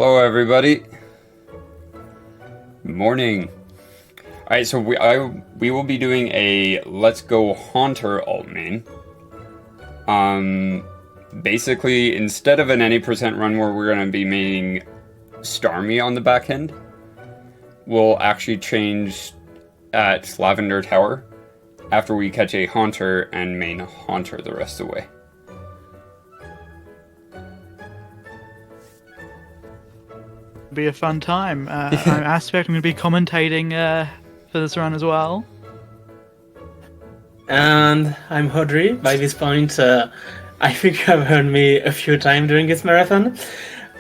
Hello, everybody. Morning. All right, so we will be doing a Let's Go Haunter alt main. Basically, instead of an any percent run where we're gonna be maining Starmie on the back end, we'll actually change at Lavender Tower after we catch a Haunter and main Haunter the rest of the way. Be a fun time. I'm Aspect. I'm going to be commentating for this run as well. And I'm Hodri. By this point, I think you have heard me a few times during this marathon.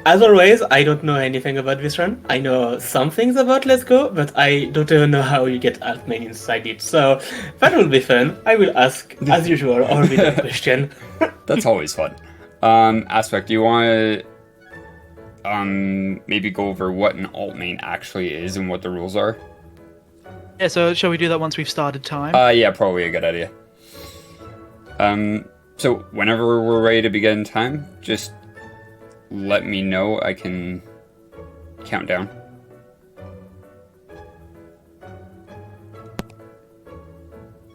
As always, I don't know anything about this run. I know some things about Let's Go, but I don't even know how you get alt main inside it. So that will be fun. I will ask, as usual, all the question. That's always fun. Aspect, do you want to maybe go over what an alt main actually is and what the rules are? Yeah, so shall we do that once we've started time? Yeah, probably a good idea. So whenever we're ready to begin time, just let me know. I can count down.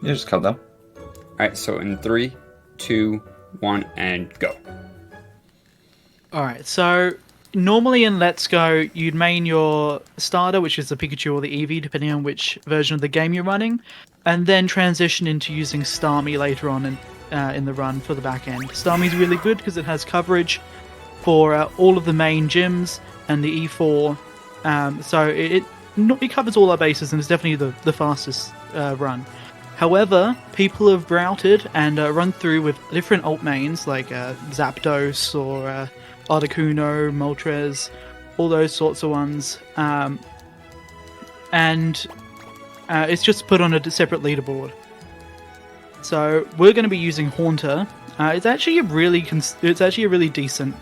Yeah, just count down. Alright, so in 3, 2, 1, and go. Alright, so normally in Let's Go, you'd main your starter, which is the Pikachu or the Eevee, depending on which version of the game you're running, and then transition into using Starmie later on in the run for the back end. Starmie's really good because it has coverage for all of the main gyms and the E4, so it covers all our bases and is definitely the fastest run. However, people have routed and run through with different alt mains like Zapdos or Articuno, Moltres, all those sorts of ones, and it's just put on a separate leaderboard. So we're going to be using Haunter. It's actually a really decent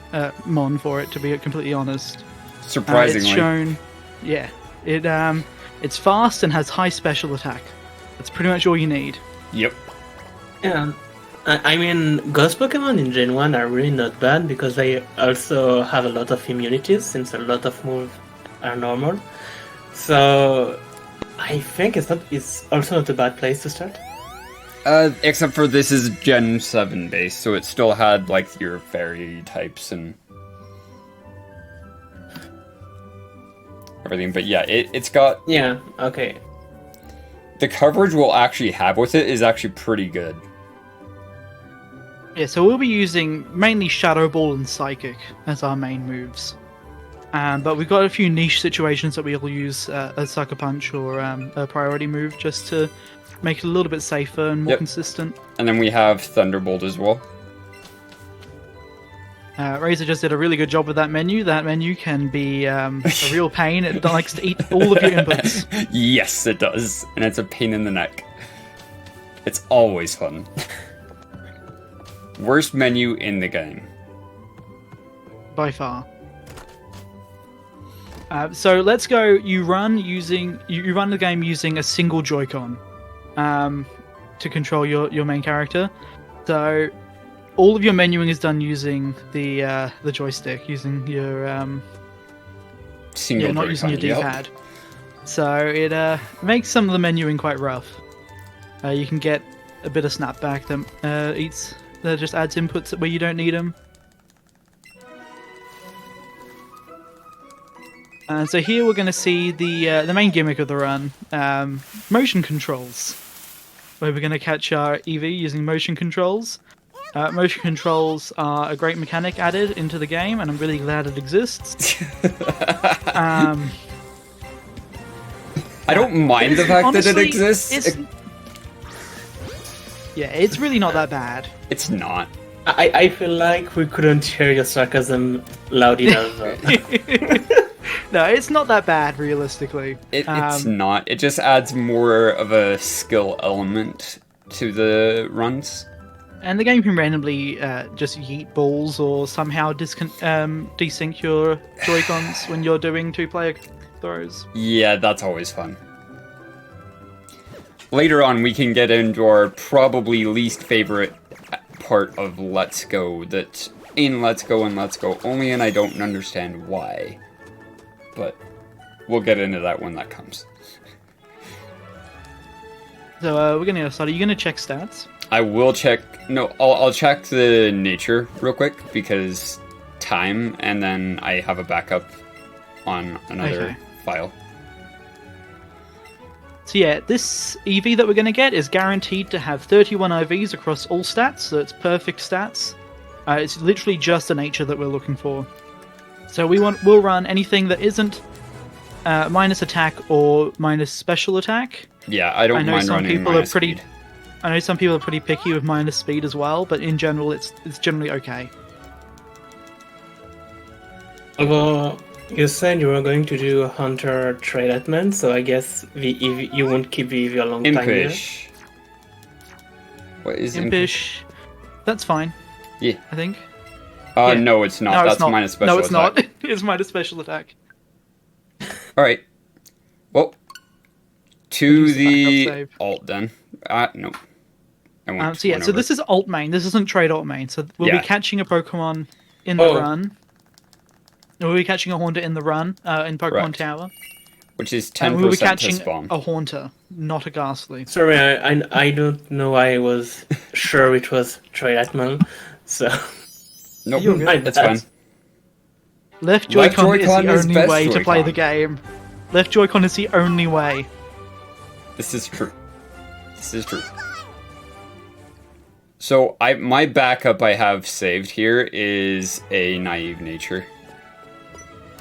mon for it, to be completely honest. Surprisingly, it's shown, yeah, it's fast and has high special attack. That's pretty much all you need. Yep. Yeah. I mean, Ghost Pokemon in Gen 1 are really not bad because they also have a lot of immunities since a lot of moves are normal. So I think it's also not a bad place to start. Except for this is Gen 7 base, so it still had like your fairy types and everything. But yeah, it's got... Yeah, okay. The coverage we'll actually have with it is actually pretty good. Yeah, so we'll be using mainly Shadow Ball and Psychic as our main moves. But we've got a few niche situations that we'll use a Sucker Punch or a priority move just to make it a little bit safer and more consistent. And then we have Thunderbolt as well. Razor just did a really good job with that menu. That menu can be a real pain. It likes to eat all of your inputs. Yes, it does. And it's a pain in the neck. It's always fun. Worst menu in the game. By far. So let's go. You run the game using a single Joy-Con to control your main character. So all of your menuing is done using the joystick, using your single not using your D-pad. So it makes some of the menuing quite rough. You can get a bit of snapback that just adds inputs where you don't need them. So here we're going to see the main gimmick of the run, motion controls, where we're going to catch our Eevee using motion controls. Motion controls are a great mechanic added into the game, and I'm really glad it exists. I don't mind the fact honestly, that it exists. Yeah, it's really not that bad. It's not. I feel like we couldn't hear your sarcasm loud enough. No, it's not that bad, realistically. It's not. It just adds more of a skill element to the runs. And the game can randomly just yeet balls or somehow desync your Joy-Cons when you're doing two-player throws. Yeah, that's always fun. Later on, we can get into our probably least favorite part of Let's Go, that in Let's Go and Let's Go only, and I don't understand why. but we'll get into that when that comes. So we're gonna start. Are you gonna check stats? I will check. No, I'll check the nature real quick because time, and then I have a backup on another file. So yeah, this Eevee that we're going to get is guaranteed to have 31 IVs across all stats, so it's perfect stats. It's literally just the nature that we're looking for. So we'll run anything that isn't minus attack or minus special attack. Yeah, I don't mind running minus speed. I know some people are pretty picky with minus speed as well, but in general, it's generally okay. Well, you said you were going to do a hunter trade so I guess you won't keep the Eevee a long time here. Impish. What is Impish? That's fine. Yeah. I think. Yeah. No, it's not. No, That's it's not. minus special attack. No, it's not. It's minus special attack. Alright. Well, to the alt then. No. So this is alt main. This isn't trade alt main. So we'll be catching a Pokemon in the run. We'll be catching a Haunter in the run in Pokemon Tower. Which is 10% we'll be catching to spawn. a Haunter, not a Ghastly. Sorry, I don't know why I was sure it was Triatman, so... Nope, that's fine. Left Joy-Con is the only way to play the game. Left Joy-Con is the only way. This is true. This is true. So my backup I have saved here is a Naive Nature.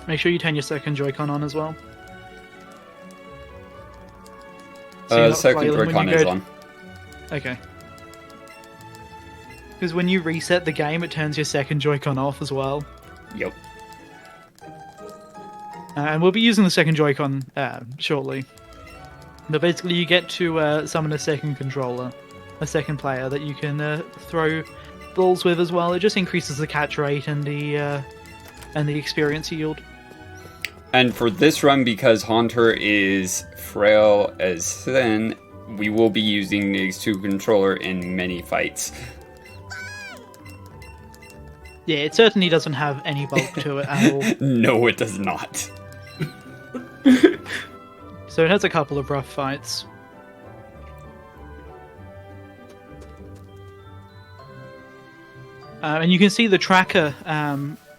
Make sure you turn your second Joy-Con on as well. Second Joy-Con is on. Okay. Because when you reset the game, it turns your second Joy-Con off as well. Yep. And we'll be using the second Joy-Con shortly. But basically, you get to summon a second controller, a second player that you can throw balls with as well. It just increases the catch rate and the experience yield. And for this run, because Haunter is frail as thin, we will be using the 2 controller in many fights. Yeah, it certainly doesn't have any bulk to it at all. No, it does not. So it has a couple of rough fights. And you can see the tracker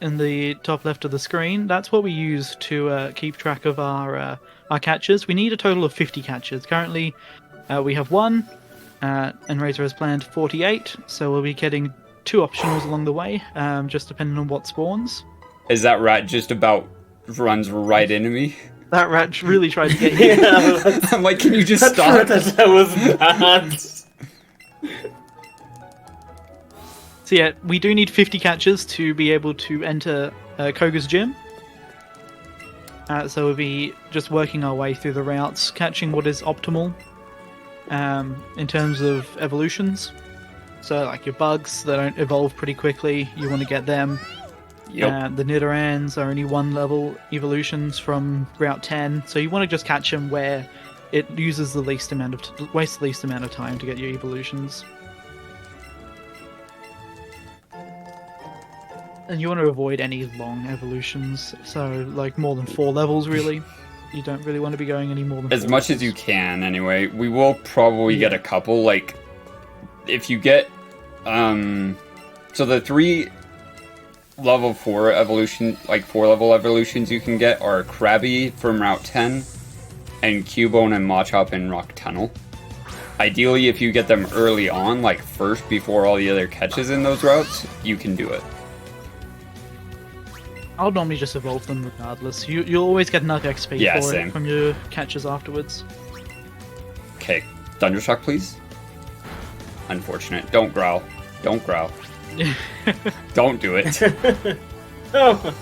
in the top left of the screen. That's what we use to keep track of our catches. We need a total of 50 catches. Currently, we have 1, and Razor has planned 48, so we'll be getting 2 optionals along the way, just depending on what spawns. Is that rat just about runs right into me? That rat really tried to get you. Yeah, I'm like, can you just stop? That was bad. So yeah, we do need 50 catches to be able to enter Koga's gym. So we'll be just working our way through the routes, catching what is optimal in terms of evolutions. So like your bugs that don't evolve pretty quickly, you want to get them. Yep. The Nidorans are only 1 level evolutions from Route 10, so you want to just catch them where it uses the least amount of wastes the least amount of time to get your evolutions. And you want to avoid any long evolutions, so like more than 4 levels really. You don't really want to be going any more than 4 as much levels. as you can anyway. We will probably get a couple, like if you get so the 3 level 4 evolution, like 4 level evolutions you can get are Krabby from Route 10 and Cubone and Machop in Rock Tunnel. Ideally, if you get them early on, like first before all the other catches in those routes, you can do it. I'll normally just evolve them regardless. You'll always get enough XP for it from your catches afterwards. Okay, Thundershock, please. Unfortunate. Don't growl. Don't growl. Don't do it. Oh.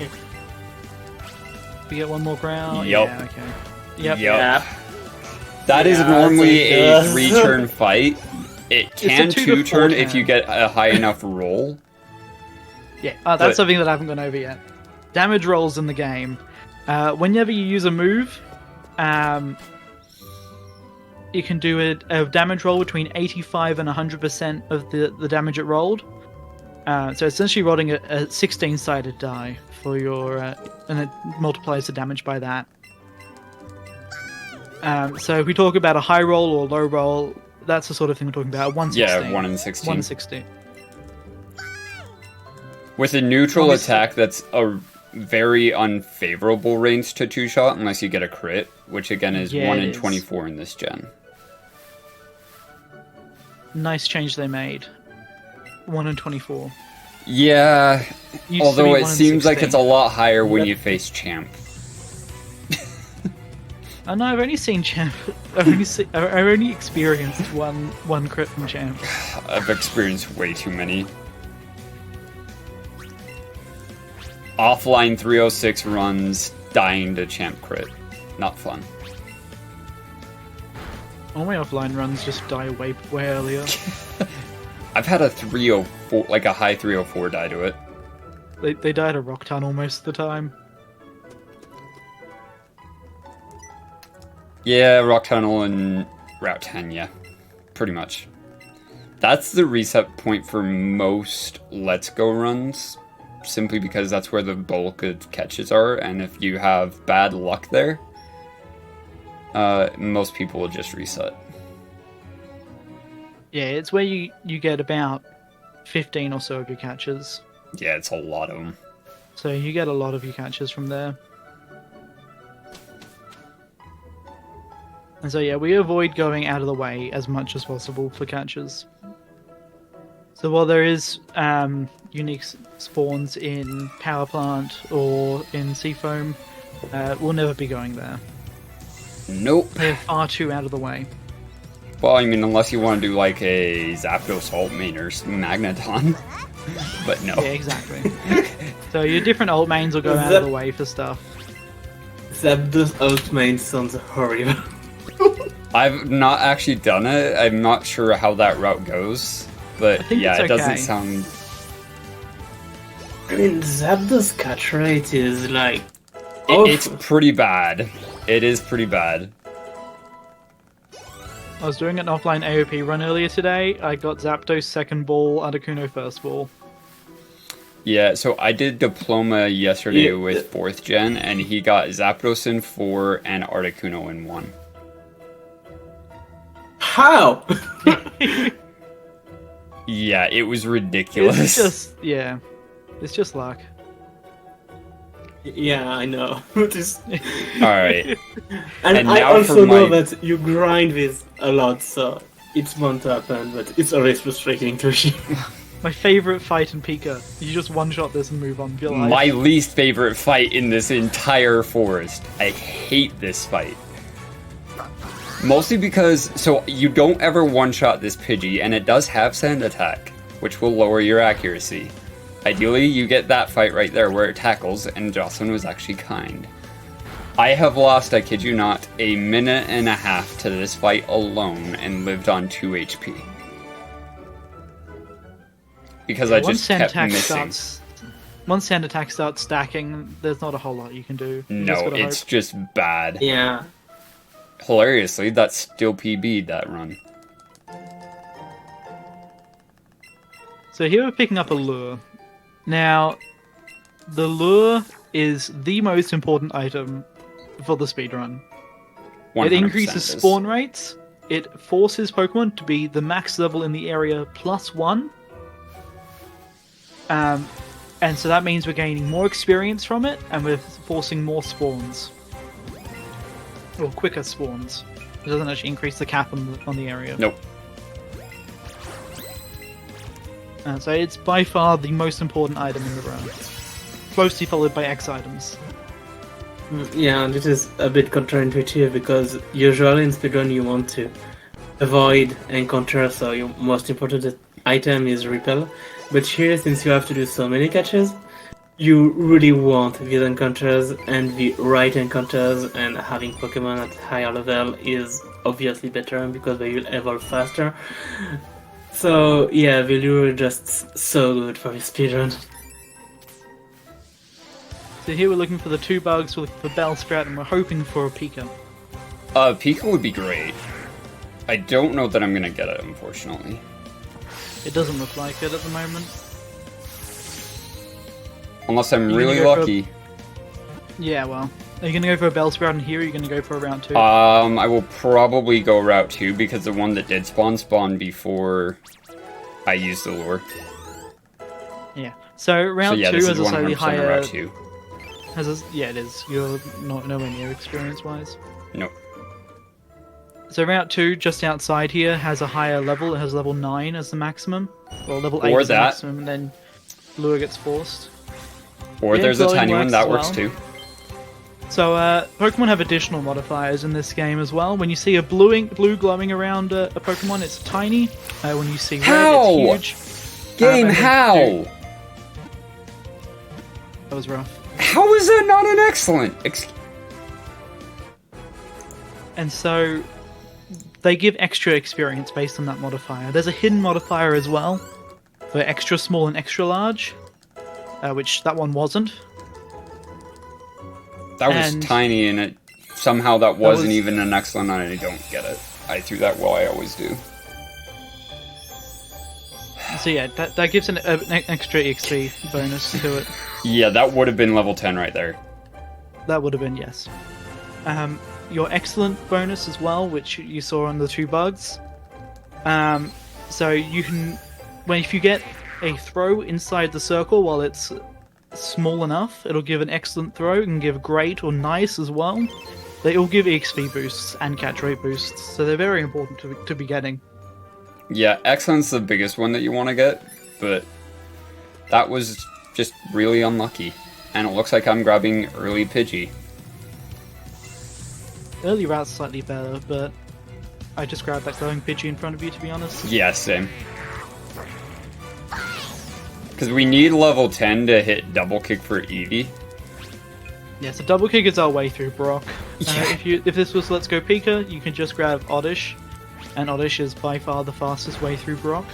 We get 1 more growl? Yep. Yeah, okay. Yep. That is normally a 3-turn fight. It can 2-turn if you get a high enough roll. Yeah, that's something that I haven't gone over yet. Damage rolls in the game. Whenever you use a move, you can do a damage roll between 85 and 100% of the damage it rolled. So essentially rolling a 16-sided die for your, and it multiplies the damage by that. So if we talk about a high roll or low roll, that's the sort of thing we're talking about. 116. Yeah, 1 in 16. 116. With a neutral Obviously- attack, that's a very unfavorable range to two-shot unless you get a crit, which again is Yeah, 1 it in is. 24 in this gen. Nice change they made. 1 in 24. Yeah, Used to although be it 1 in seems like 16. it's a lot higher when Yep. you face Champ. I know, I've only seen Champ. I've only experienced one crit from Champ. I've experienced way too many. Offline 306 runs, dying to Champ crit. Not fun. All my offline runs just die way earlier. I've had a 304, like a high 304 die to it. They die at a rock tunnel most of the time. Yeah, Rock Tunnel and Route 10, yeah. Pretty much. That's the reset point for most Let's Go runs, simply because that's where the bulk of catches are, and if you have bad luck there, most people will just reset. Yeah, it's where you get about 15 or so of your catches. Yeah, it's a lot of them. So you get a lot of your catches from there. And so yeah, we avoid going out of the way as much as possible for catches. So while there is unique spawns in Power Plant or in Seafoam, we'll never be going there. Nope. They're far too out of the way. Well, I mean, unless you want to do like a Zapdos Salt Main or Magneton. But no. Yeah, exactly. So your different alt mains will go out of the way for stuff. Zapdos Ultimate sounds horrible. I've not actually done it. I'm not sure how that route goes. But I think yeah, it's it doesn't okay. sound... I mean, Zapdos catch rate is like... It's pretty bad. It is pretty bad. I was doing an offline AOP run earlier today. I got Zapdos second ball, Articuno first ball. Yeah, so I did Diploma yesterday Yeah. with 4th gen, and he got Zapdos in 4 and Articuno in 1. How? Yeah, it was ridiculous. It's just, yeah. It's just luck. Yeah, I know. It is... Alright. And And I now also for know my- that you grind this a lot, so it's bound to happen, but it's always frustrating to see. My favorite fight in Pika. You just one-shot this and move on. Feel like My least favorite fight in this entire forest. I hate this fight. Mostly because, so you don't ever one-shot this Pidgey, and it does have Sand Attack, which will lower your accuracy. Ideally, you get that fight right there where it tackles, and Jocelyn was actually kind. I have lost, I kid you not, a minute and a half to this fight alone and lived on 2 HP. Because I once just Sand kept Attack missing. once Sand Attack starts stacking, there's not a whole lot you can do. You just No, gotta it's hope. just bad. Yeah. Hilariously, that's still PB'd that run. So here we're picking up a lure. Now, the lure is the most important item for the speedrun. It 100% increases is. spawn rates. It forces Pokemon to be the max level in the area +1. And so that means we're gaining more experience from it, and we're forcing more spawns. Or quicker spawns. It doesn't actually increase the cap on the area. Nope. So it's by far the most important item in the run. Closely followed by X items. Yeah, and it is a bit counterintuitive because usually in speedrun you want to avoid encounter, so your most important item is repel. But here, since you have to do so many catches, you really want these encounters, and the right encounters, and having Pokemon at higher level is obviously better because they will evolve faster. So yeah, the lure is just so good for the speedrun. So here we're looking for the 2 bugs, we're looking for Bellsprout, and we're hoping for a Pika. Pika would be great. I don't know that I'm gonna get it, unfortunately. It doesn't look like it at the moment. Unless I'm You really gonna go for- lucky. Yeah, well. Are you going to go for a Bellsprout in here, or are you going to go for a round 2? I will probably go route 2 because the one that did spawned before I used the lure. Yeah. So round so yeah, 2 this has is a slightly 100% a higher... route 2. Yeah, it is. You're not nowhere near experience-wise. Nope. So route 2, just outside here, has a higher level. It has level 9 as the maximum. Well, level 8 Or is the that. maximum, and then lure gets forced. Or Yeah, there's a glowing tiny one, works that as works well. too. So, Pokemon have additional modifiers in this game as well. When you see a blue glowing around a Pokemon, it's tiny. When you see red, How? it's huge. Game, and then how? That was rough. How is that not an excellent? And so, they give extra experience based on that modifier. There's a hidden modifier as well, for extra small and extra large, which that one wasn't. That was And- tiny, and it somehow that wasn't was- even an excellent, and I don't get it. I threw that well, I always do. So yeah, that gives an extra XP bonus to it. Yeah, that would have been level 10 right there. That would have been, yes. Your excellent bonus as well, which you saw on the 2 bugs. So you can, if you get a throw inside the circle while it's small enough, it'll give an excellent throw. It can give great or nice as well. They all give XP boosts and catch rate boosts, so they're very important to be getting. Yeah, excellent's the biggest one that you want to get, but that was just really unlucky. And it looks like I'm grabbing early Pidgey. Early route's slightly better, but I just grabbed that glowing Pidgey in front of you, to be honest. Yeah, same. Because we need level 10 to hit double kick for Eevee. Yeah, so double kick is our way through Brock. Yeah. If this was Let's Go Pika, you can just grab Oddish, and Oddish is by far the fastest way through Brock.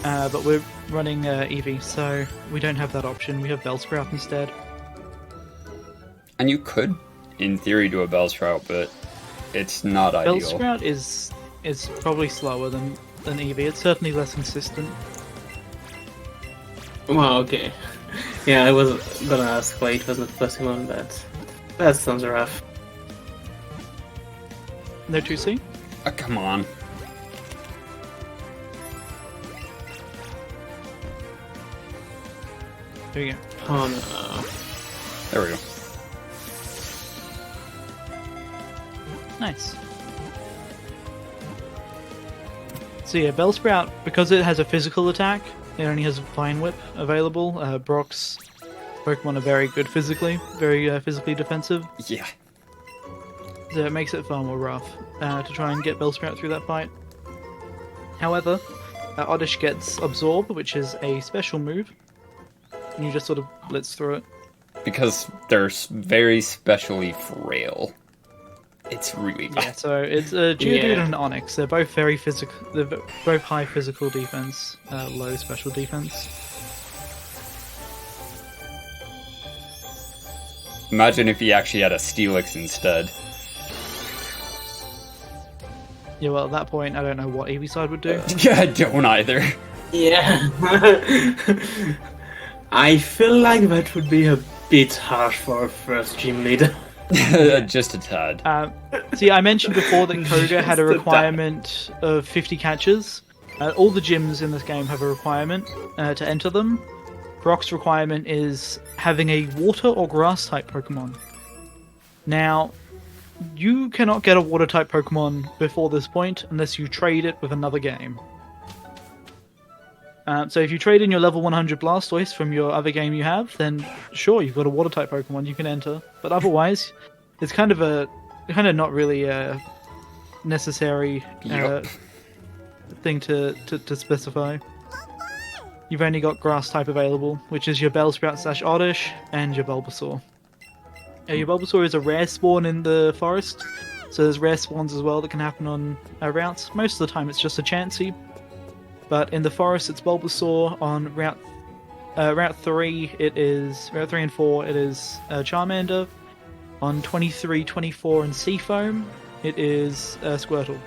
But we're running Eevee, so we don't have that option. We have Bellsprout instead. And you could, in theory, do a Bellsprout, but it's not ideal. Bellsprout is probably slower than Eevee. It's certainly less consistent. Wow, okay. Yeah, I was gonna ask why it was not Pokémon, but that sounds rough. No 2C? Come on. There you go. Oh no. There we go. Nice. So yeah, Bellsprout, because it has a physical attack, it only has Vine Whip available. Brock's Pokemon are very good physically, very physically defensive, Yeah. so it makes it far more rough to try and get Bellsprout through that fight. However, Oddish gets Absorb, which is a special move, and you just sort of blitz through it. Because they're very specially frail. It's really bad. Yeah, so it's a Geodude Yeah. and an Onix. They're both very physical. They're both high physical defense, low special defense. Imagine if he actually had a Steelix instead. Yeah, well, at that point, I don't know what Eevee side would do. Yeah, I don't either. Yeah. I feel like that would be a bit harsh for a first gym leader. Just a tad. See, I mentioned before that Koga had a Just a requirement of 50 catches. All the gyms in this game have a requirement to enter them. Brock's requirement is having a water or grass type Pokemon. Now, you cannot get a water type Pokemon before this point unless you trade it with another game. So if you trade in your level 100 Blastoise from your other game you have, then sure, you've got a water type Pokemon you can enter. But otherwise, it's kind of not really a necessary Yup. thing to specify. You've only got grass type available, which is your Bellsprout / Oddish and your Bulbasaur. Your Bulbasaur is a rare spawn in the forest, so there's rare spawns as well that can happen on routes. Most of the time it's just a Chansey, but in the forest it's Bulbasaur. On route 3 it is route 3 and 4 it is Charmander. On 23, 24 and Seafoam it is Squirtle.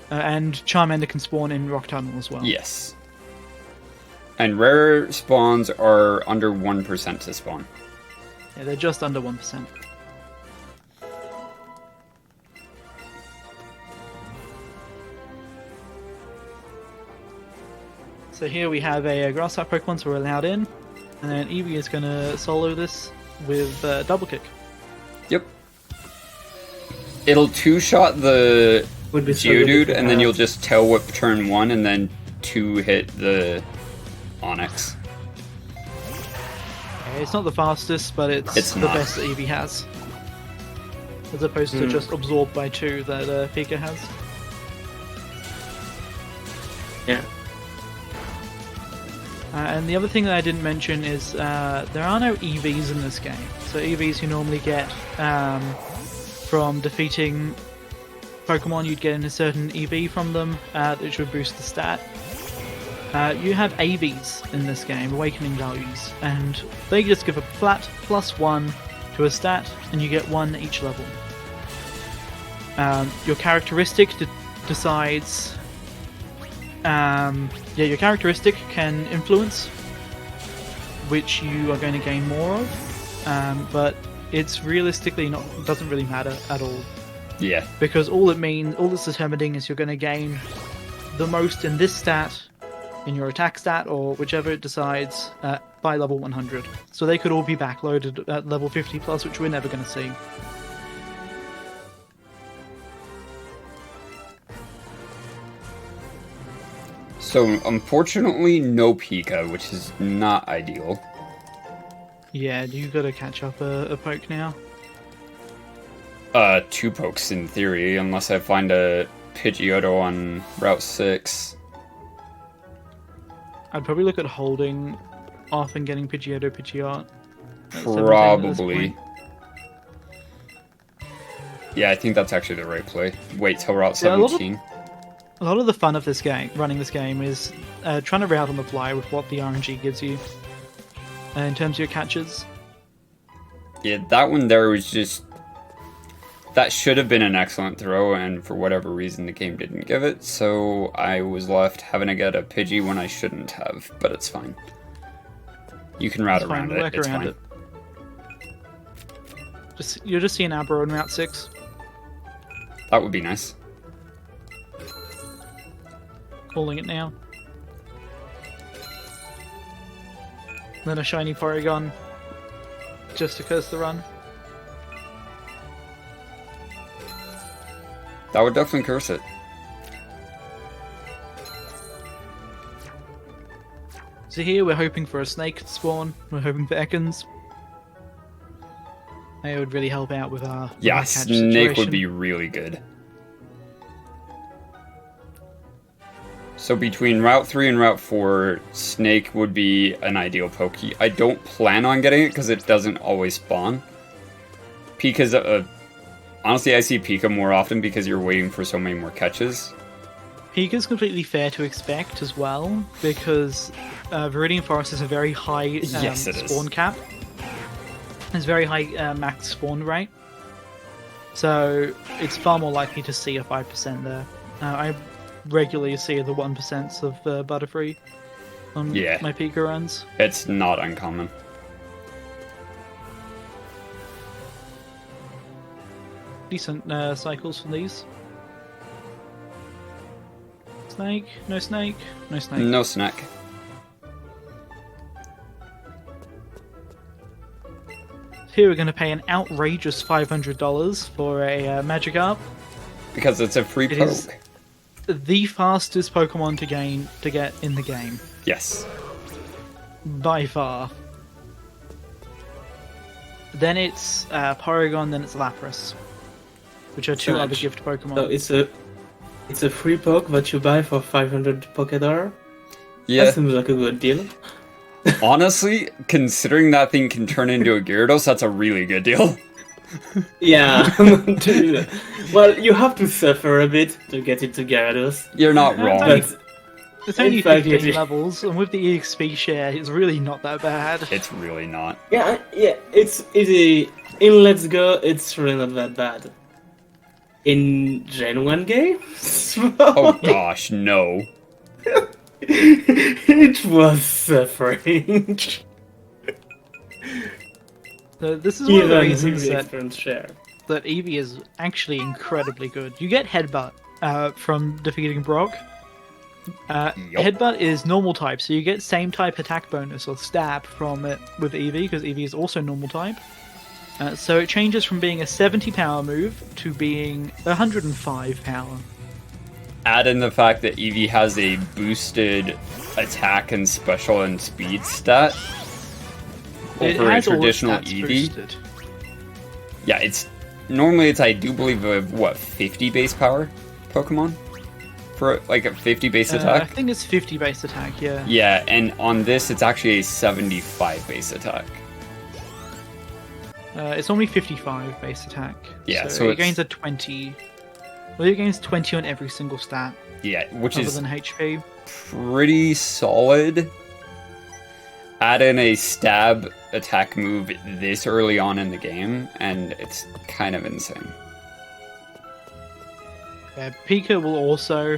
And Charmander can spawn in Rock Tunnel as well. Yes. And rare spawns are under 1% to spawn. Yeah, they're just under 1%. So here we have a grass type Pokemon, so we're allowed in. And then Eevee is going to solo this with double kick. Yep. It'll two-shot the Would be so Geodude, good and then you'll just tail whip turn 1, and then 2 hit the Onyx. Yeah, it's not the fastest, but it's the not. best that Eevee has. As opposed to just absorbed by 2 that Pika has. Yeah. And the other thing that I didn't mention is there are no EVs in this game. So EVs you normally get from defeating Pokemon, you'd get a certain EV from them, which would boost the stat. You have AVs in this game, Awakening Values, and they just give a flat +1 to a stat, and you get 1 each level. Your characteristic decides... your characteristic can influence which you are going to gain more of, but it's realistically doesn't really matter at all. Yeah. Because all it's determining is you're going to gain the most in this stat, in your attack stat, or whichever it decides, by level 100. So they could all be backloaded at level 50 plus, which we're never going to see. So, unfortunately, no Pika, which is not ideal. Yeah, you got to catch up a poke now. 2 pokes in theory, unless I find a Pidgeotto on Route 6. I'd probably look at holding off and getting Pidgeot. Probably. Yeah, I think that's actually the right play. Wait till Route 17. A lot of the fun of this game, running this game, is trying to route on the fly with what the RNG gives you in terms of your catches. Yeah, that one there was just... That should have been an excellent throw, and for whatever reason the game didn't give it, so I was left having to get a Pidgey when I shouldn't have, but it's fine. You can route around it, it's fine. You're just seeing Abra on Route 6. That would be nice. Calling it now. Then a shiny Porygon, just to curse the run. That would definitely curse it. So here we're hoping for a snake to spawn. We're hoping for Ekans. It would really help out with our Yeah, catch Snake situation. would be really good. So between Route 3 and Route 4, Snake would be an ideal Poke. I don't plan on getting it because it doesn't always spawn. Pika's honestly, I see Pika more often because you're waiting for so many more catches. Pika's completely fair to expect as well, because Viridian Forest is a very high Yes, it is. spawn cap. It's very high max spawn rate. So it's far more likely to see a 5% there. I regularly see the 1% of Butterfree on my Pika runs. It's not uncommon. Decent cycles from these. Snake, no snake, no snake. No Snake. Here we're going to pay an outrageous $500 for a Magikarp. Because it's a free It poke. is the fastest Pokemon to get in the game. Yes. By far. Then it's Porygon, then it's Lapras. Which are 2 other gift Pokemon. So it's a free poke that you buy for 500 Pokédollar? Yeah. That seems like a good deal. Honestly, considering that thing can turn into a Gyarados, that's a really good deal. Yeah. Well, you have to suffer a bit to get into Gyarados. You're not Yeah, wrong. But It's only in fact, 15 it- levels, and with the EXP share, it's really not that bad. It's really not. yeah, it's easy. In Let's Go, it's really not that bad. In Gen 1 games? Oh gosh, no. It was suffering. So this is one of the Even reasons the that experience share. Eevee is actually incredibly good. You get Headbutt from defeating Brock. Headbutt is normal type, so you get same type attack bonus or stab from it with Eevee, because Eevee is also normal type. So it changes from being a 70 power move to being 105 power. Add in the fact that Eevee has a boosted attack and special and speed stat It over a has all its traditional stats Eevee. boosted. Yeah, it's normally I do believe a 50 base power Pokemon for like a 50 base I attack. think it's 50 base attack, yeah. Yeah, and on this it's actually a 75 base attack. It's only 55 base attack. Yeah, so so it it's- gains a 20. Well, it gains 20 on every single stat, Yeah, which other is than HP. pretty solid. Add in a stab attack move this early on in the game, and it's kind of insane. Yeah, Pika will also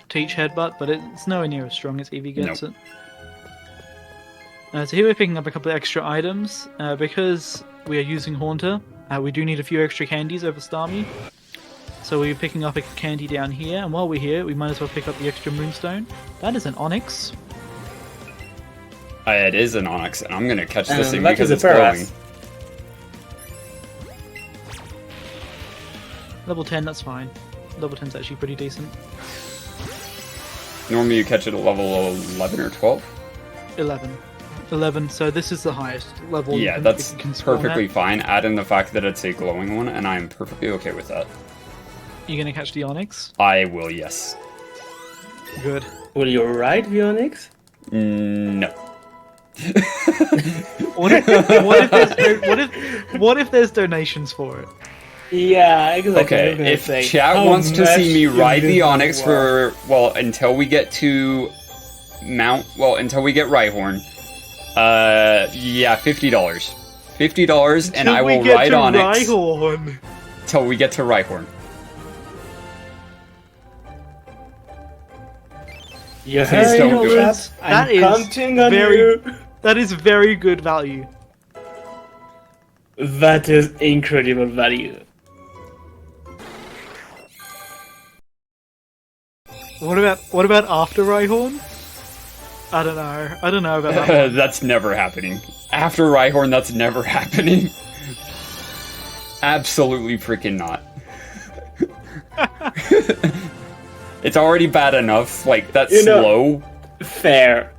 teach Headbutt, but it's nowhere near as strong as Eevee gets Nope. it. So here we're picking up a couple of extra items. Because we are using Haunter, we do need a few extra candies over Starmie. So we're picking up a candy down here, and while we're here, we might as well pick up the extra Moonstone. That is an Onyx. It is an Onyx, and I'm gonna catch this thing that because is it's a glowing. Paras. Level 10, that's fine. Level 10's actually pretty decent. Normally you catch it at level 11 or 12. 11. 11, so this is the highest level. Yeah, you that's can spawn at. perfectly fine. Add in the fact that it's a glowing one, and I'm perfectly okay with that. You're gonna catch the Onyx? I will, yes. Good. Will you ride the Onyx? No. What if there's donations for it? Yeah, exactly. I was Okay, gonna if say, chat how wants to see much me is ride the this Onyx worth? for, well, until we get to until we get Rhyhorn, yeah, $50. $50, and I will ride Onyx Rhyhorn. till we get to Rhyhorn. You Please heard don't it, do it. chat. That I'm is counting on very- you. That is very good value. That is incredible value. What about after Rhyhorn? I don't know. I don't know about that. That's never happening. After Rhyhorn, that's never happening. Absolutely freaking not. It's already bad enough. Like, that's You know- slow. Fair.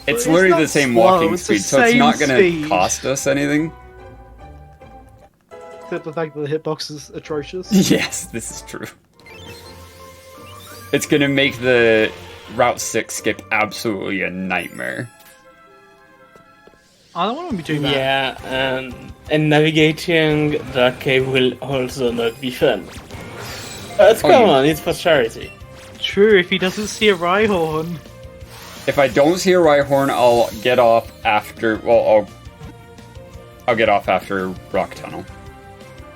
It's It's literally not the same slow, walking it's the speed, so it's same not gonna speed. cost us anything. Except the fact that the hitbox is atrocious. Yes, this is true. It's gonna make the Route 6 skip absolutely a nightmare. I don't want to be too bad. Yeah, and navigating the cave will also not be fun. Come you- on, it's for charity. True, if he doesn't see a Rhyhorn. If I don't see a Rhyhorn, I'll get off after. Well, I'll get off after Rock Tunnel,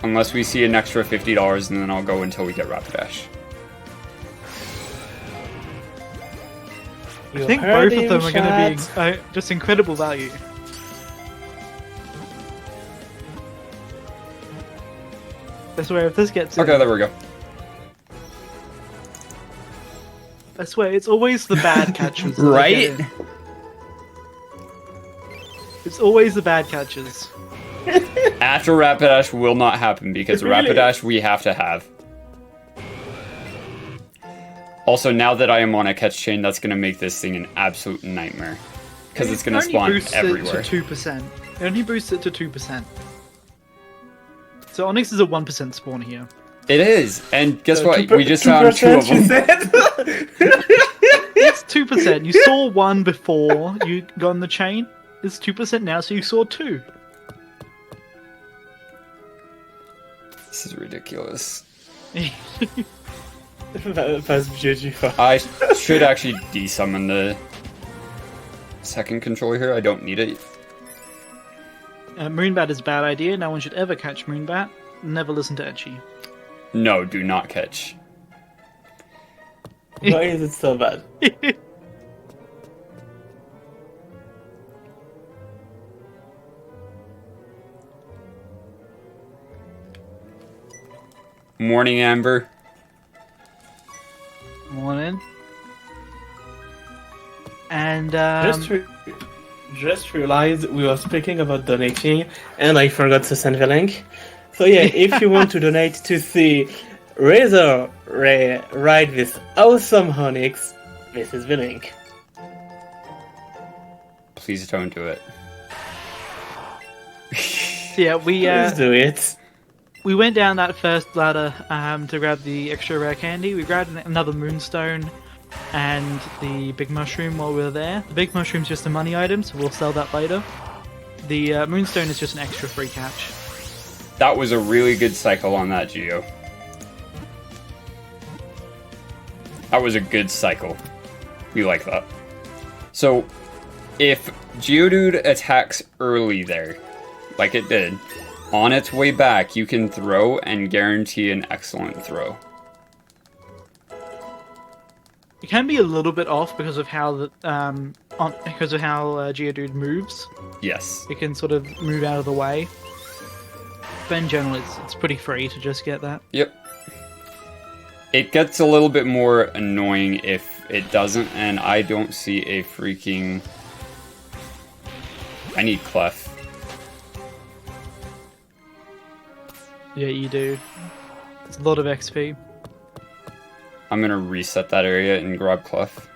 unless we see an extra $50, and then I'll go until we get Rapidash. I think both of them are going to be just incredible value. I swear, if this gets in, Okay, there we go. I swear, it's always the bad catches. that Right? get in. It's always the bad catches. After Rapidash will not happen because Really? Rapidash we have to have. Also, now that I am on a catch chain, that's going to make this thing an absolute nightmare. Because it's going to It only spawn boosts everywhere. it to 2%. It only boosts it to 2%. So Onyx is a 1% spawn here. It is! And guess what? 2%, We just found two of she them. said. It's 2%. You saw one before you got on the chain. It's 2% now, so you saw two. This is ridiculous. That's beautiful. I should actually desummon the second controller here. I don't need it. Moonbat is a bad idea. No one should ever catch Moonbat. Never listen to Etchy. No, do not catch. Why is it so bad? Morning, Amber. Morning. And Just realized we were speaking about donating, and I forgot to send the link. So yeah, if you want to donate to see Razor ride this awesome Onyx, this is the link. Please don't do it. yeah, Please do it. we went down that first ladder to grab the extra rare candy. We grabbed another moonstone and the big mushroom while we were there. The big mushroom's just a money item, so we'll sell that later. The moonstone is just an extra free catch. That was a really good cycle on that Geo. That was a good cycle. We like that. So, if Geodude attacks early there, like it did, on its way back, you can throw and guarantee an excellent throw. It can be a little bit off because of how Geodude moves. Yes. It can sort of move out of the way. But in general, it's pretty free to just get that. Yep. It gets a little bit more annoying if it doesn't, and I don't see a freaking... I need Clef. Yeah, you do. It's a lot of XP. I'm gonna reset that area and grab Clef.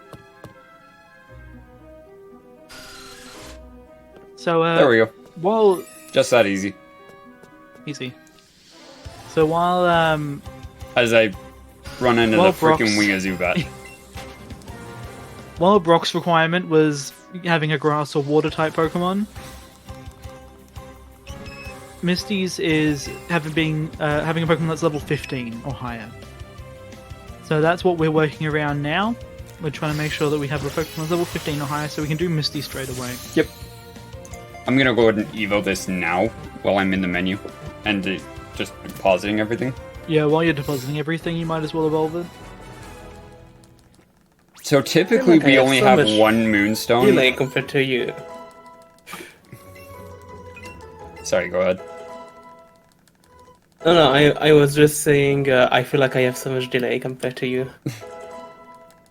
So, There we go. while... Just that easy. Easy. So while, As I run into Well, the freaking Brock's- wing of Zubat. while Brock's requirement was having a grass or water type Pokemon, Misty's is having a Pokemon that's level 15 or higher. So that's what we're working around now. We're trying to make sure that we have a Pokemon that's level 15 or higher so we can do Misty straight away. Yep. I'm gonna go ahead and evo this now while I'm in the menu and just depositing everything. Yeah, while you're depositing everything, you might as well evolve it. So typically Okay, we only so have much one Moonstone. Delay compared to you. Sorry, go ahead. No, I was just saying I feel like I have so much delay compared to you.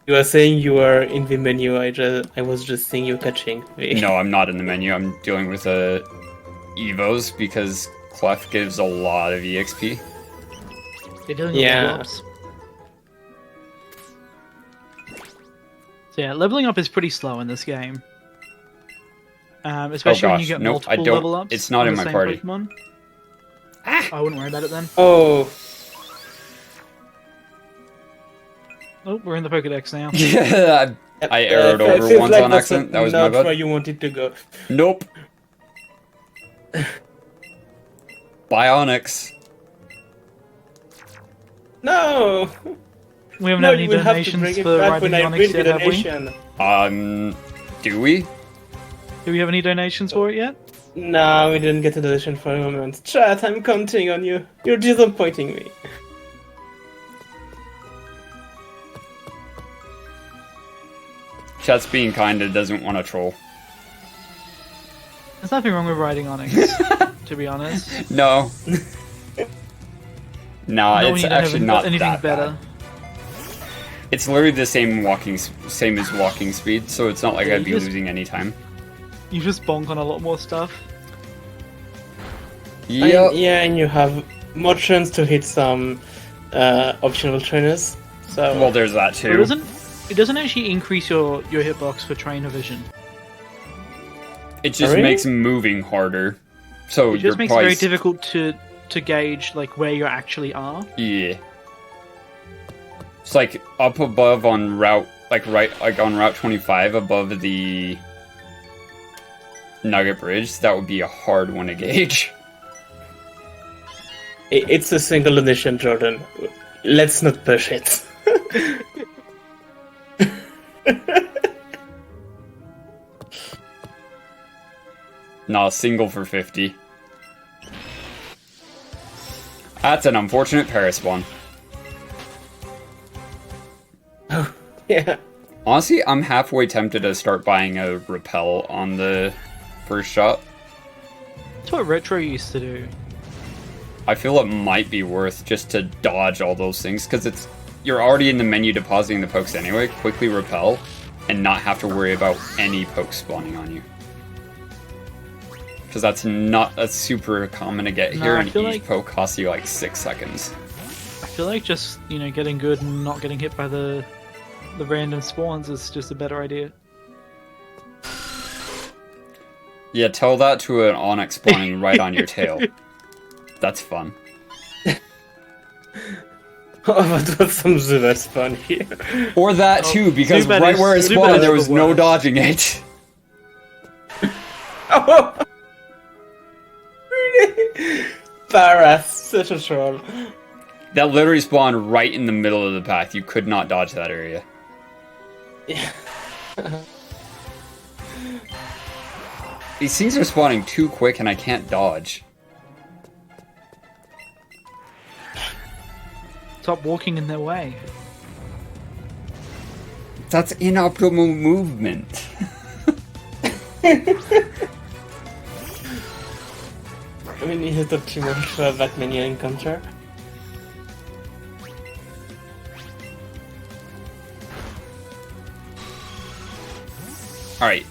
You were saying you were in the menu, I was just seeing you catching me. No, I'm not in the menu. I'm dealing with Evos because Clef gives a lot of EXP. You're dealing Yeah. with level ups. So yeah, leveling up is pretty slow in this game. Especially when you gosh, get nope, I multiple don't- level ups. it's not on in the my same party. Pokemon. I wouldn't worry about it then. Oh, Oh, we're in the Pokedex now. Yeah, I arrowed it over feels once like on that's accident. That was my not bad. where you wanted to go. Nope. Bionics. No! We haven't No, had any you will have to donations bring it for back riding when I Onyx bring the yet, have we? donation. Do we? Do we have any donations for it yet? No, we didn't get a donation for a moment. Chat, I'm counting on you. You're disappointing me. Chat's being kind and doesn't want to troll. There's nothing wrong with riding Onyx, to be honest. No. Nah, No, it's you don't have actually not anything that better. bad. It's literally the same as walking speed, so it's not like Yeah, I'd be you just- losing any time. You just bonk on a lot more stuff. Yep. Yeah, and you have more chance to hit some optional trainers. So Well, there's that But too. it doesn't actually increase your hitbox for trainer vision. It just Really? makes moving harder. So It you're just makes it probably very difficult to gauge like where you actually are. Yeah. It's like up above on route, on Route 25 above the Nugget Bridge. That would be a hard one to gauge. it's a single edition, Jordan. Let's not push it. Nah, single for 50. That's an unfortunate Paris one. Yeah. Honestly, I'm halfway tempted to start buying a repel on the first shot. That's what Retro used to do. I feel it might be worth just to dodge all those things, because you're already in the menu depositing the pokes anyway. Quickly repel, and not have to worry about any pokes spawning on you. Because that's super common to get here, and each like poke costs you like 6 seconds. I feel like just, getting good and not getting hit by the random spawns is just a better idea. Yeah, tell that to an Onyx spawning right on your tail. That's fun. Oh, but was some Zubat spawn here. Or that too, because Zubat right is- where it Zubat spawned, is there the was no worst. dodging it. Oh! Really? Paras, such a troll. That literally spawned right in the middle of the path. You could not dodge that area. Yeah. These things are spawning too quick and I can't dodge. Stop walking in their way. That's inoptimal movement. I mean, is it optimal for that many encounter? Alright.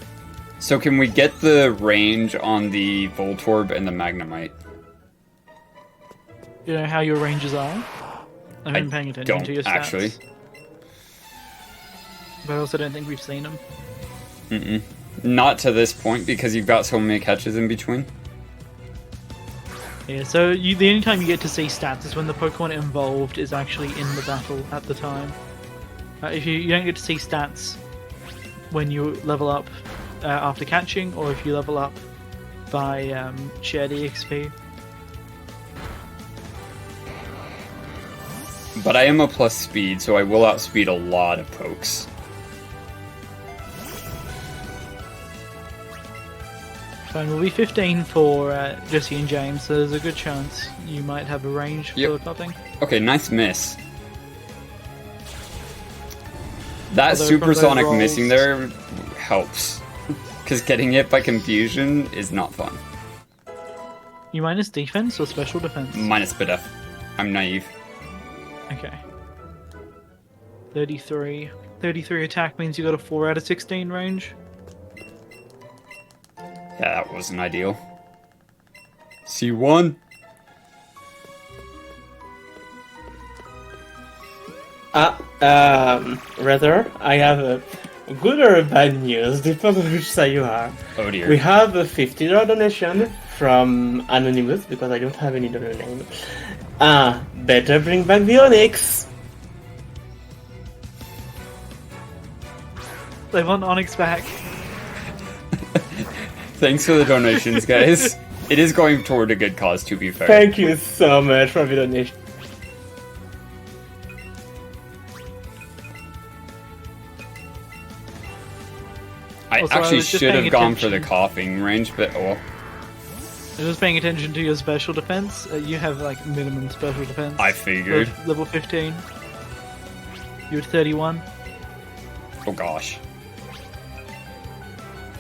So can we get the range on the Voltorb and the Magnemite? You know how your ranges are? I haven't been paying attention don't, to your stats. actually. But I also don't think we've seen them. Mm-mm. Not to this point, because you've got so many catches in between. Yeah, so the only time you get to see stats is when the Pokemon involved is actually in the battle at the time. If you don't get to see stats when you level up after catching, or if you level up by shared EXP. But I am a plus speed, so I will outspeed a lot of pokes. Fine, we'll be 15 for Jesse and James, so there's a good chance you might have a range Yep. for nothing. Okay, nice miss. That Although from supersonic those missing rolls- there helps. Because getting hit by confusion is not fun. You minus defense or special defense? Minus Bidef. I'm naive. Okay. 33. 33 attack means you got a 4 out of 16 range. Yeah, that wasn't ideal. C1. Rather, I have a good or bad news, depends on which side you are. Oh dear. We have a $50 donation from Anonymous, because I don't have any donor name. Better bring back the Onyx! They want Onyx back. Thanks for the donations, guys. It is going toward a good cause, to be fair. Thank you so much for the donation. I Also, I actually was just should paying have gone for the attention. coughing range, but oh. I'm just paying attention to your special defense. You have like minimum special defense. I figured. Level 15. You're at 31. Oh gosh.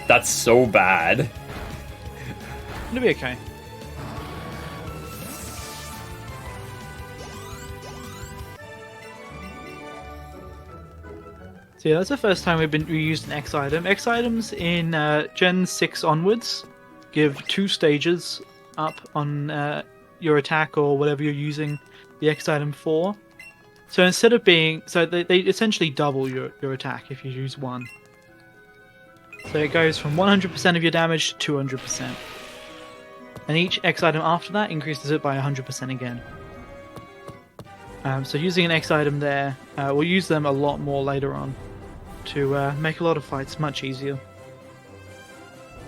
That's so bad. It'll be okay. So yeah, that's the first time we used an X item. X items in Gen 6 onwards give 2 stages up on your attack or whatever you're using the X item for. So instead of being... So they essentially double your attack if you use 1. So it goes from 100% of your damage to 200%. And each X item after that increases it by 100% again. So using an X item there, we'll use them a lot more later on to make a lot of fights much easier.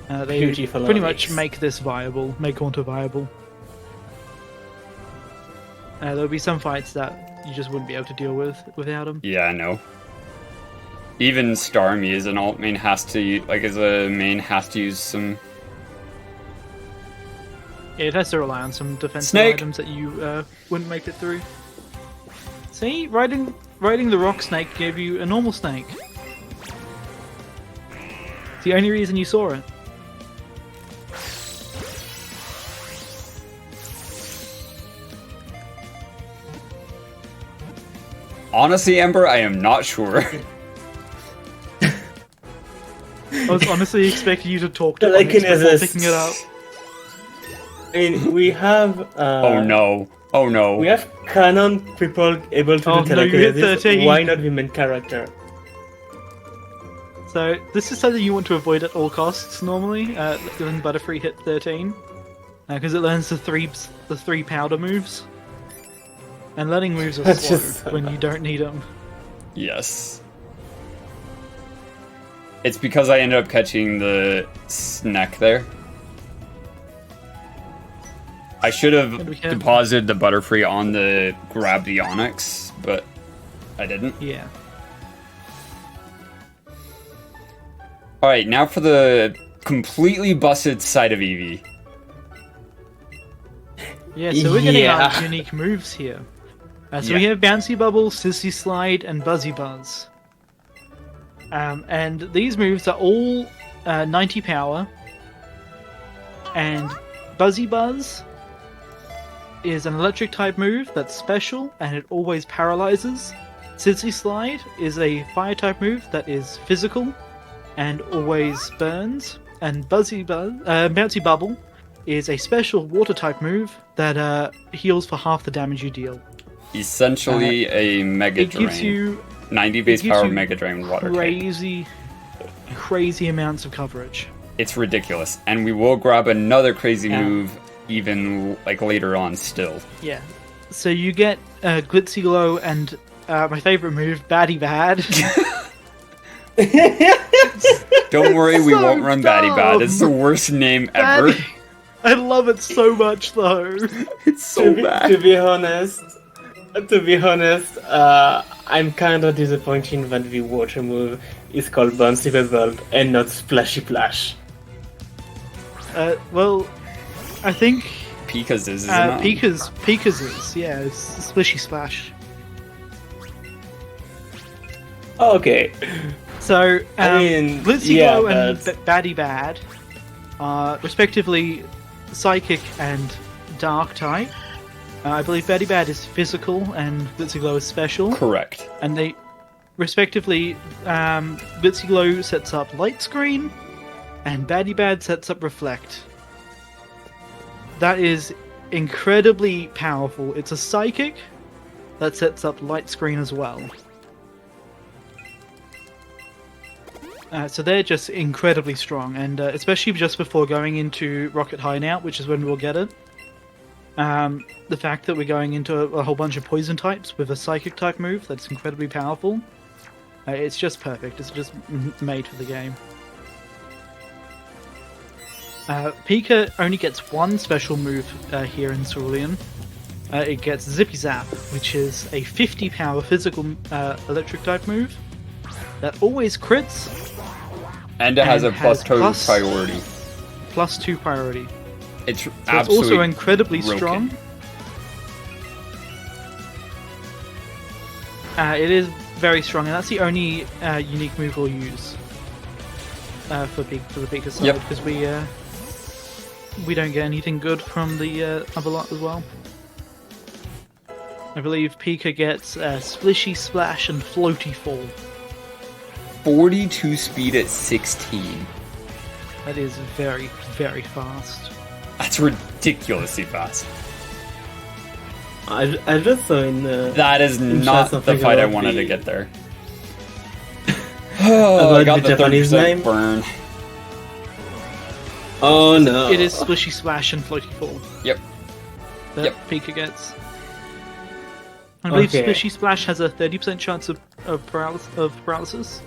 They Beautiful pretty Onyx. much make this viable, make Haunter viable. There'll be some fights that you just wouldn't be able to deal with without them. Yeah, I know. Even Starmie as an alt main has to, as a main has to use some... Yeah, it has to rely on some defensive Snake! items that you wouldn't make it through. See? Right riding the rock snake gave you a normal snake. It's the only reason you saw it. Honestly, Ember, I am not sure. I was honestly expecting you to talk to Like Onyx before Telekinesis. picking it up. I mean, we have. Oh no. Oh no. We have canon people able to Oh, do no, you hit telekinesis. 13. Why not the main character? So this is something you want to avoid at all costs normally. Letting Butterfree hit 13 because it learns the three powder moves, and letting moves are That's slow just- when you don't need them. Yes. It's because I ended up catching the snack there. I should have And we can- deposited the Butterfree on the grab the Onyx, but I didn't. Yeah. Alright, now for the completely busted side of Eevee. Yeah, so we're getting Yeah. our unique moves here. So Yeah. we have Bouncy Bubble, Sissy Slide, and Buzzy Buzz. And these moves are all 90 power. And Buzzy Buzz is an electric type move that's special and it always paralyzes. Sissy Slide is a fire type move that is physical and always burns. And Bouncy Bubble is a special water type move that heals for half the damage you deal. Essentially a Mega It gives Drain. you 90 base gives power you Mega Drain water type. crazy amounts of coverage. It's ridiculous. And we will grab another crazy Yeah. move even like later on still. Yeah. So you get Glitzy Glow and my favorite move, Baddie Bad. Don't worry, we So won't run Batty Bad. dumb. It's the worst name ever. Baddie- I love it so much though. It's so To bad. be honest, I'm kind of disappointed that the water move is called Bouncy Bubble and not Splashy Splash. Well, I think Pika's is, isn't it? Pika's is, yeah, it's Splishy Splash. Okay. So, I mean, Glitzy yeah, Glow and but- Baddie Bad are respectively Psychic and Dark type. I believe Baddie Bad is physical and Glitzy Glow is special. Correct. And they, respectively, Glitzy Glow sets up Light Screen and Baddie Bad sets up Reflect. That is incredibly powerful. It's a Psychic that sets up Light Screen as well. So they're just incredibly strong, and especially just before going into Rocket High now, which is when we'll get it. The fact that we're going into a whole bunch of poison types with a psychic type move that's incredibly powerful, it's just perfect. It's just made for the game. Pika only gets one special move here in Cerulean. It gets Zippy Zap, which is a 50 power physical electric type move that always crits. And it has a And plus has 2 plus- priority. Plus 2 priority. It's So it's absolutely also incredibly broken. strong. It is very strong, and that's the only unique move we'll use for the Pika side, Yep. because we don't get anything good from the other lot as well. I believe Pika gets Splishy Splash and Floaty Fall. 42 speed at 16. That is very, very fast. That's ridiculously fast. I just saw in That is in not chat the something fight I about wanted the- to get there. Oh, I About got the the Japanese 30% name? burn. Oh no! It is Splishy Splash and Floaty Fall Yep. that Yep. Pika gets. I believe Okay. Splishy Splash has a 30% chance of paralysis,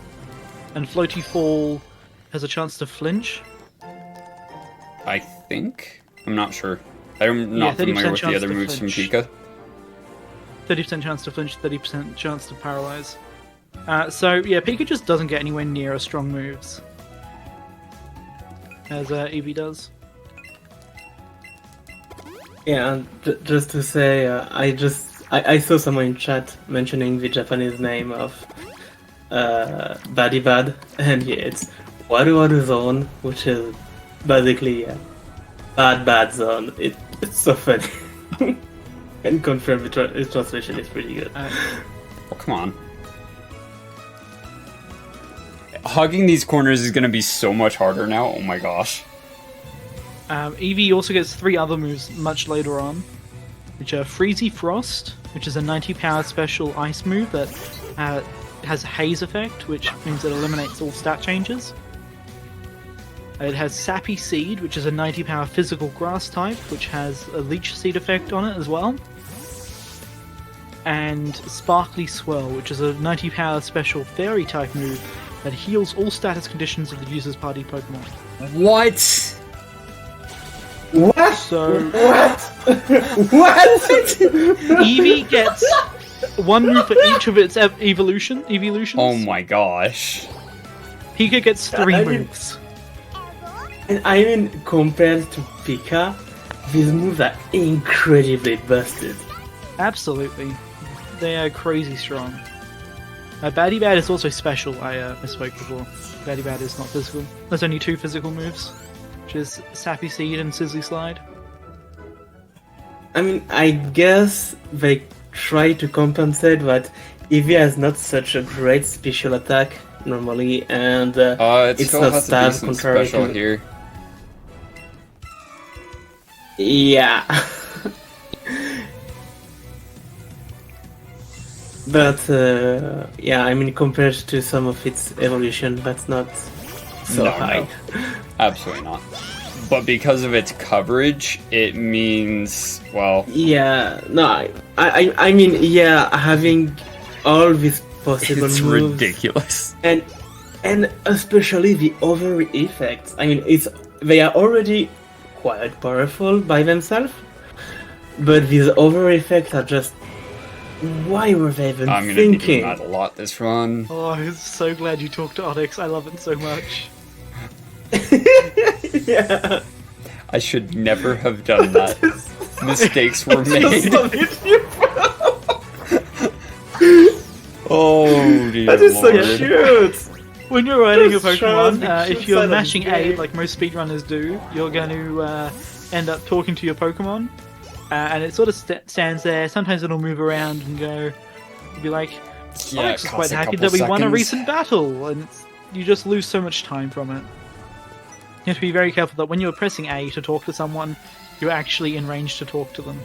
and Floaty Fall has a chance to flinch. I think? I'm not sure. I'm Yeah, not familiar 30% with the chance other to moves from flinch. Pika. 30% chance to flinch, 30% chance to paralyze. So yeah, Pika just doesn't get anywhere near as strong moves as Eevee does. Yeah, and just to say, I saw someone in chat mentioning the Japanese name of Baddie Bad, and yeah, it's Waru Waru Zone, which is basically bad zone. It's so funny. Can confirm its translation is pretty good. Oh, come on. Hugging these corners is going to be so much harder now. Oh my gosh. Eevee also gets 3 other moves much later on, which are Freezy Frost, which is a 90 power special ice move that has haze effect, which means it eliminates all stat changes. It has Sappy Seed, which is a 90 power physical grass type, which has a leech seed effect on it as well. And Sparkly Swirl, which is a 90 power special fairy type move that heals all status conditions of the user's party Pokemon. What? What? So What? What? Eevee gets 1 move for each of its evolutions. Oh my gosh. Pika gets 3 I mean- moves. And I mean, compared to Pika, these moves are incredibly busted. Absolutely. They are crazy strong. Baddie Bad is also special, I misspoke before. Baddie Bad is not physical. There's only 2 physical moves, which is Sappy Seed and Sizzly Slide. I mean, I guess they try to compensate that Eevee has not such a great special attack normally, and It it's still not has a stab decent contrary special to... here. Yeah. But, yeah, I mean, compared to some of its evolution, that's not so No, high. no. Absolutely not. But because of its coverage, it means, well, Yeah, no, I mean, yeah, having all these possible it's moves, ridiculous. and especially the over effects. I mean, they are already quite powerful by themselves, but these over effects are just. Why were they even I'm going to be doing thinking? that a lot this run. Oh, I'm so glad you talked to Onyx. I love it so much. Yeah. I should never have done that. Mistakes were Just made. love it. Oh dear That is so lord. cute. When you're riding a Just shows Pokemon, the if cute you're side of mashing the A, game. like most speedrunners do, you're going to end up talking to your Pokemon, and it sort of stands there. Sometimes it'll move around and go, you'll be like, Yeah, Onyx it is quite costs a happy couple that we won a seconds. recent battle, and you just lose so much time from it. You have to be very careful that when you're pressing A to talk to someone, you're actually in range to talk to them.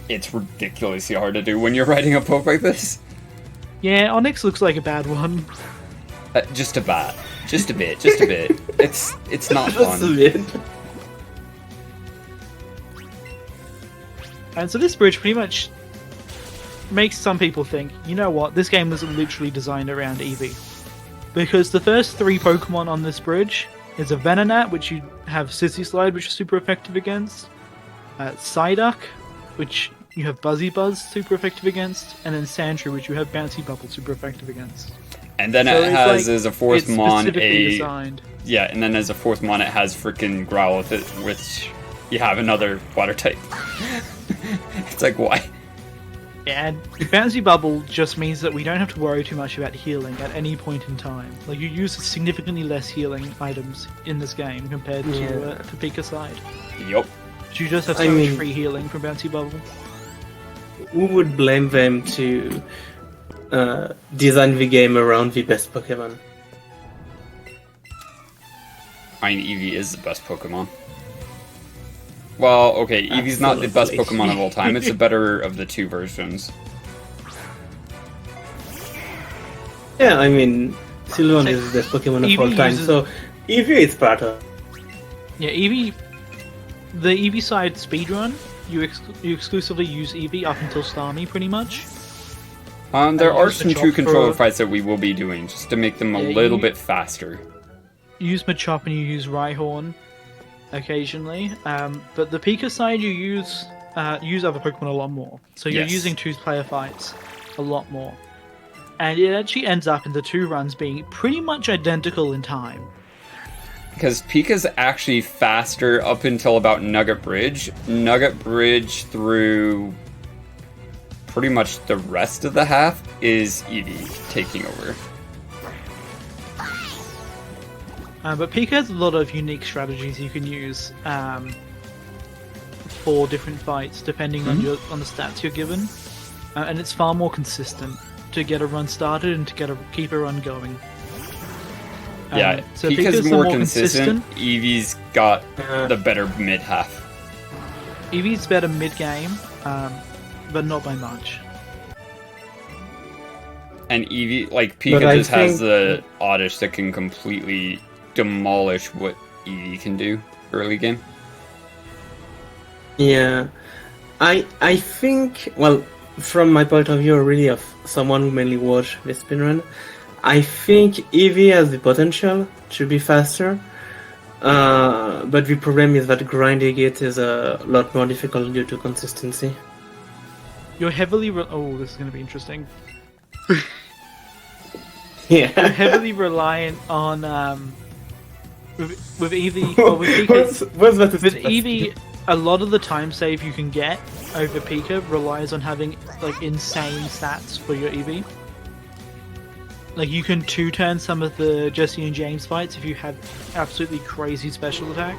It's ridiculously hard to do when you're writing a poke like this. Yeah, Onyx looks like a bad one. Just a bit. Just a bit. Just a bit. It's not Just a fun. bit. And so this bridge pretty much makes some people think, you know what, this game was literally designed around Eevee. Because the first 3 Pokemon on this bridge is a Venonat, which you have Sissy Slide, which is super effective against, Psyduck, which you have Buzzy Buzz, super effective against, and then Sandshrew, which you have Bouncy Bubble, super effective against. And then So it it's has like, as a fourth it's mon specifically a designed. yeah, and then as a fourth mon it has freaking Growl with it, which you have another water type. It's like why? And Bouncy Bubble just means that we don't have to worry too much about healing at any point in time. Like, you use significantly less healing items in this game compared to Pika side. Yup. You just have so I much mean- free healing from Bouncy Bubble. Who would blame them to design the game around the best Pokemon? I mean, Eevee is the best Pokemon. Well, okay, Eevee's not the best Absolutely. Pokemon of all time. It's the better of the 2 versions. Yeah, I mean, Sylveon is the best Pokemon of Eevee all time, uses- so Eevee is part of. Yeah, Eevee... The Eevee side speedrun, you exclusively use Eevee up until Starmie, pretty much. There are use the some chop true controller for- fights that we will be doing, just to make them a Yeah, little you- bit faster. You use Machop and you use Rhyhorn occasionally, but the Pika side you use other Pokemon a lot more. So you're Yes. using 2-player fights a lot more. And it actually ends up in the 2 runs being pretty much identical in time. Because Pika's actually faster up until about Nugget Bridge. Nugget Bridge through pretty much the rest of the half is Eevee taking over. But Pika has a lot of unique strategies you can use for different fights, depending on the stats you're given, and it's far more consistent to get a run started and to keep a run going. So Pika's more consistent. Eevee's got the better mid half. Eevee's better mid game, but not by much. And Eevee, like Pika, just has the Oddish that can completely demolish what Eevee can do early game. Yeah, I think, well, from my point of view, really of someone who mainly watch the speedrun, I think Eevee has the potential to be faster, but the problem is that grinding it is a lot more difficult due to consistency. You're heavily oh, this is going to be interesting. Yeah, You're heavily reliant on with Eevee. Well, with Pika, with Eevee, a lot of the time save you can get over Pika relies on having like insane stats for your Eevee. Like you can 2-turn some of the Jesse and James fights if you have absolutely crazy special attack.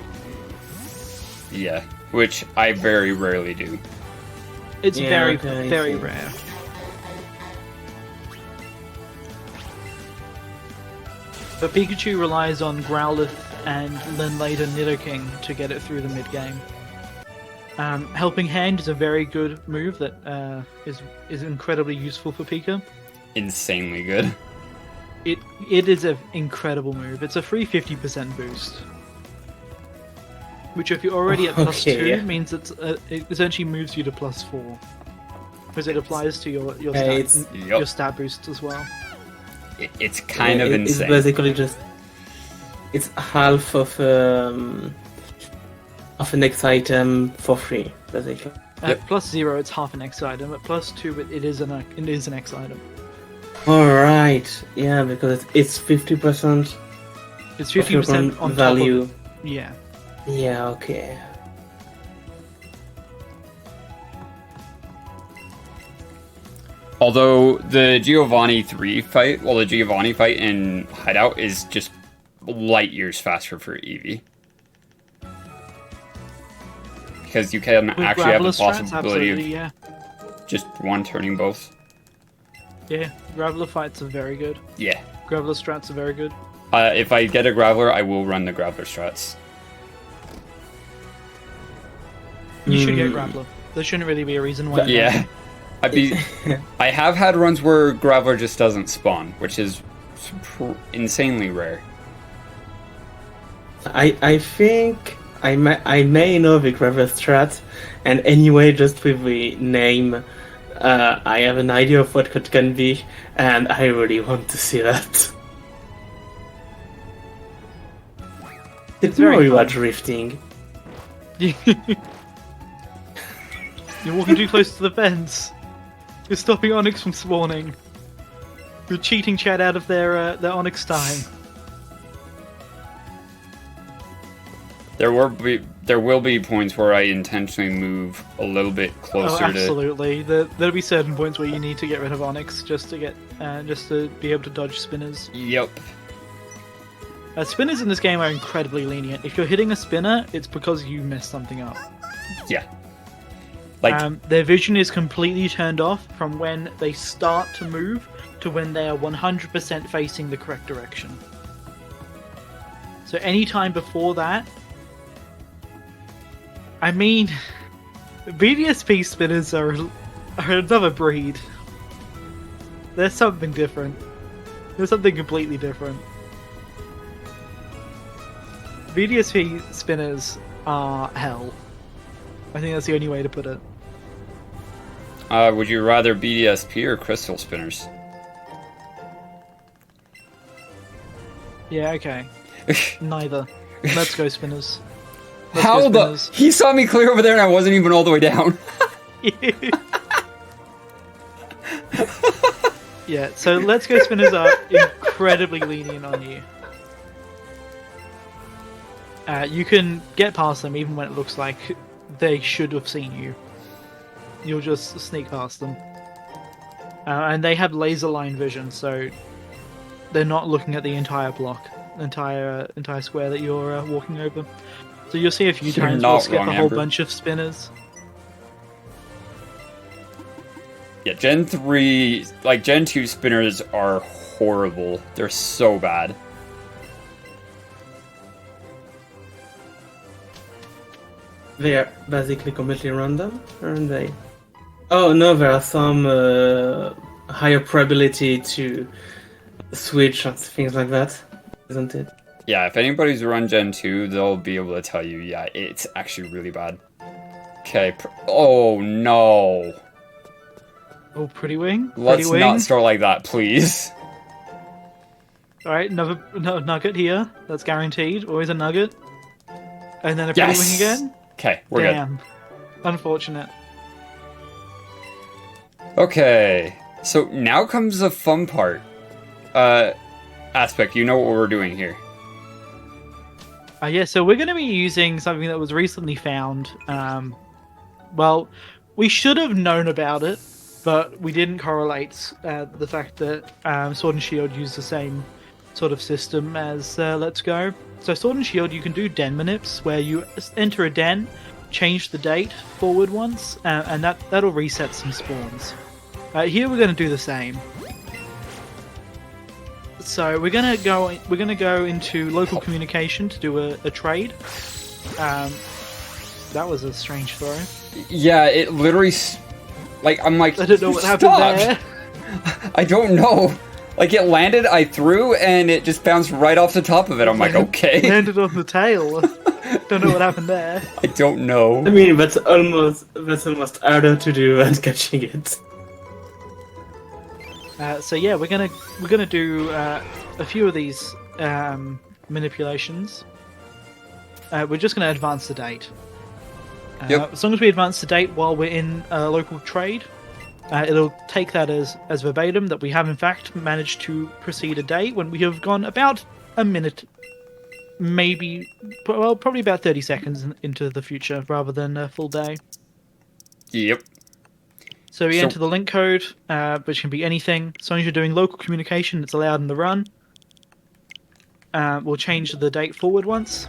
Yeah, which I very rarely do. It's very rare. But Pikachu relies on Growlithe and then later Nidoking to get it through the mid game. Helping Hand is a very good move that is incredibly useful for Pika. Insanely good. It is an incredible move. It's a free 50% boost, which if you're already at +2 means it essentially moves you to +4, because it applies to your stat boost as well. It's kind of insane. It's basically just half of an X item for free, basically. At +0, it's half an X item. At +2, it is an X item. Alright, yeah, because it's 50%. It's 50% on value. Top of, yeah. Yeah, okay. Although the Giovanni 3 fight, the Giovanni fight in Hideout is just light years faster for Eevee. Because you can actually have the possibility of just one turning both. Yeah, Graveler fights are very good. Yeah. Graveler strats are very good. If I get a Graveler, I will run the Graveler strats. You should get Graveler. There shouldn't really be a reason why. Yeah. I have had runs where Graveler just doesn't spawn, which is insanely rare. I think I may know the Graveler strat, and anyway, just with the name, I have an idea of what it can be, and I really want to see that. It's very much drifting. You're walking too close to the fence. You're stopping Onyx from spawning. You're cheating Chad out of their Onyx time. There will be points where I intentionally move a little bit closer. Absolutely. There'll be certain points where you need to get rid of Onyx just to be able to dodge spinners. Yep. Spinners in this game are incredibly lenient. If you're hitting a spinner, it's because you messed something up. Yeah. Their vision is completely turned off from when they start to move to when they are 100% facing the correct direction. So any time before that, I mean, BDSP spinners are another breed. There's something different. There's something completely different. BDSP spinners are hell. I think that's the only way to put it. Would you rather BDSP or crystal spinners? Yeah, okay. Neither. Let's go spinners. How the... He saw me clear over there and I wasn't even all the way down. Yeah, so Let's Go Spinners are incredibly lenient on you. You can get past them even when it looks like they should have seen you. You'll just sneak past them. and they have laser line vision, so they're not looking at the entire block, entire square that you're walking over. So you'll see a few You're times not we'll skip wrong, a whole Amber. bunch of spinners. Yeah, Gen 3, like Gen 2 spinners are horrible. They're so bad. They are basically completely random, aren't they? Oh no, there are some higher probability to switch and things like that, isn't it? Yeah, if anybody's run Gen 2, they'll be able to tell you, yeah, it's actually really bad. Okay, oh no. Oh, pretty wing. Let's not start like that, please. All right, another nugget here. That's guaranteed. Always a nugget. And then a pretty wing again. Okay, we're Damn. Unfortunate. good. Okay, so now comes the fun part. Aspect, you know what we're doing here. Yeah, so we're going to be using something that was recently found. Well, we should have known about it, but we didn't correlate the fact that Sword and Shield use the same sort of system as Let's Go. So Sword and Shield, you can do den manips, where you enter a den, change the date forward once, and that'll reset some spawns. Here we're going to do the same. So we're gonna go into local communication to do a trade. That was a strange throw. Yeah, it literally, like, I'm like, I don't know what happened there. I don't know. Like, it landed, I threw, and it just bounced right off the top of it. I'm like, okay. Landed on the tail. Don't know what happened there. I don't know. I mean, that's almost harder to do than catching it. So yeah, we're gonna do a few of these manipulations. We're just gonna advance the date. Yep. As long as we advance the date while we're in a local trade, it'll take that as verbatim that we have in fact managed to proceed a day when we have gone about a minute, maybe, well, probably about 30 seconds into the future rather than a full day. Yep. So we enter the link code, which can be anything. As long as you're doing local communication, it's allowed in the run. We'll change the date forward once.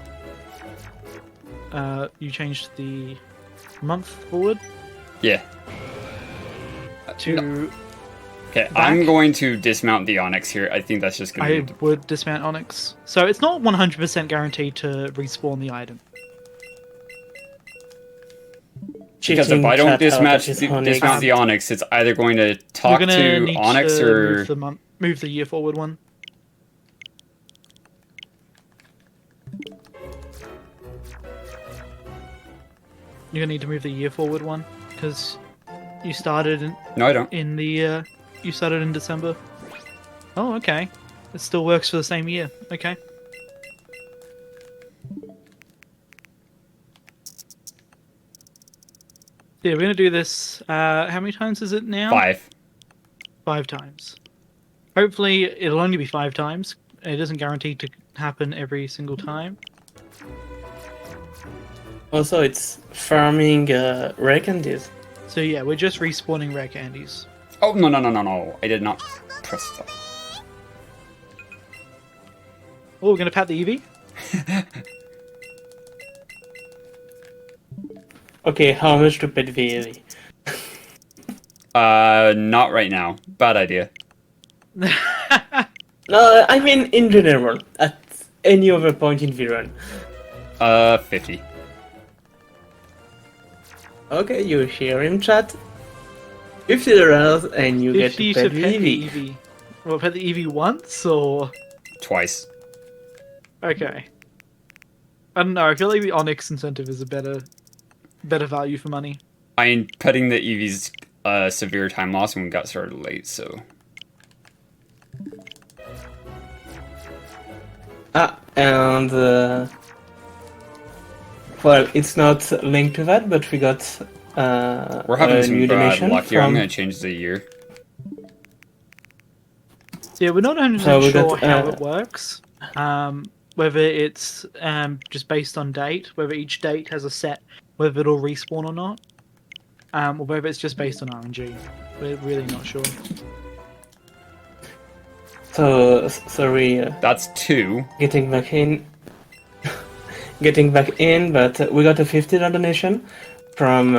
You changed the month forward. Yeah. To Okay, back. I'm going to dismount the Onyx here. I think that's just going I to be... would dismount Onyx. So it's not 100% guaranteed to respawn the item. Because if I don't dismount the Onyx, it's either going to talk to Onyx or... move the year forward one. You're gonna need to move the year forward one because you started in. No, I don't. You started in December. Oh, okay. It still works for the same year. Okay. Yeah, we're gonna do this. How many times is it now? 5. 5 times. Hopefully, it'll only be 5 times. It isn't guaranteed to happen every single time. Also, it's farming rare candies. So yeah, we're just respawning rare candies. Oh, no. I did not press that. Oh, we're gonna pat the Eevee? Okay, how much to pet the Eevee? Not right now. Bad idea. No, I mean in general, at any other point in the run. 50. Okay, you hear him chat. $50 and you get to 50 pet to the pet the Eevee. Eevee. Well, pet the Eevee once, or... Twice. Okay. I don't know, I feel like the Onyx incentive is a better value for money. I mean, petting the Eevee's severe time loss when we got started late, so... And well, it's not linked to that, but we got we're having a some new bad donation luck here. I'm from... going to change the year. Yeah, we're not 100% So we sure got, how it works. Whether it's just based on date, whether each date has a set, whether it'll respawn or not, or whether it's just based on RNG. We're really not sure. So sorry, That's 2. getting back in. Getting back in, but we got a $50 donation from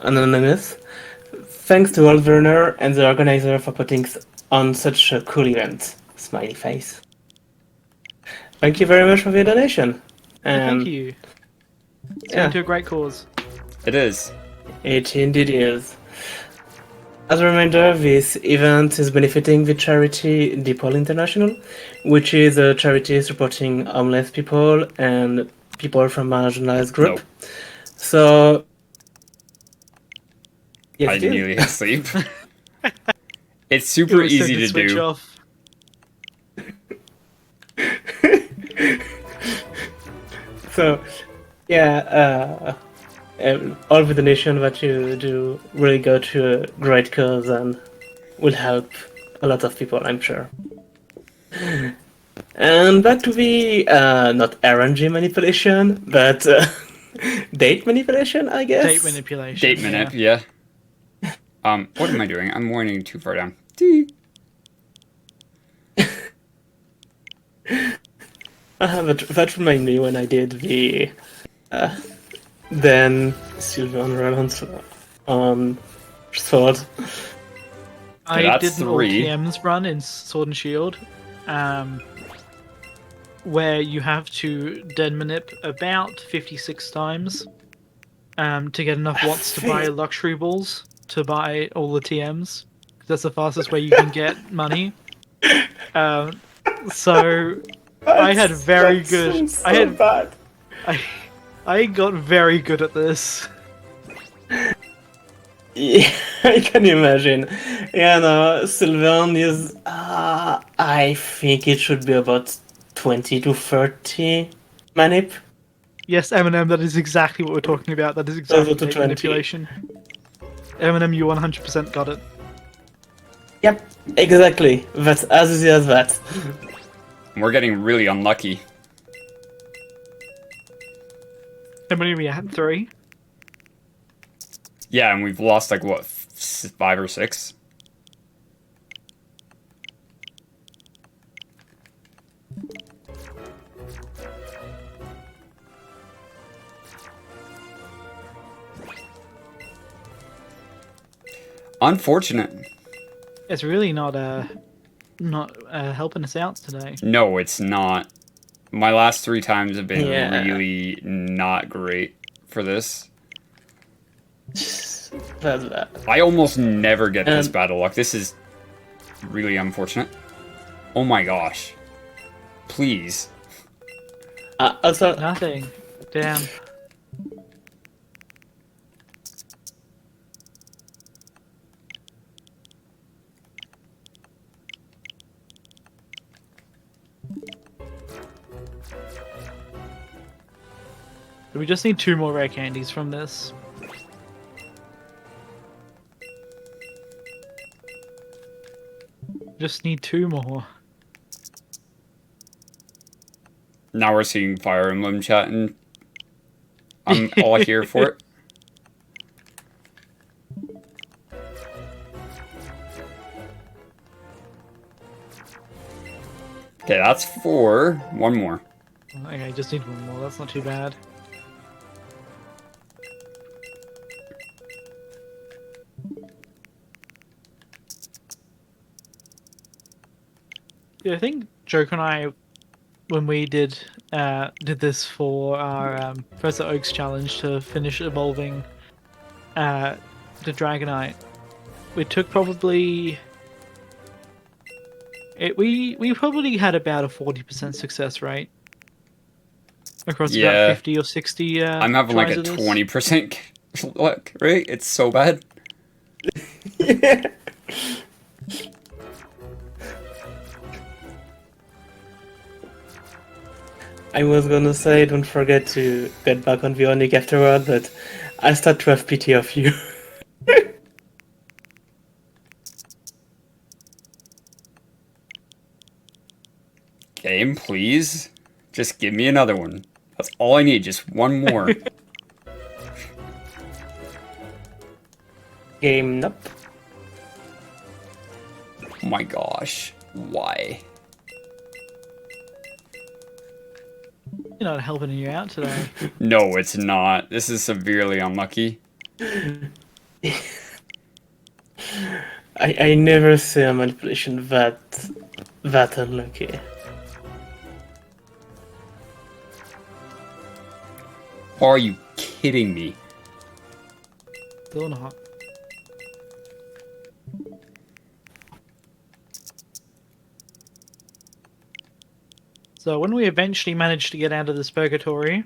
Anonymous. Thanks to Oldburner and the organizer for putting on such a cool event. Smiley face. Thank you very much for the donation. Thank you. It's going to a great cause. It is. It indeed is. As a reminder, this event is benefiting the charity DePaul International, which is a charity supporting homeless people and people from marginalized group. Nope. So, yes, I it is. nearly hit sleep. It's super It was easy to switch do. off. So, yeah, all the donation that you do really go to a great cause and will help a lot of people, I'm sure. And back to the not RNG manipulation, but date manipulation, I guess. Date manipulation. Date minute, yeah. What am I doing? I'm warning too far down. Tee. But that reminded me when I did the then Sylvan run on Sword. I that's did an all 3. TMs run in Sword and Shield, where you have to dead manip about 56 times to get enough watts to buy luxury balls to buy all the TMs. That's the fastest way you can get money. So I had very good. So I had bad. I got very good at this. Yeah, I can imagine. Yeah, no, Sylvan is. I think it should be about 20 to 30 manip. Yes, Eminem, that is exactly what we're talking about. That is exactly to date 20. manipulation. Eminem, you 100% got it. Yep, exactly. That's as easy as that. We're getting really unlucky. How many are we at? 3? Yeah, and we've lost like what, 5 or 6? Unfortunate. It's really not helping us out today. No, it's not. My last 3 times have been Yeah. really not great for this. But, I almost never get this Um, bad of luck. This is really unfortunate. Oh my gosh. Please. also, Nothing. Damn. We just need 2 more rare candies from this. Just need 2 more. Now we're seeing Fire Emblem chat, and I'm all here for it. Okay, that's 4. 1 more. Okay, just need 1 more. That's not too bad. Yeah, I think Joke and I, when we did this for our Professor Oak's challenge to finish evolving the Dragonite, we took probably we probably had about a 40% success rate across Yeah. about 50 or 60. I'm having like a tries of this. 20% luck, right? It's so bad. I was gonna say don't forget to get back on the Onic afterward, but I start to have pity of you. Game, please. Just give me another one. That's all I need, just 1 more. Game, nope. my gosh. Why? You're not helping you out today. No, it's not. This is severely unlucky. I never see a manipulation that unlucky. Are you kidding me? Still not. So when we eventually manage to get out of this purgatory,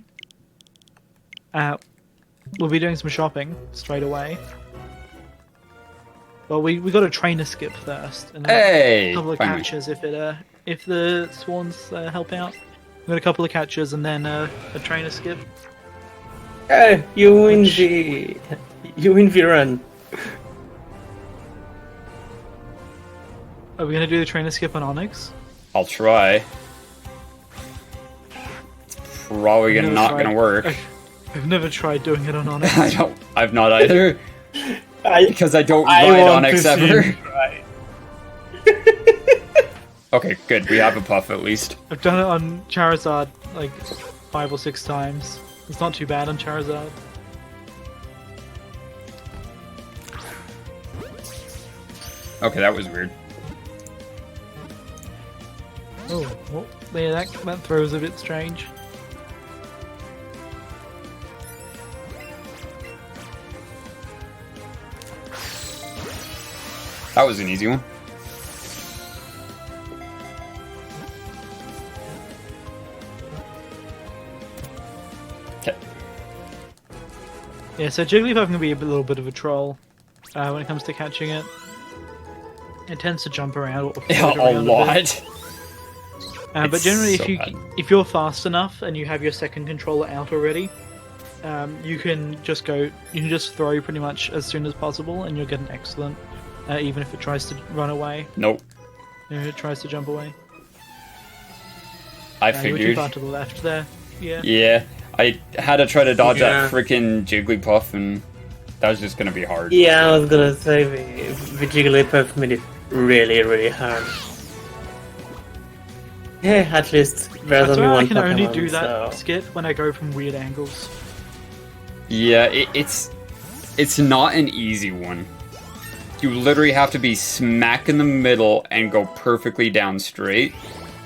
we'll be doing some shopping straight away. Well, we got a trainer skip first, and then Hey! a couple of Finally. catches if the swans help out. We got a couple of catches and then a trainer skip. Hey, you win the run. Are we gonna do the trainer skip on Onyx? I'll try. It's probably I've never not tried- gonna work. I've never tried doing it on Onyx. I've not either. Because I don't I ride want Onyx to see ever. you try. Okay, good. We have a puff at least. I've done it on Charizard like 5 or 6 times. It's not too bad on Charizard. Okay, that was weird. Oh, well, yeah, that throws a bit strange. That was an easy one. Okay. Yeah, so Jigglypuff can be a little bit of a troll when it comes to catching it. It tends to jump around or float A around bit. lot. But It's generally, so if you're fast enough and you have your second controller out already, you can just throw pretty much as soon as possible, and you'll get an excellent. Even if it tries to run away, Nope. if it tries to jump away. I You were too figured. far to the left there. Yeah. Yeah. I had to try to dodge Yeah. that freaking Jigglypuff, and that was just gonna be hard. Yeah, I was gonna say the Jigglypuff made it really, really hard. Yeah, at least there's That's only why I one can only Pokemon, do that so... skip when I go from weird angles. Yeah, it's not an easy one. You literally have to be smack in the middle and go perfectly down straight.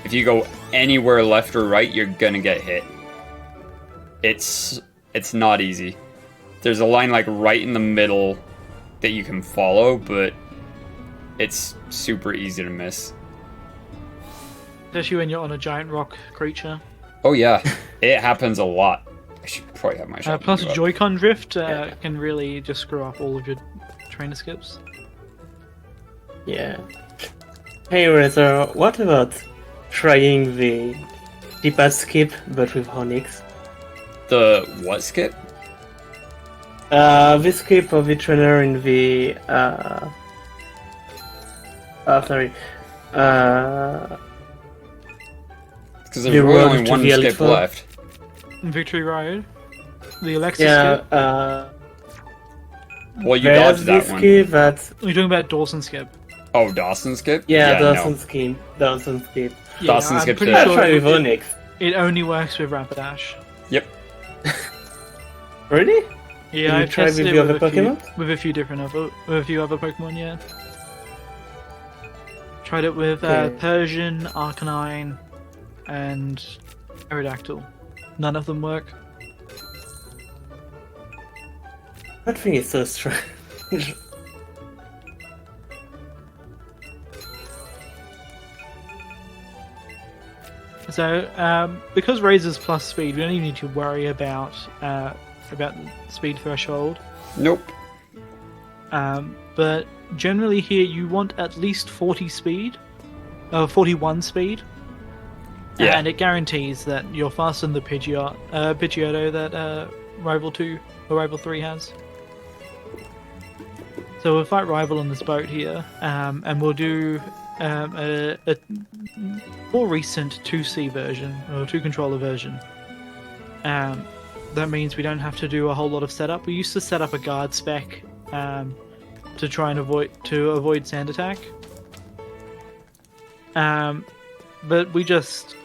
If you go anywhere left or right, you're gonna get hit. It's not easy. There's a line like right in the middle that you can follow, but it's super easy to miss. Especially when you're on a giant rock creature. Oh yeah, it happens a lot. I should probably have my shot. Plus, Joy-Con drift can really just screw up all of your trainer skips. Yeah. Hey Razor, what about trying the D-pad skip but with Onyx? The what skip? The skip of the trainer in the sorry. Because The there's really road only to one the skip Elite Four. left. Victory Road. The Alexa Yeah, skip. Well, you there's dodged that this one. skip that You're talking about Dawson skip. Oh, Dawson skip? Dawson No. skip. Dawson skip. Yeah, Dawson I'm skip pretty to- I'll sure try with Onyx. it only works with Rapidash. Yep. Really? Yeah, Can you I've try tested with it the with other a few, Pokemon? with a few different with a few other Pokemon. Yeah, tried it with Okay. Persian, Arcanine, and Aerodactyl. None of them work. That thing is so strange. So, because Razor's plus speed, we don't even need to worry about the speed threshold. Nope. But generally here, you want at least 40 speed, 41 speed. Yeah. And it guarantees that you're faster than the Pidgeotto that Rival 2 or Rival 3 has. So we'll fight Rival on this boat here, and we'll do a more recent 2C version, or 2-controller version. That means we don't have to do a whole lot of setup. We used to set up a guard spec to try and avoid sand attack. But we just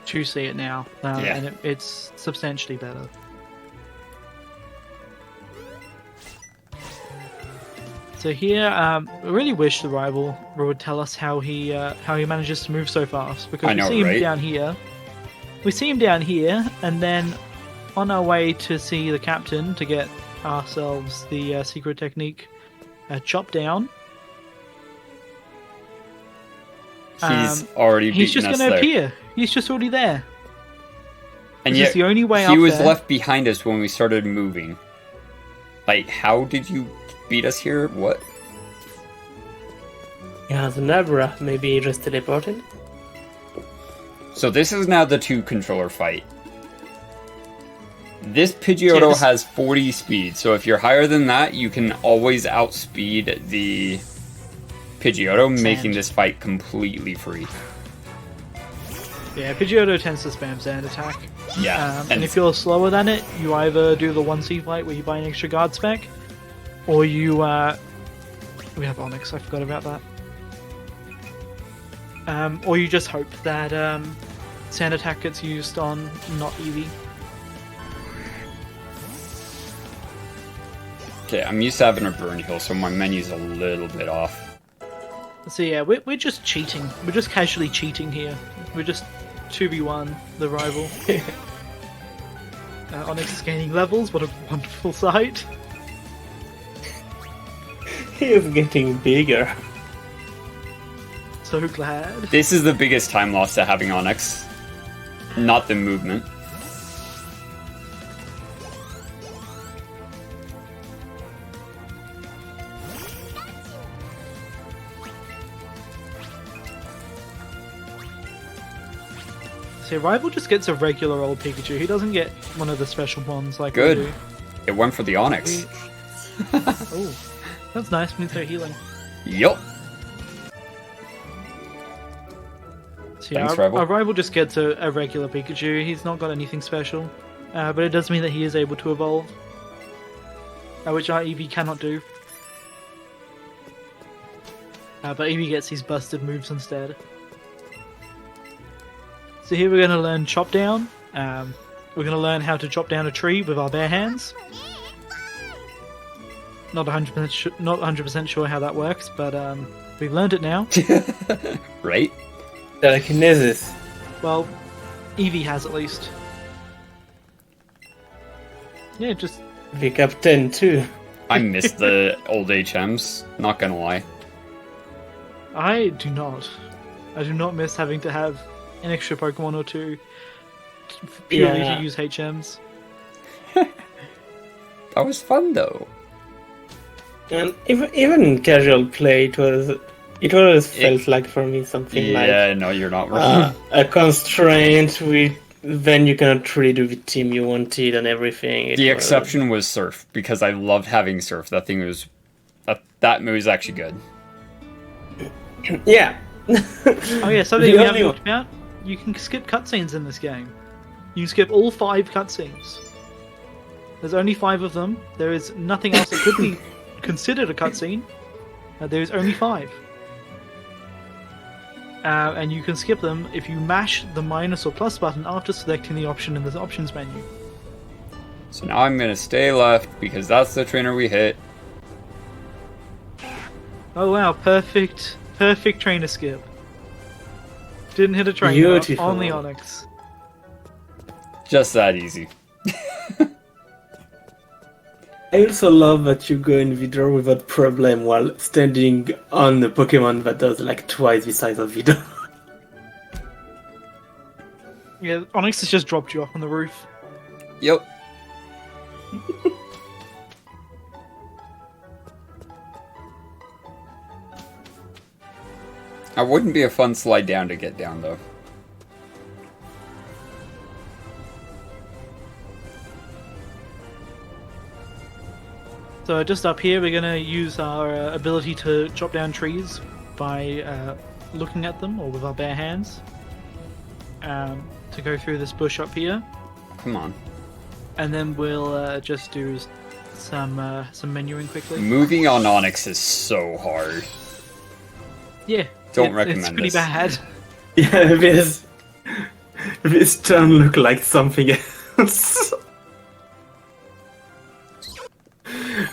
choose see it now, Yeah. and it's substantially better. So here, I really wish the rival would tell us how he manages to move so fast, because I know, we see him right? down here. We see him down here, and then on our way to see the captain to get ourselves the secret technique, chop down. He's already beaten He's just us going to there. appear. He's just already there. And This yet, is the only way he up was there. left behind us when we started moving. Like, how did you beat us here? What? Yeah, the Nabra, maybe he just teleported. So this is now the 2-controller fight. This Pidgeotto this- has 40 speed, so if you're higher than that, you can always outspeed the Pidgeotto, making this fight completely free. Yeah, Pidgeotto tends to spam Sand Attack. Yeah, And if you're slower than it, you either do the 1C fight where you buy an extra guard spec, or you, we have Onyx, I forgot about that. Or you just hope that Sand Attack gets used on not Eevee. Okay, I'm used to having a burn heal, so my menu's a little bit off. So yeah, we're just cheating. We're just casually cheating here. We're just 2v1 the rival. Onyx is gaining levels, what a wonderful sight. He is getting bigger. So glad. This is the biggest time loss to having Onyx, not the movement. So rival just gets a regular old Pikachu. He doesn't get one of the special ones like Good. we do. It went for the Onyx. Oh, that's nice. Means they're healing. Yup. So yeah, Thanks, our, Rival. our rival just gets a regular Pikachu. He's not got anything special, but it does mean that he is able to evolve, which our Eevee cannot do. But Eevee gets these busted moves instead. So here we're going to learn Chop Down. We're going to learn how to chop down a tree with our bare hands. Not 100% sure how that works, but we've learned it now. Right? Telekinesis. Well, Eevee has at least. Yeah, just The captain too. I miss the old HMs, not gonna lie. I do not. I do not miss having to have an extra Pokemon or two purely Yeah. to use HMs. That was fun though. And even in casual play, it always felt like for me something Yeah, like no, you're not wrong. a constraint. Then you cannot really do the team you wanted and everything. The exception was Surf, because I loved having Surf. That thing was... That move is actually good. Yeah. Oh yeah, something The we haven't only talked about. You can skip cutscenes in this game. You can skip all 5 cutscenes. There's only 5 of them. There is nothing else that could be considered a cutscene. There is only 5. And you can skip them if you mash the minus or plus button after selecting the option in the options menu. So now I'm gonna stay left, because that's the trainer we hit. Oh wow, perfect trainer skip. Didn't hit a trainer, Beautiful. on the Onyx. Just that easy. I also love that you go in Vidor without problem while standing on a Pokemon that does like twice the size of Vidor. Yeah, Onyx has just dropped you off on the roof. Yep. That wouldn't be a fun slide down to get down, though. So just up here, we're going to use our ability to chop down trees by looking at them, or with our bare hands, to go through this bush up here. Come on. And then we'll just do some menuing quickly. Moving on Onyx is so hard. Yeah, Don't recommend It's pretty this. bad. Yeah, this turn look like something else.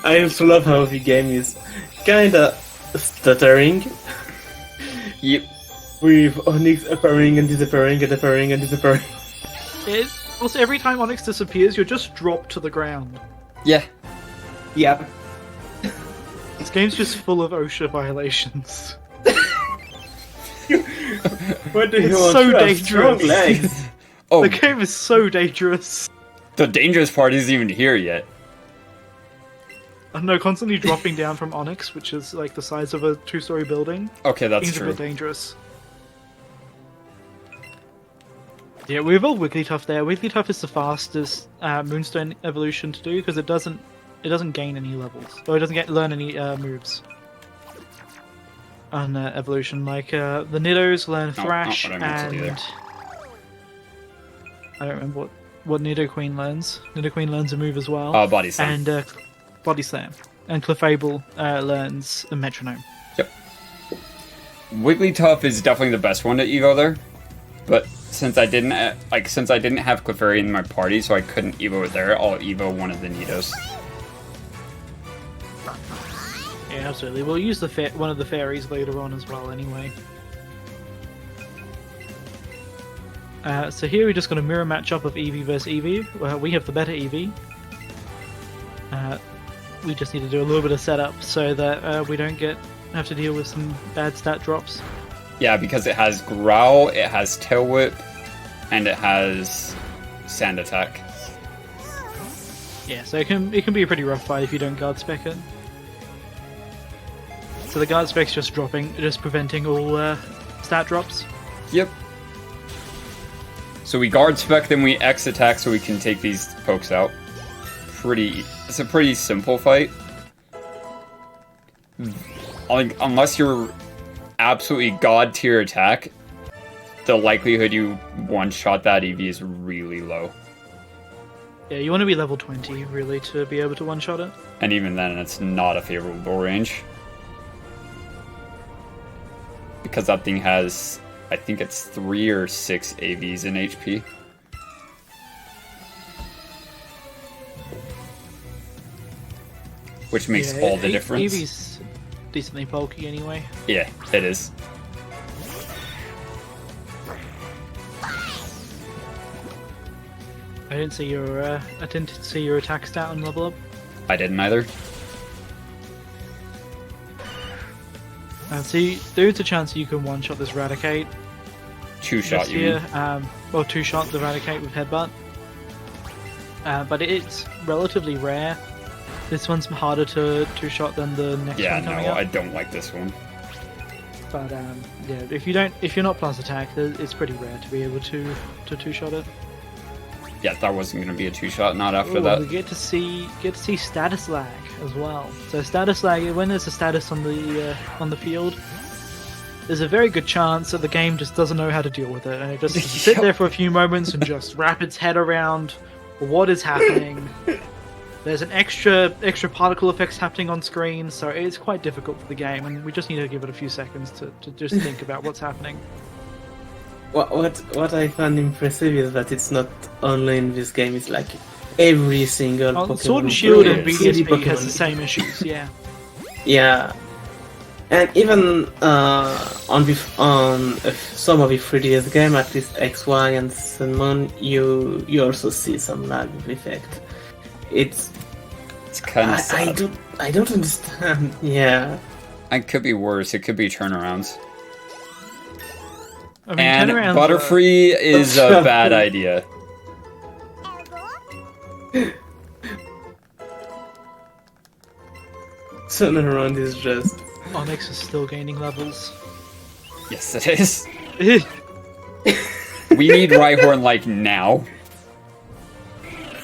I also love how the game is kinda stuttering. Yep. With Onyx appearing and disappearing and appearing and disappearing. Also, every time Onyx disappears, you're just dropped to the ground. Yeah. Yeah. This game's just full of OSHA violations. What do you It's want? so You have dangerous. strong legs. Oh, The game is so dangerous. the dangerous part isn't even here yet. I don't know, constantly dropping down from Onyx, which is like the size of a 2-story building. Okay, that's Things are a true. bit dangerous. Yeah, we evolved Wigglytuff there. Wigglytuff is the fastest Moonstone evolution to do because it doesn't gain any levels, or it doesn't learn any moves on evolution. Like the Niddos learn not Thrash, what I meant to do and there. I don't remember what Nidoqueen learns. Nidoqueen learns a move as well, Body Slam. and Body Slam, and Clefable learns a Metronome. Wigglytuff is definitely the best one to Evo there, but since I didn't have Clefairy in my party, so I couldn't Evo it there, I'll Evo one of the Nidos. Yeah, absolutely. We'll use one of the fairies later on as well, anyway. So here we're just going to mirror matchup of Eevee versus Eevee. Well, we have the better Eevee. We just need to do a little bit of setup so that we don't have to deal with some bad stat drops. Yeah, because it has Growl, it has Tail Whip, and it has Sand Attack. Yeah, so it can be a pretty rough fight if you don't guard spec it. So the guard spec's just preventing all stat drops. Yep. So we guard spec, then we X attack so we can take these pokes out. It's a pretty simple fight. Like, unless you're absolutely god tier attack, the likelihood you one-shot that Eevee is really low. Yeah, you want to be level 20 really to be able to one-shot it. And even then, it's not a favorable range. Because that thing has, I think it's 3 or 6 AVs in HP. Which makes all the difference. Eevee's decently bulky anyway. Yeah, it is. I didn't see your attack stat on level up. I didn't either. And see, there's a chance you can one-shot this Raticate. Two-shot, you here. mean? Well, two-shot the Raticate with Headbutt. But it's relatively rare. This one's harder to two-shot than the next Yeah, one no, coming up. I don't like this one. But yeah, if you're not plus attack, it's pretty rare to be able to two-shot it. Yeah, that wasn't going to be a two-shot, not after Ooh, that. we get to see status lag as well. So status lag, when there's a status on the field, there's a very good chance that the game just doesn't know how to deal with it, and it just sit there for a few moments and just wrap its head around what is happening. There's an extra particle effects happening on screen, so it's quite difficult for the game, and we just need to give it a few seconds to just think about what's happening. What I find impressive is that it's not only in this game, it's like every single Pokemon. Sword and Shield and CD BDSP has Pokemon. the same issues, yeah. Yeah, and even on some of the 3DS game, at least XY and Sun Moon, you also see some lag effect. It's kind of sad. I don't understand. Yeah. It could be worse. It could be turnarounds. I mean, And turnarounds Butterfree is a bad idea. Turnaround is just... Onyx is still gaining levels. Yes, it is. We need Rhyhorn, like, now.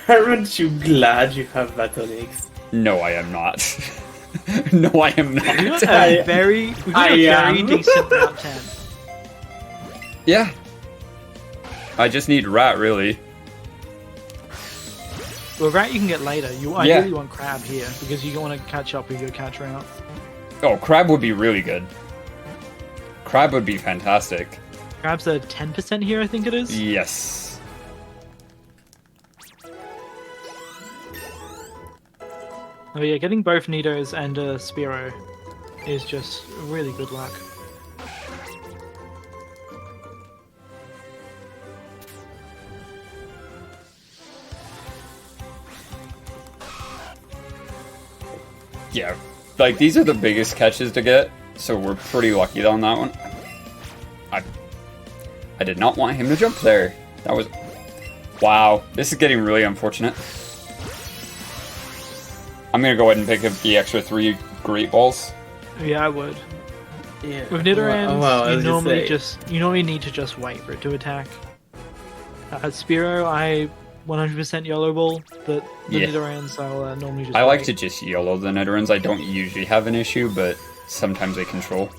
Aren't you glad you have that Onyx? No, I am not. No, I am We got not. a very decent Route 10. Yeah. I just need Rat, really. Well, Rat you can get later. You Yeah. ideally want Crab here, because you want to catch up with your catch route. Oh, Crab would be really good. Crab would be fantastic. Crab's a 10% here, I think it is. Yes. Oh yeah, getting both Nidos and a Spearow is just really good luck. Yeah, like these are the biggest catches to get, so we're pretty lucky on that one. I did not want him to jump there. That was... Wow, this is getting really unfortunate. I'm gonna go ahead and pick up the extra 3 Great Balls. Yeah, I would. Yeah. With Nidorans, I you was normally need to just wait for it to attack. Spearow, I 100% YOLO ball, but the Yeah. Nidorans I'll normally just I like wait. to just YOLO the Nidorans. I don't usually have an issue, but sometimes they control.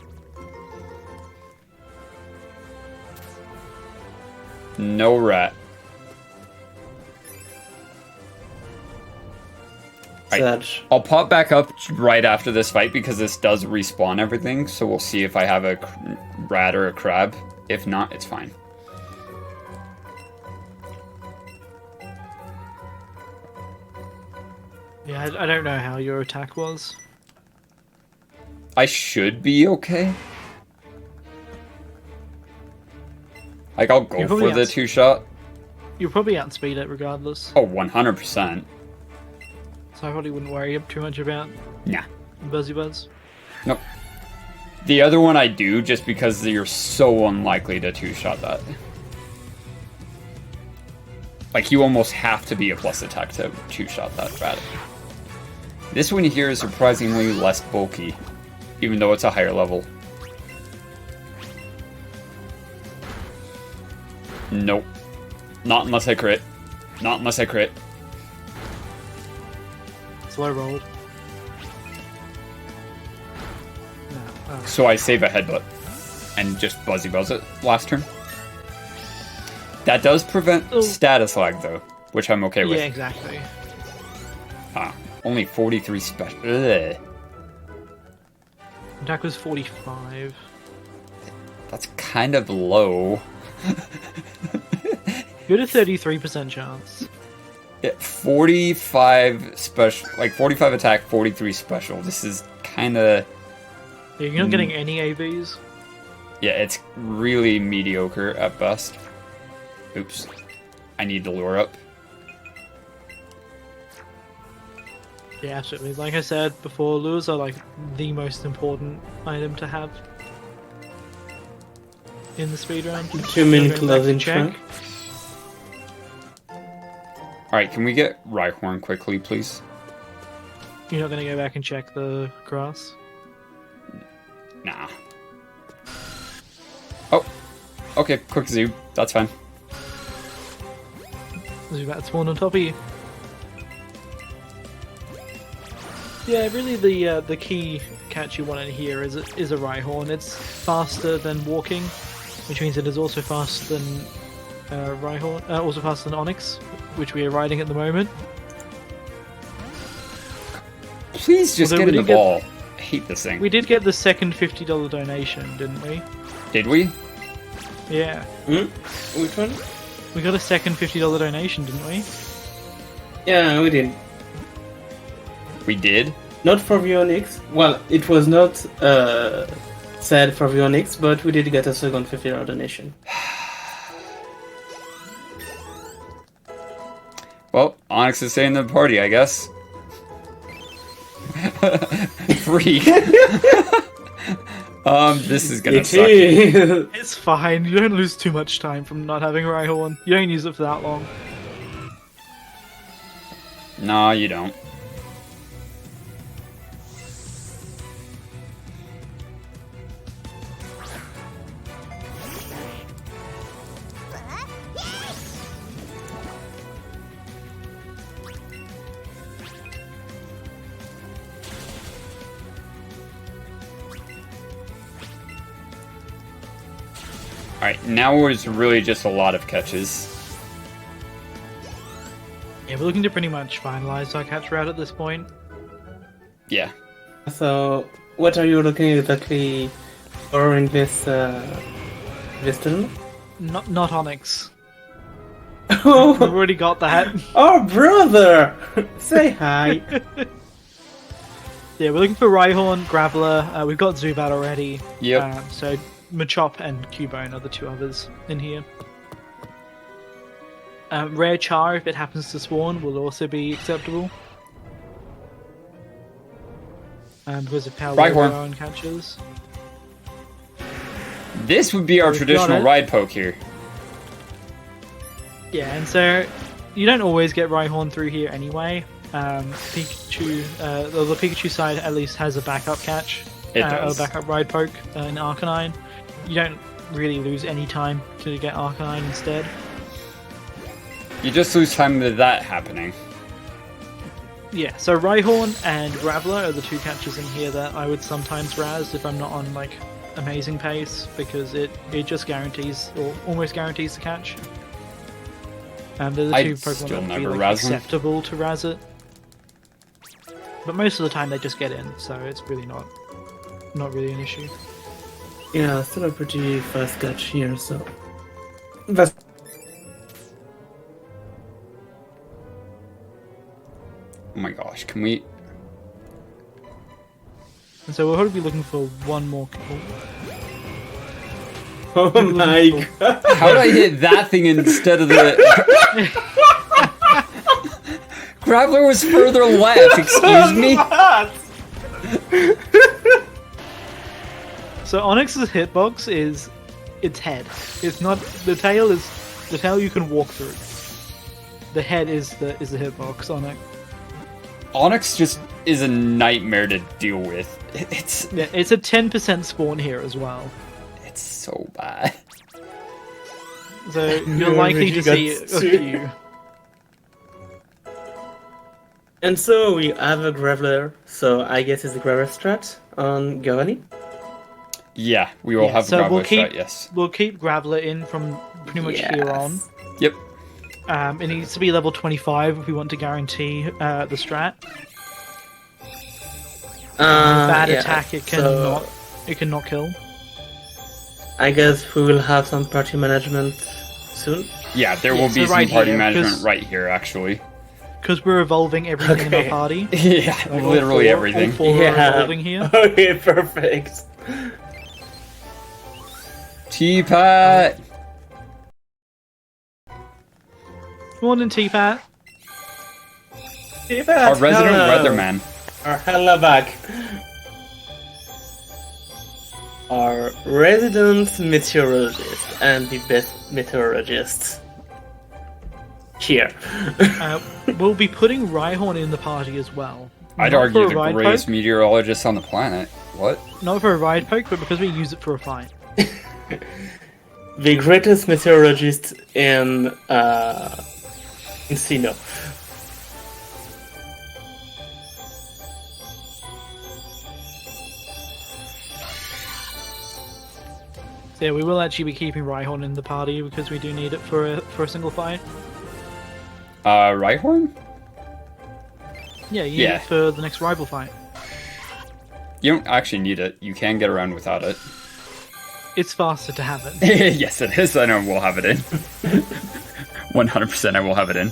No rat. Sedge. I'll pop back up right after this fight because this does respawn everything, so we'll see if I have a rat or a crab. If not, it's fine. Yeah, I don't know how your attack was. I should be okay. Like, I'll go You're probably for the outs- 2-shot. You'll probably outspeed it regardless, Oh, 100%. so I probably wouldn't worry too much about Nah. Buzzy Buzz. Nope. The other one I do just because you're so unlikely to 2-shot that. Like, you almost have to be a plus attack to 2-shot that rat. This one here is surprisingly less bulky, even though it's a higher level. Nope. Not unless I crit. Not unless I crit. Slow rolled. No. Oh. So I save a headbutt and just Buzzy Buzz it last turn. That does prevent Oh. status lag though, which I'm okay with. Yeah, exactly. Ah, only 43 special. Ugh. Attack was 45. That's kind of low. You had a 33% chance. Yeah, 45 special, like 45 attack, 43 special. This is kind of, Yeah, you're not getting any AVs. yeah, it's really mediocre at best. Oops. I need to lure up. Yeah, absolutely. Like I said before, lures are like the most important item to have in the speedrun. Do you mean Going back to closing check. track? Alright, can we get Rhyhorn quickly, please? You're not going to go back and check the grass? Nah. Oh. Okay, quick zoo. That's fine. There's about to spawn on top of you. Yeah, really the key catch you want in here is a Rhyhorn. It's faster than walking, which means it is also faster than Rhyhorn, also faster than Onyx, which we are riding at the moment. Please just Although get we in the did get- ball. I hate this thing. We did get the second $50 donation, didn't we? Did we? Yeah. Which one? We got a second $50 donation, didn't we? Yeah, we did. We did? Not for Vionix. Well, it was not said for Vionix, but we did get a second $50 donation. Well, Onyx is staying in the party, I guess. Free. This is gonna suck. It's fine. You don't lose too much time from not having Rhyhorn. You don't use it for that long. Nah, you don't. Alright, now it's really just a lot of catches. Yeah, we're looking to pretty much finalize our catch route at this point. Yeah. So, what are you looking exactly Or in this turn? Not Onyx. We've Oh, already got that. oh, brother! Say hi. Yeah, we're looking for Rhyhorn, Graveler. We've got Zubat already. Yep. So Machop and Cubone are the two others in here. Rare Char, if it happens to spawn, will also be acceptable. Because of how Rhyhorn. well catches. This would be our We've got traditional it. ride poke here. Yeah, and so you don't always get Rhyhorn through here anyway. Pikachu, the Pikachu side at least has a backup catch. It does. A backup ride poke in Arcanine. You don't really lose any time to get Arcanine instead. You just lose time with that happening. Yeah, so Rhyhorn and Graveler are the two catches in here that I would sometimes razz if I'm not on like amazing pace, because it just guarantees or almost guarantees the catch. They're the I'd two Pokemon still that would be never like, razz them. acceptable to razz it. But most of the time they just get in, so it's really not really an issue. Yeah, still a pretty fast catch here, so. That's Oh my gosh, can we... And so we'll probably be looking for one more. oh my god. How did I hit that thing instead of the... Graveler was further left, excuse me? So Onyx's hitbox is its head. It's not the tail. Is the tail you can walk through. The head is the hitbox on it. Onyx just is a nightmare to deal with. It's a 10% spawn here as well. it's so bad. So you're likely to see a few. And so we have a Graveler, so I guess it's a Graveler strat on Giovanni. Yeah, we will have so a Graveler shot, yes. We'll keep Graveler in from pretty much here on. Yep. It needs to be level 25 if we want to guarantee the strat. Bad Yeah, attack, it so cannot kill. I guess we will have some party management soon. Yeah, there will so be some right party here, management 'cause- right here, actually. Because we're evolving everything in Okay. our party. Yeah, Like, literally all everything. four are evolving here. Okay, perfect. T-Pat! Morning, T-Pat. Our resident weatherman. Our hella back. Our resident meteorologist and the best meteorologist here. We'll be putting Rhyhorn in the party as well. I'd Not argue for a the ride greatest poke, meteorologist on the planet. What? not for a ride poke, but because we use it for a fight. The greatest meteorologist in Sinnoh. So yeah, we will actually be keeping Rhyhorn in the party because we do need it for a single fight. Rhyhorn? Yeah, you need Yeah. it for the next rival fight. You don't actually need it. You can get around without it. It's faster to have it. Yes, it is. I know we'll have it in. 100% I will have it in.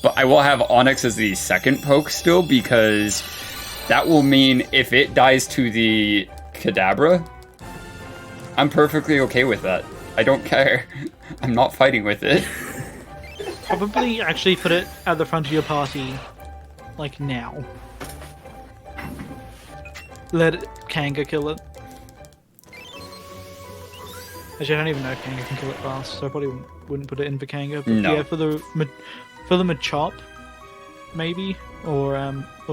But I will have Onyx as the second poke still, because that will mean if it dies to the Kadabra, I'm perfectly okay with that. I don't care. I'm not fighting with it. Probably actually put it at the front of your party, like now. Let Kanga kill it. Actually, I don't even know if Kanga can kill it fast, so I probably wouldn't put it in for Kanga. But No. yeah, for the Machop, maybe, or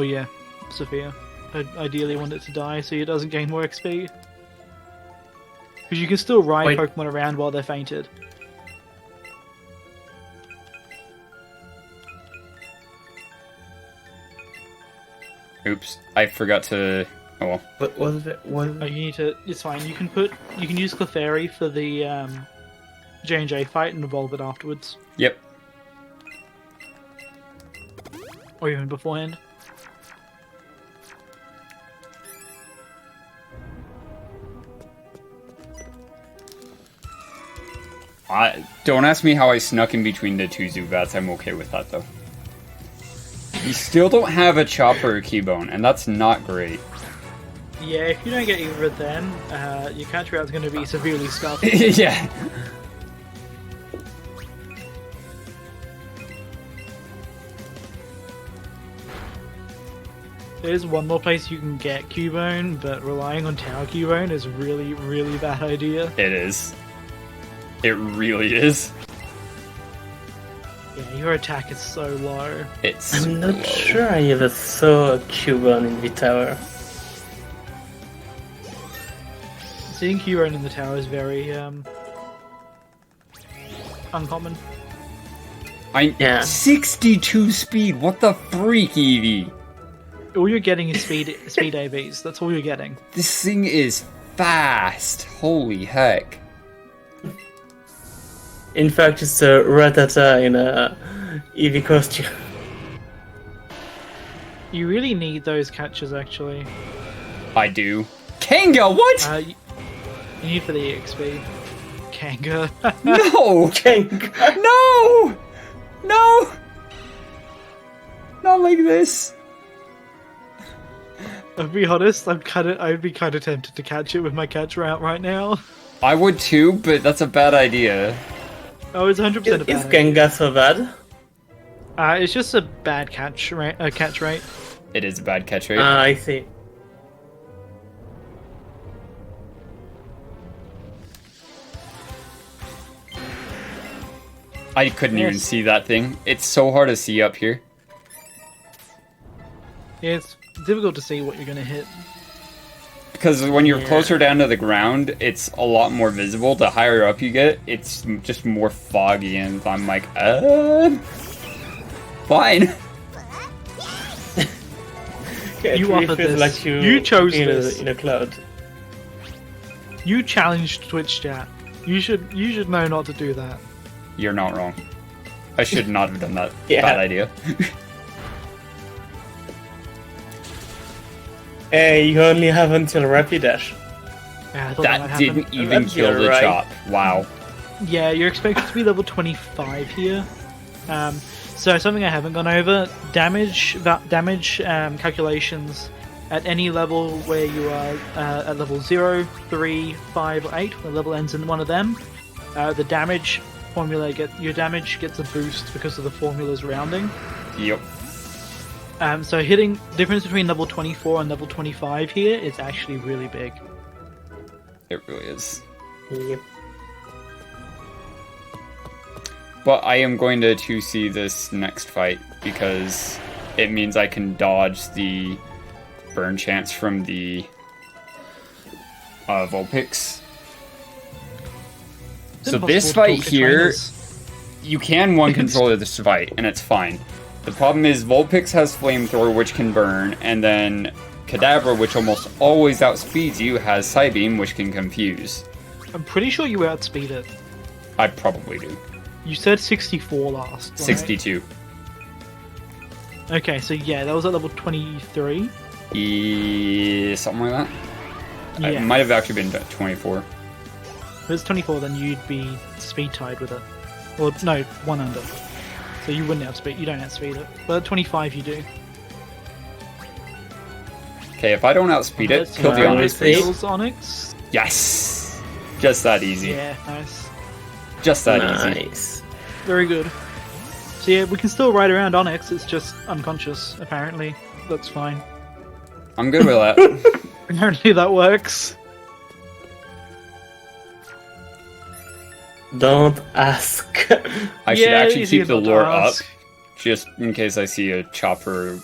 yeah, Sophia. I'd ideally want it to die so it doesn't gain more XP. Because you can still ride Wait. Pokemon around while they're fainted. Oops, I forgot to... Oh well. What was it? What? Oh, you need to. It's fine. You can use Clefairy for the J&J fight and evolve it afterwards, Yep. or even beforehand. Don't ask me how I snuck in between the two Zubats. I'm okay with that, though. You still don't have a Chop or a Keybone, and that's not great. Yeah, if you don't get either of them, your catch route is going to be severely scuffed. Yeah. There's one more place you can get Cubone, but relying on Tower Cubone is really, really bad idea. It is. It really is. Yeah, your attack is so low. I'm not sure I ever saw a Cubone in the tower. Seeing Cubone in the tower is very uncommon. Yeah. 62 speed. What the freak, Eevee? All you're getting is speed AVs. That's all you're getting. This thing is fast. Holy heck. In fact, it's a Ratata in a Eevee costume. You really need those catches, actually. I do. Kanga, what? You need for the EXP. Kanga. No! Kanga. No! No! Not like this. I'll be honest, I'd be kind of tempted to catch it with my catch route right now. I would too, but that's a bad idea. Oh, it's 100% a bad Is idea. Kanga so bad? It's just a bad catch rate. It is a bad catch rate. I see. I couldn't even Yes. see that thing. It's so hard to see up here. Yeah, it's difficult to see what you're gonna hit. Because when you're Yeah. closer down to the ground, it's a lot more visible. The higher up you get, it's just more foggy, and I'm like, fine. It You really offered feels this. like You chose this. in a cloud. You challenged Twitch chat. You should know not to do that. You're not wrong. I should not have done that. Yeah. Bad idea. Hey, you only have until Rapidash. Yeah, I thought that might That happen. didn't even That's kill the right. chop. Wow. Yeah, you're expected to be level 25 here. So something I haven't gone over: damage calculations at any level where you are at level 0, 3, 5, or 8. The level ends in one of them. The damage formula your damage gets a boost because of the formula's rounding. Yep. So hitting difference between level 24 and level 25 here is actually really big. It really is. Yep. But I am going to 2C this next fight because it means I can dodge the burn chance from the Vulpix. It's So impossible this to fight talk to here, trainers. you can one controller this fight, and it's fine. The problem is Vulpix has Flamethrower, which can burn, and then Kadabra, which almost always outspeeds you, has Psybeam, which can confuse. I'm pretty sure you outspeed it. I probably do. You said 64 last, right? 62. Okay, so yeah, that was at level 23. Something like that. Yeah. It might have actually been 24. If it's 24, then you'd be speed tied with it. Or, no, 1 under. So you wouldn't outspeed, you don't outspeed it. But at 25 you do. Okay, if I don't outspeed it, Let's kill the see. Onyx, see. please. Kills Onyx. Yes! Just that easy. Yeah, nice. Just that easy. Nice. Very good. So yeah, we can still ride around Onyx, it's just unconscious, apparently. That's fine. I'm good with that. Apparently that works. Don't ask. I should Yeah, actually easy keep the enough to lure up, ask. just in case I see a chopper.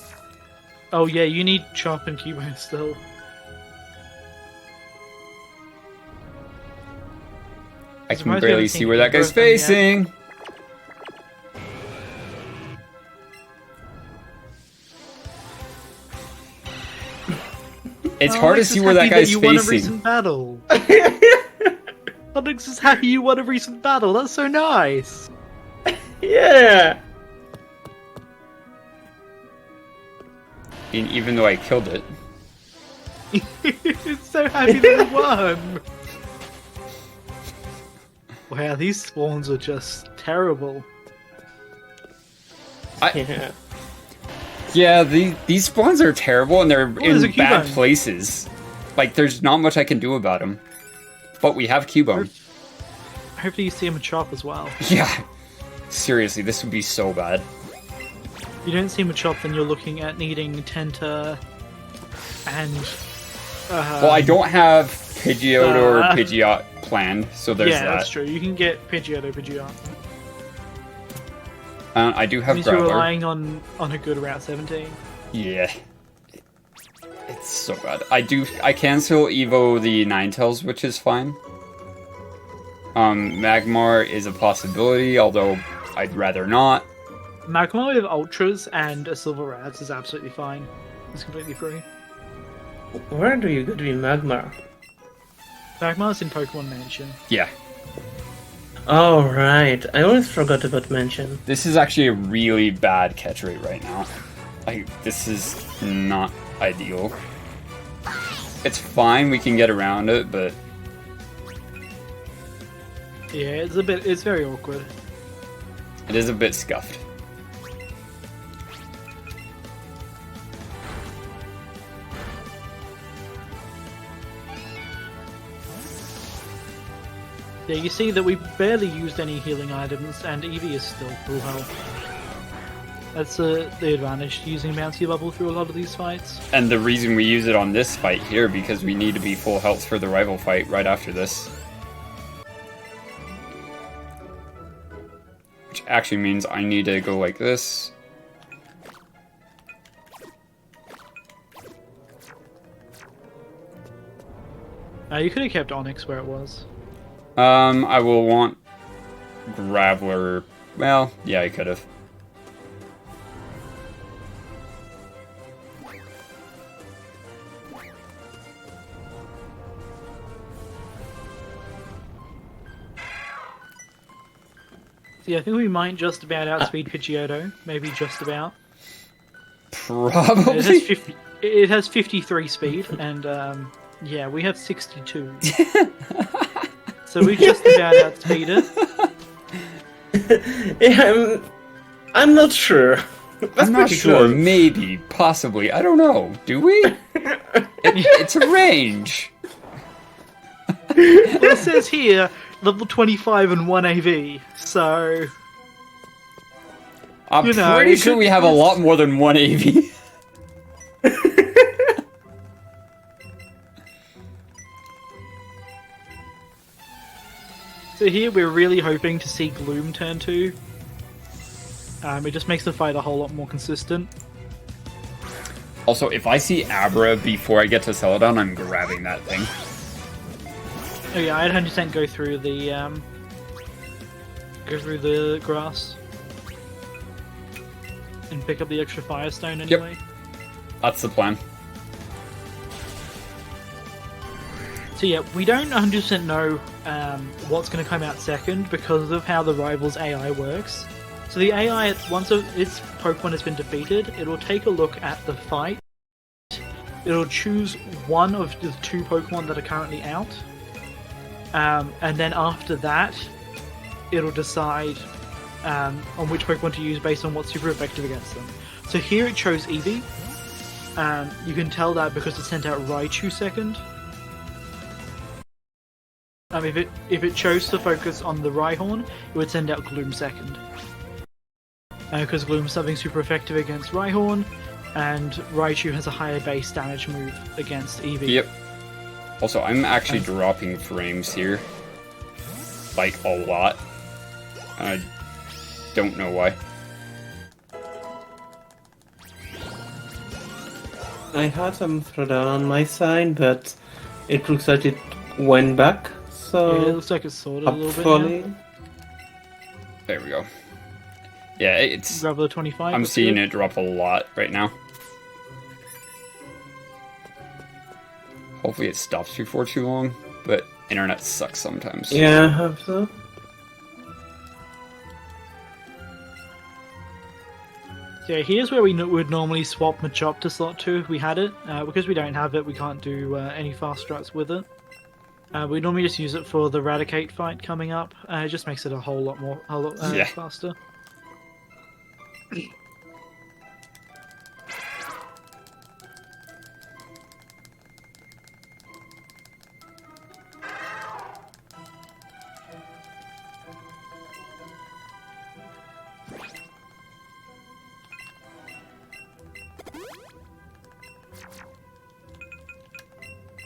Oh yeah, you need Chop and Cubone still. I can surprised we barely haven't see seen where that guy's either of them yet. facing. It's hard to Onyx see is where that happy guy's you won a facing. recent battle. Onyx is happy you won a recent battle. That's so nice. Yeah. And even though I killed it. It's so happy that we won. Wow, these spawns are just terrible. Yeah. Yeah, these spawns are terrible, and they're there's in a bad Cubone. places. Like, there's not much I can do about them. But we have Cubone. Hopefully you see him chop as well. Yeah. Seriously, this would be so bad. If you don't see him chop, then you're looking at needing Tenta and... Well, I don't have Pidgeotto or Pidgeot planned, so there's yeah, that. that's true. You can get Pidgeot. I do have Means you're Graveler. relying on a good Route 17. Yeah. It's so bad. I can still Evo the Ninetales, which is fine. Magmar is a possibility, although I'd rather not. Magmar with Ultras and a Silver Rats is absolutely fine. It's completely free. Where do you go to be Magmar? Magmar's in Pokemon Mansion. Yeah. Oh, right. I always forgot about Mansion. This is actually a really bad catch rate right now. This is not ideal. It's fine, we can get around it, but... Yeah, it's very awkward. It is a bit scuffed. Yeah, you see that we barely used any healing items, and Eevee is still full health. That's the advantage to using Bouncy Bubble through a lot of these fights. And the reason we use it on this fight here, because we need to be full health for the rival fight right after this. Which actually means I need to go like this. You could have kept Onyx where it was. I will want Graveler. Well, yeah, I could have. See, I think we might just about outspeed Pidgeotto. Maybe just about. Probably. It has 53 speed, and yeah, we have 62. So we just about outspeed it. Yeah, I'm not sure. That's I'm not pretty sure. close. Maybe. Possibly. I don't know. Do we? It's a range. Well, it says here, level 25 and 1 AV, so... I'm You know, pretty it sure could- we have a lot more than one AV. So here we're really hoping to see Gloom turn 2. It just makes the fight a whole lot more consistent. Also, if I see Abra before I get to Celadon, I'm grabbing that thing. Oh yeah, I'd 100% go through the grass. And pick up the extra Firestone anyway. That's the plan. So yeah, we don't 100% know what's going to come out second because of how the rival's AI works. So the AI, once its Pokemon has been defeated, it will take a look at the fight. It'll choose one of the two Pokemon that are currently out. And then after that, it'll decide on which Pokemon to use based on what's super effective against them. So here it chose Eevee. You can tell that because it sent out Raichu second. If it chose to focus on the Rhyhorn, it would send out Gloom second. Because Gloom's something super effective against Rhyhorn, and Raichu has a higher base damage move against Eevee. Yep. Also, I'm actually dropping frames here. Like, a lot. I don't know why. I had some throwdown on my side, but it looks like it went back. So Yeah, it looks like it's sorted a little bit hopefully, now. There we go. Yeah, it's... Grab the 25. I'm that's seeing good. it drop a lot right now. Hopefully it stops before too long, but internet sucks sometimes. yeah, I hope so. So yeah, here's where we would normally swap Machop to slot 2 if we had it. Because we don't have it, we can't do any fast strats with it. We normally just use it for the Eradicate fight coming up. It just makes it a whole lot Yeah. faster.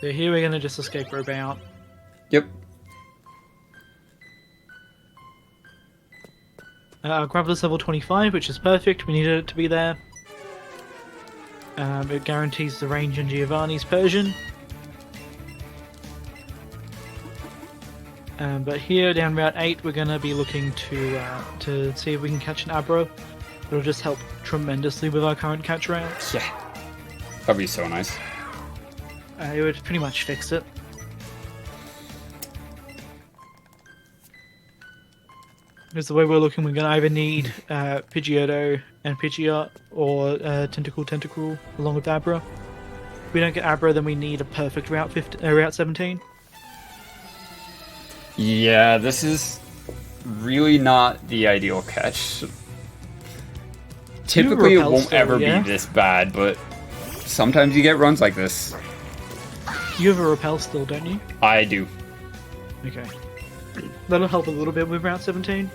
So here we're gonna just escape rope out. Yep. Our grappler's level 25, which is perfect. We needed it to be there. It guarantees the range in Giovanni's Persian. But here, down Route 8, we're going to be looking to see if we can catch an Abra. It'll just help tremendously with our current catch routes. Yeah. That'd be so nice. It would pretty much fix it. Because the way we're looking, we're going to either need Pidgeotto and Pidgeot, or Tentacle along with Abra. If we don't get Abra, then we need a perfect Route 17. Yeah, this is really not the ideal catch. Typically, it repel won't still, ever yeah? be this bad, but sometimes you get runs like this. You have a Repel still, don't you? I do. Okay. That'll help a little bit with Route 17.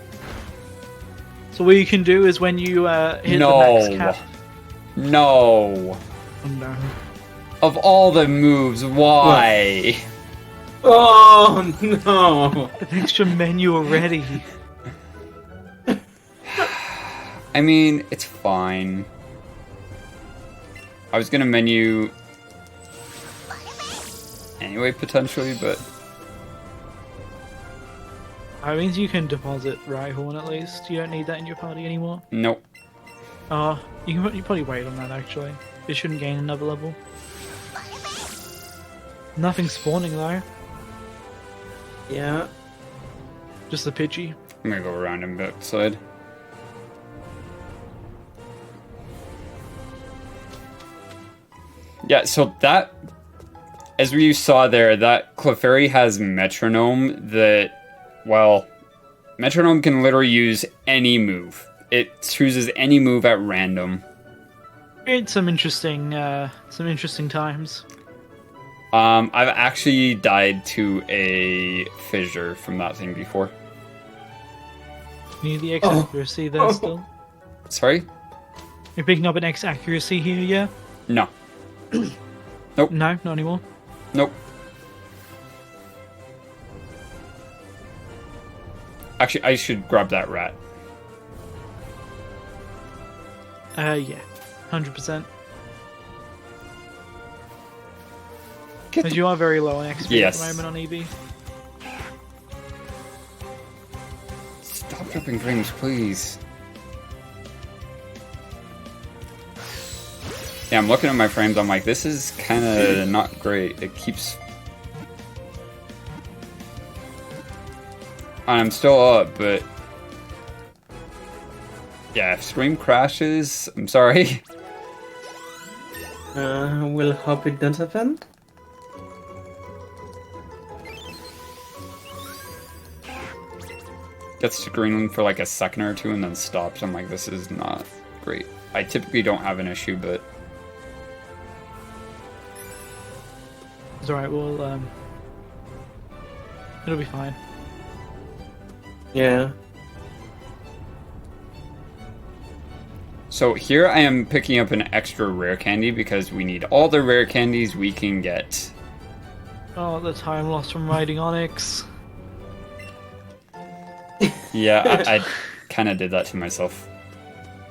So what you can do is when you hit the max cap... No. Oh no. Of all the moves, why? Oh no! An extra menu already. I mean, it's fine. I was gonna menu anyway, potentially, but That means you can deposit Rhyhorn at least. You don't need that in your party anymore. nope. You probably wait on that actually. It shouldn't gain another level. Nothing spawning though. Yeah. Just the Pidgey. I'm gonna go around him outside. Yeah, so that, as we saw there, that Clefairy has Metronome that, well, Metronome can literally use any move. It chooses any move at random. It's some interesting times. I've actually died to a fissure from that thing before. You need the X accuracy there still. Sorry? You're picking up an X accuracy here, yeah? No. No, not anymore. Nope. Actually, I should grab that rat. Yeah. 100%. Get Because you are very low on XP Yes. at the moment on Eevee. Stop dropping frames, please. Yeah, I'm looking at my frames, I'm like, this is kind of not great. It keeps... I'm still up, but... Yeah, if Scream crashes, I'm sorry. We'll hope it doesn't happen. Gets to green for like a second or two and then stops. I'm like, this is not great. I typically don't have an issue, but... It's alright, well, it'll be fine. Yeah. So here I am picking up an extra rare candy because we need all the rare candies we can get. Oh, the time lost from riding Onyx. Yeah, I kind of did that to myself.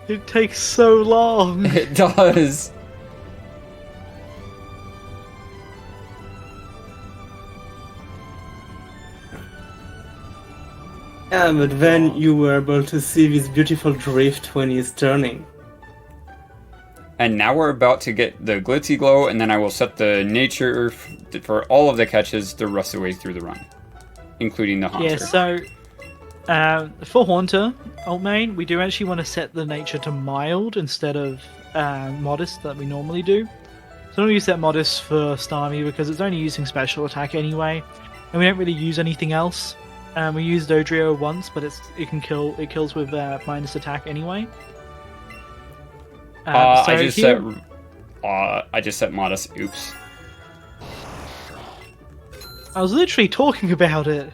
It takes so long. It does. Yeah, but then you were able to see this beautiful drift when he's turning. And now we're about to get the Glitzy Glow, and then I will set the nature for all of the catches the rest of the way through the run, including the Haunter. Yeah, so for Haunter, Alt Main, we do actually want to set the nature to mild instead of modest that we normally do. So don't use that modest for Starmie because it's only using special attack anyway. and we don't really use anything else. We used Dodrio once, but it kills with minus attack anyway. I just set modest. Oops. I was literally talking about it.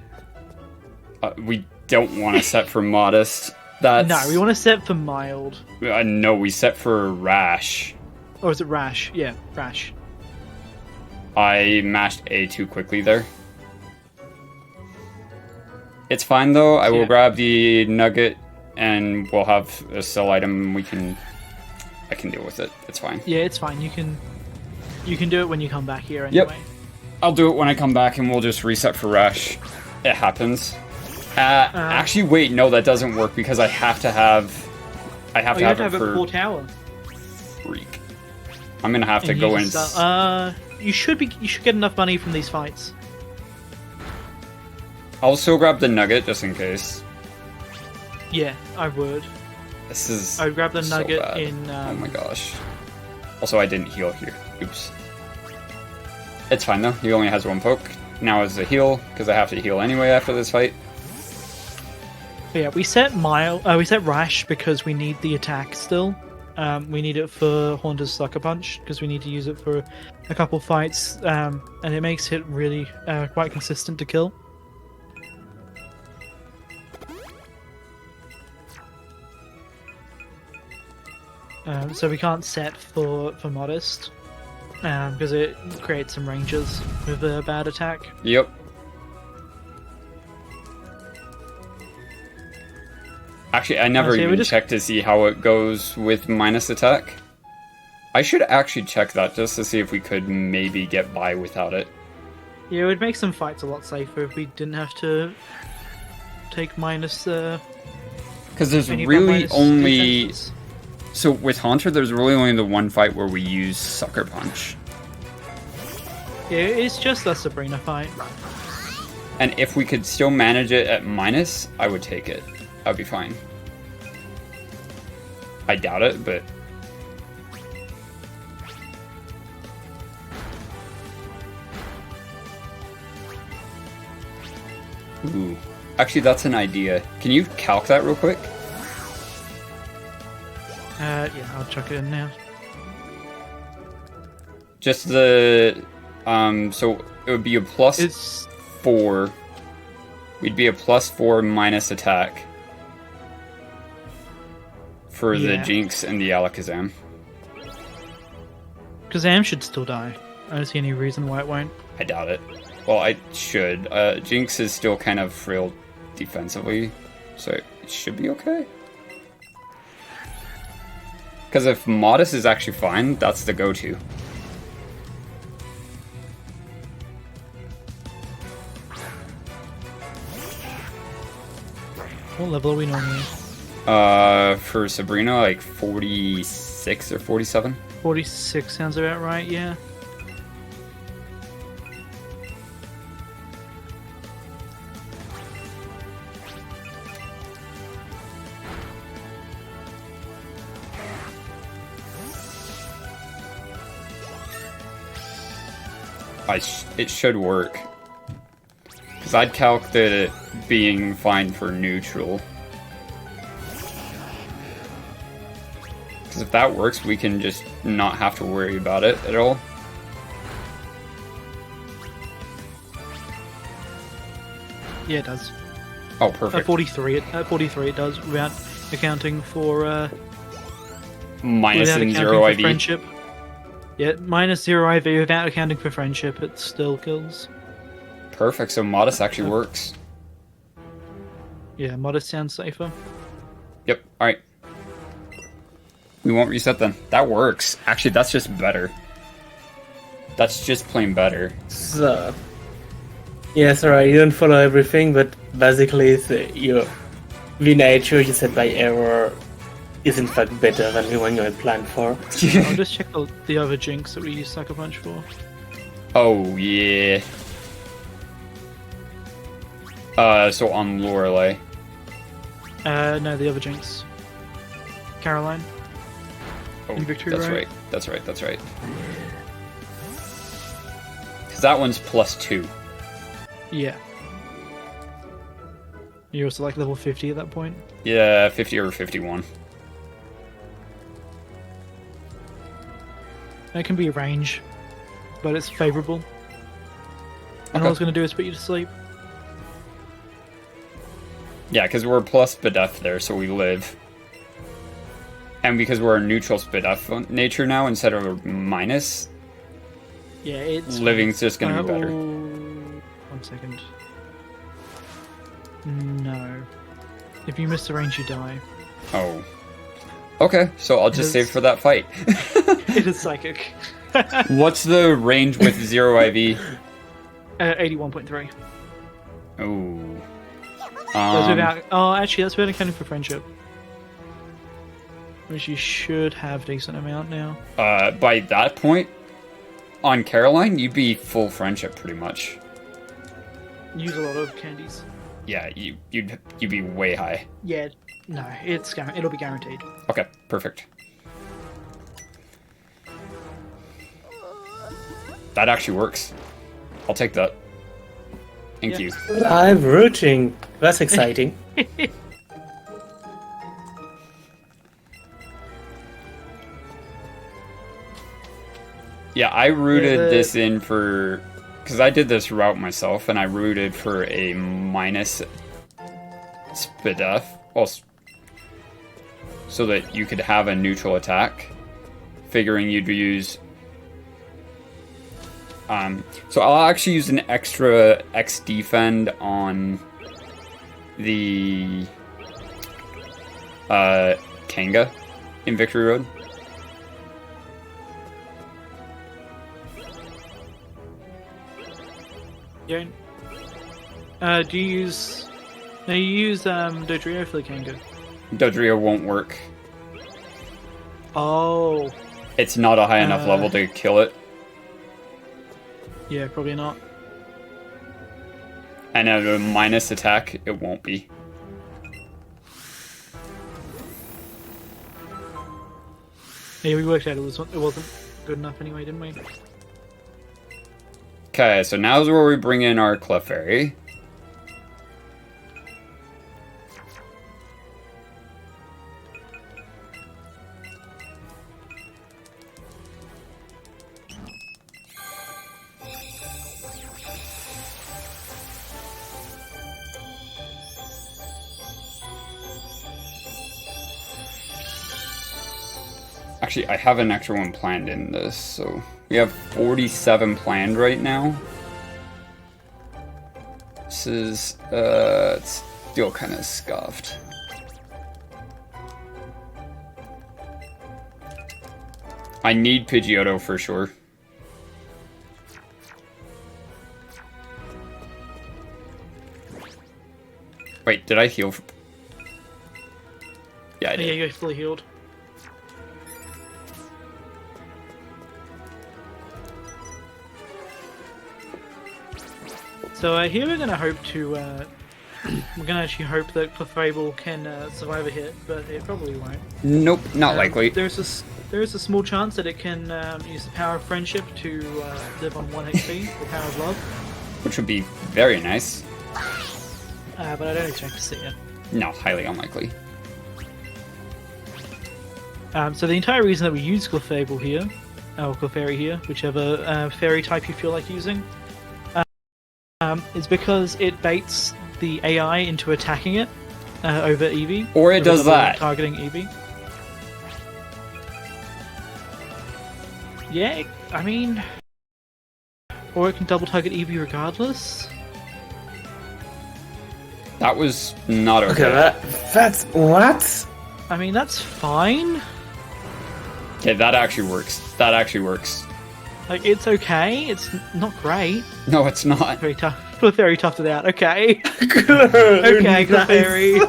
We don't want to set for modest. That's... No, we want to set for mild. No, we set for rash. Or is it rash? Yeah, rash. I mashed A too quickly there. It's fine though. I will grab the nugget, and we'll have a sell item. I can deal with it. It's fine. Yeah, it's fine. You can do it when you come back here anyway. Yep. I'll do it when I come back, and we'll just reset for rash. It happens. Actually, wait. No, that doesn't work because I have to have. I have to have it for a core tower. Freak. I'm gonna have to go in. You should get enough money from these fights. I'll still grab the nugget just in case. Yeah, I would. This is. I would grab the so nugget bad. in. Oh my gosh. Also, I didn't heal here. Oops. It's fine though. He only has one poke. Now is the heal because I have to heal anyway after this fight. But yeah, we set rash because we need the attack still. We need it for Haunter's Sucker Punch because we need to use it for a couple fights, and it makes it really quite consistent to kill. So we can't set for modest because it creates some ranges with a bad attack. Yep. Actually, I never even checked to see how it goes with minus attack. I should actually check that just to see if we could maybe get by without it. Yeah, it would make some fights a lot safer if we didn't have to take minus. Because there's really only. Defenses. So with Haunter, there's really only the one fight where we use Sucker Punch. Yeah, it's just a Sabrina fight. And if we could still manage it at minus, I would take it. I'd be fine. I doubt it, but... Ooh. Actually, that's an idea. Can you calc that real quick? Yeah, I'll chuck it in now. Just the... so it would be a plus 4. We'd be a plus 4 minus attack. For the Jinx and the Alakazam. Kazam should still die. I don't see any reason why it won't. I doubt it. Well, I should. Jinx is still kind of frail defensively, so it should be okay. Because if Modest is actually fine, that's the go-to. What level are we normally? For Sabrina, like 46 or 47. 46 sounds about right, yeah. It should work. Because I'd calc it being fine for neutral. Because if that works, we can just not have to worry about it at all. Yeah, it does. Oh, perfect. 43 it does, without accounting for... minus and 0 IV. Friendship. Yeah, minus 0 IV without accounting for friendship, it still kills. Perfect, so Modest actually works. Yeah, Modest sounds safer. Yep, alright. We won't reset then. That works. Actually, that's just better. That's just plain better. So, yeah, sorry, you don't follow everything, but basically your V-nature you set by error is in fact better than the one you had planned for. I'll just check the other Jinx that we use Sucker Punch for. Oh, yeah. So on Lorelei. No, the other Jinx. Caroline. Oh, in Victory that's Road. right. That's right. That's right. Because that one's +2. Yeah. You're also like level 50 at that point. Yeah, 50 or 51. It can be a range, but it's favorable. And all it's going to do is put you to sleep. Yeah, because we're plus Spadef there, so we live. And because we're a neutral Spadef nature now instead of a minus, Yeah, it's... living's just going to be better. 1 second. No. If you miss the range, you die. Oh. Okay, so I'll just save for that fight. It is psychic. What's the range with 0 IV? 81.3. Oh. That's without... Oh, actually, that's without accounting for friendship. Which you should have decent amount now. By that point, on Caroline, you'd be full friendship pretty much. Use a lot of candies. Yeah, you'd be way high. Yeah, no, it'll be guaranteed. Okay, perfect. That actually works. I'll take that. Thank you. Live rooting. That's exciting. Yeah, I rooted this in for... Because I did this route myself, and I rooted for a minus Spadef. Well, so that you could have a neutral attack. Figuring you'd use... So I'll actually use an extra X defend on the Kanga in Victory Road. Yeah. Do you use... No, you use Dodrio for the Kanga. Dodrio won't work. Oh. It's not a high enough level to kill it. Yeah, probably not. And at a minus attack, it won't be. Yeah, we worked out it wasn't good enough anyway, didn't we? Okay, so now's where we bring in our Clefairy. Actually, I have an extra one planned in this, so we have 47 planned right now. This is, it's still kind of scuffed. I need Pidgeotto for sure. Wait, did I heal? Yeah, I did. Yeah, you're fully healed. So here we're gonna hope to, we're gonna actually hope that Clefable can survive a hit, but it probably won't. Nope, not likely. There is a small chance that it can use the power of friendship to live on 1 HP, the power of love. Which would be very nice. But I don't expect to see it. No, highly unlikely. So the entire reason that we use Clefable here, or Clefairy here, whichever fairy type you feel like using, is because it baits the AI into attacking it over Eevee. Or it does that. Targeting Eevee. Yeah, I mean... Or it can double target Eevee regardless. That was not okay. Okay, that's... What? I mean, that's fine. Okay, that actually works. That actually works. Like, it's okay. It's not great. No, it's not. Very tough. Clefairy toughed it out. Okay. Okay, Clefairy.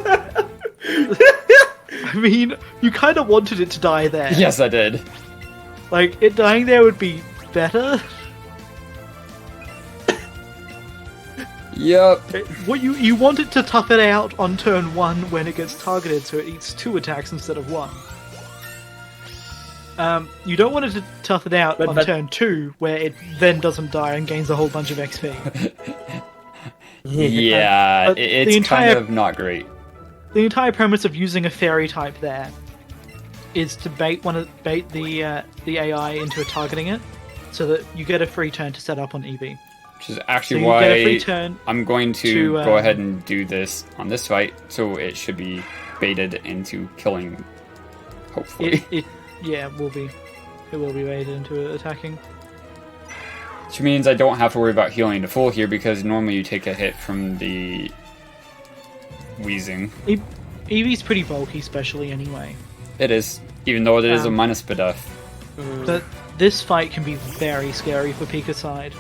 I mean, you kind of wanted it to die there. Yes, I did. Like, it dying there would be better. Yep. What you want it to tough it out on turn 1 when it gets targeted, so it eats 2 attacks instead of 1. You don't want it to tough it out on turn 2, where it then doesn't die and gains a whole bunch of XP. Yeah, But it's the entire- kind of not great. The entire premise of using a fairy type there is to bait the AI into targeting it, so that you get a free turn to set up on Eevee. Which is So actually you get a free why turn. I'm going to to, go ahead and do this on this fight, so it should be baited into killing, hopefully. It will be. It will be baited into attacking. Which means I don't have to worry about healing to full here, because normally you take a hit from the wheezing. Eevee's pretty bulky, especially anyway. It is, even though it is a minus buff. But this fight can be very scary for Pika's side.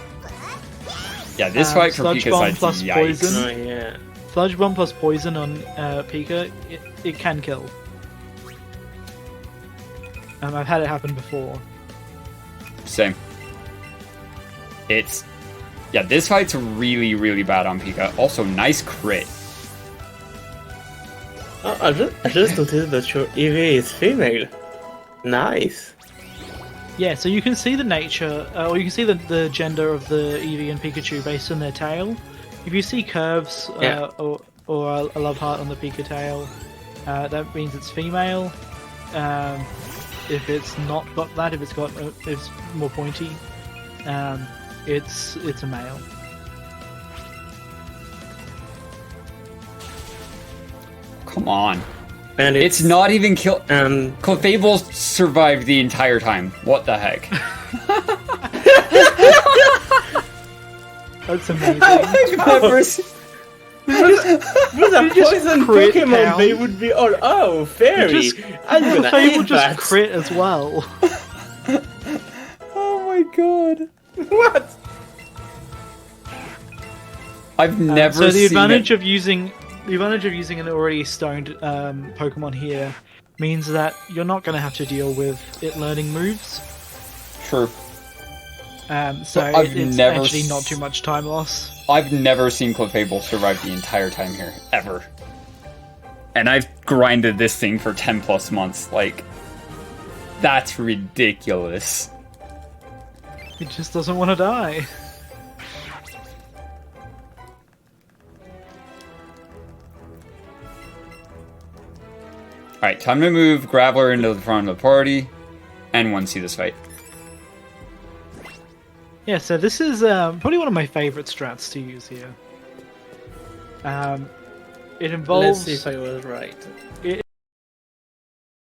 Yeah, this fight for Sludge Pika's Bomb side, plus yikes. poison. Oh yeah. Sludge Bomb plus poison on Pika, it can kill. I've had it happen before. Same. Yeah, this fight's really, really bad on Pika. Also, nice crit. Oh, I just noticed that your Eevee is female. Nice. Yeah, so you can see the nature, or you can see the gender of the Eevee and Pikachu based on their tail. If you see curves Yeah. or a love heart on the Pika tail, that means it's female. If it's not got that, if it's more pointy, it's a male. Come on. And It's not even kill. And Clefable survived the entire time. What the heck? That's amazing. I've never seen- with a just poison crit Pokemon, down. they would be all fairy. I'm gonna Fable hate just that. crit as well. Oh my god. What? I've never So the seen advantage it. of using an already stoned Pokemon here means that you're not going to have to deal with it learning moves. True. So But I've it's never actually not too much time loss. I've never seen Clefable survive the entire time here, ever. And I've grinded this thing for 10 plus months. Like, that's ridiculous. It just doesn't want to die. Alright, time to move Graveler into the front of the party and one see this fight. Yeah, so this is probably one of my favorite strats to use here. It involves Let's see if I was right. it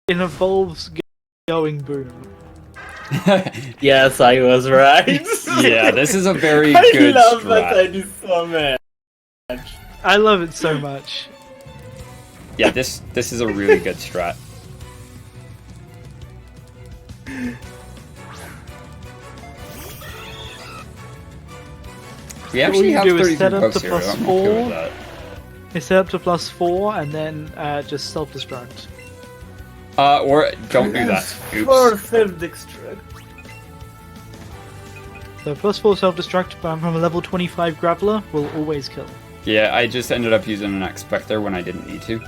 involves going boom. Yes, I was right. Yeah, this is a very I good love that strat. idea so much. I love it so much. Yeah, this is a really good strat. We actually you have do is 33 set up pokes to here. I'm +4. okay with that. It's set up to +4 and then just self-destruct. Or don't do that. For Oops. self-destruct. So +4 self-destruct from a level 25 Graveler will always kill. Yeah, I just ended up using an Expector when I didn't need to.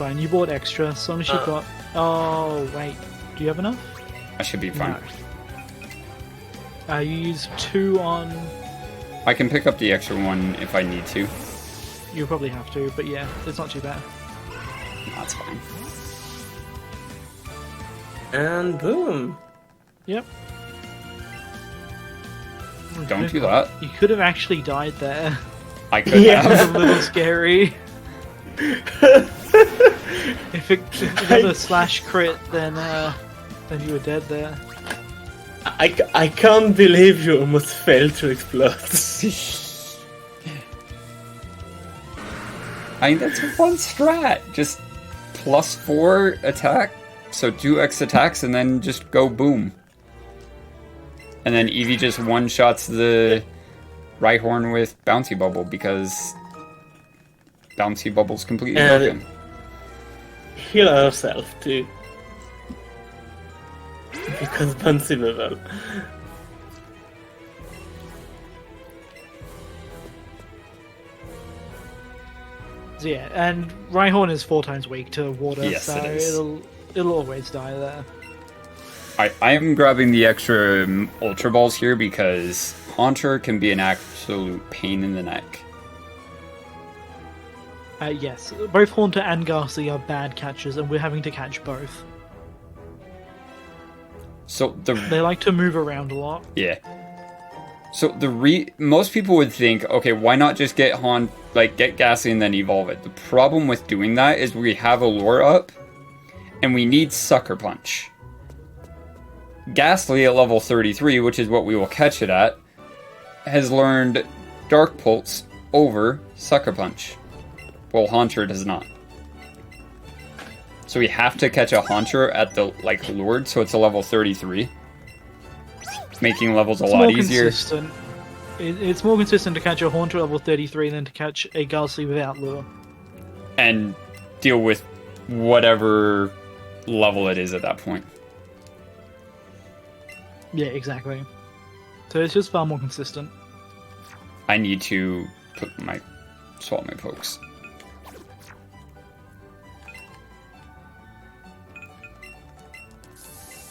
Fine, you bought extra, as long as you've got... Oh, wait. Do you have enough? I should be fine. No. You use 2 on... I can pick up the extra one if I need to. You probably have to, but yeah, it's not too bad. That's fine. And boom. Yep. Don't do that. You could have actually died there. I could Yeah. It was have. a little scary. If it got a slash crit, then you were dead there. I can't believe you almost failed to explode. I mean, that's a fun strat. Just +4 attack, so 2x attacks, and then just go boom. And then Eevee just one-shots the Rhyhorn with Bouncy Bubble, because Bouncy Bubble's completely And- broken. Heal ourselves too. Because Bouncy Bubble. So yeah, and Rhyhorn is 4 times weak to water, Yes, so it is. it'll always die there. I am grabbing the extra Ultra Balls here because Haunter can be an absolute pain in the neck. Yes, both Haunter and Ghastly are bad catches, and we're having to catch both. So They like to move around a lot. Yeah. So most people would think, okay, why not just get get Ghastly and then evolve it? The problem with doing that is we have a lure up, and we need Sucker Punch. Ghastly at level 33, which is what we will catch it at, has learned Dark Pulse over Sucker Punch. Well, Haunter does not. So we have to catch a Haunter at the, lured, so it's a level 33. Making levels a lot easier. Consistent. It's more consistent to catch a Haunter level 33 than to catch a Ghastly without lure. And deal with whatever level it is at that point. Yeah, exactly. So it's just far more consistent. I need to swap my pokes.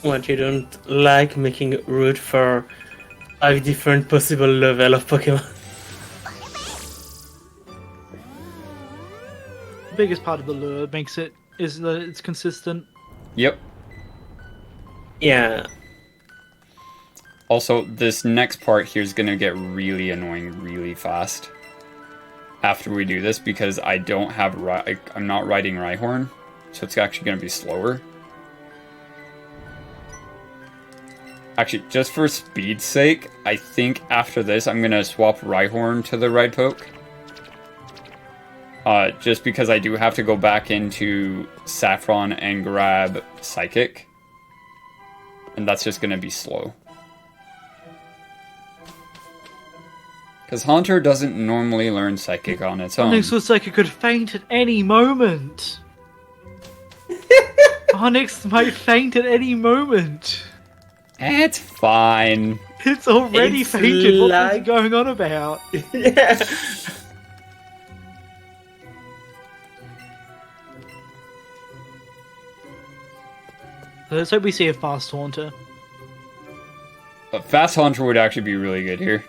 What, you don't like making route for 5 different possible level of Pokemon? The biggest part of the lure makes it is that it's consistent. Yep. Yeah. Also, this next part here is going to get really annoying really fast after we do this because I don't have I'm not riding Rhyhorn, so it's actually going to be slower. Actually, just for speed's sake, I think after this I'm going to swap Rhyhorn to the Ride Poke. Just because I do have to go back into Saffron and grab Psychic. And that's just going to be slow. Because Haunter doesn't normally learn Psychic on its own. Onyx looks like it could faint at any moment. Onyx might faint at any moment. It's fine. It's already It's fainted. What like- is going on about? Yeah. Let's hope we see a fast Haunter. A fast Haunter would actually be really good here.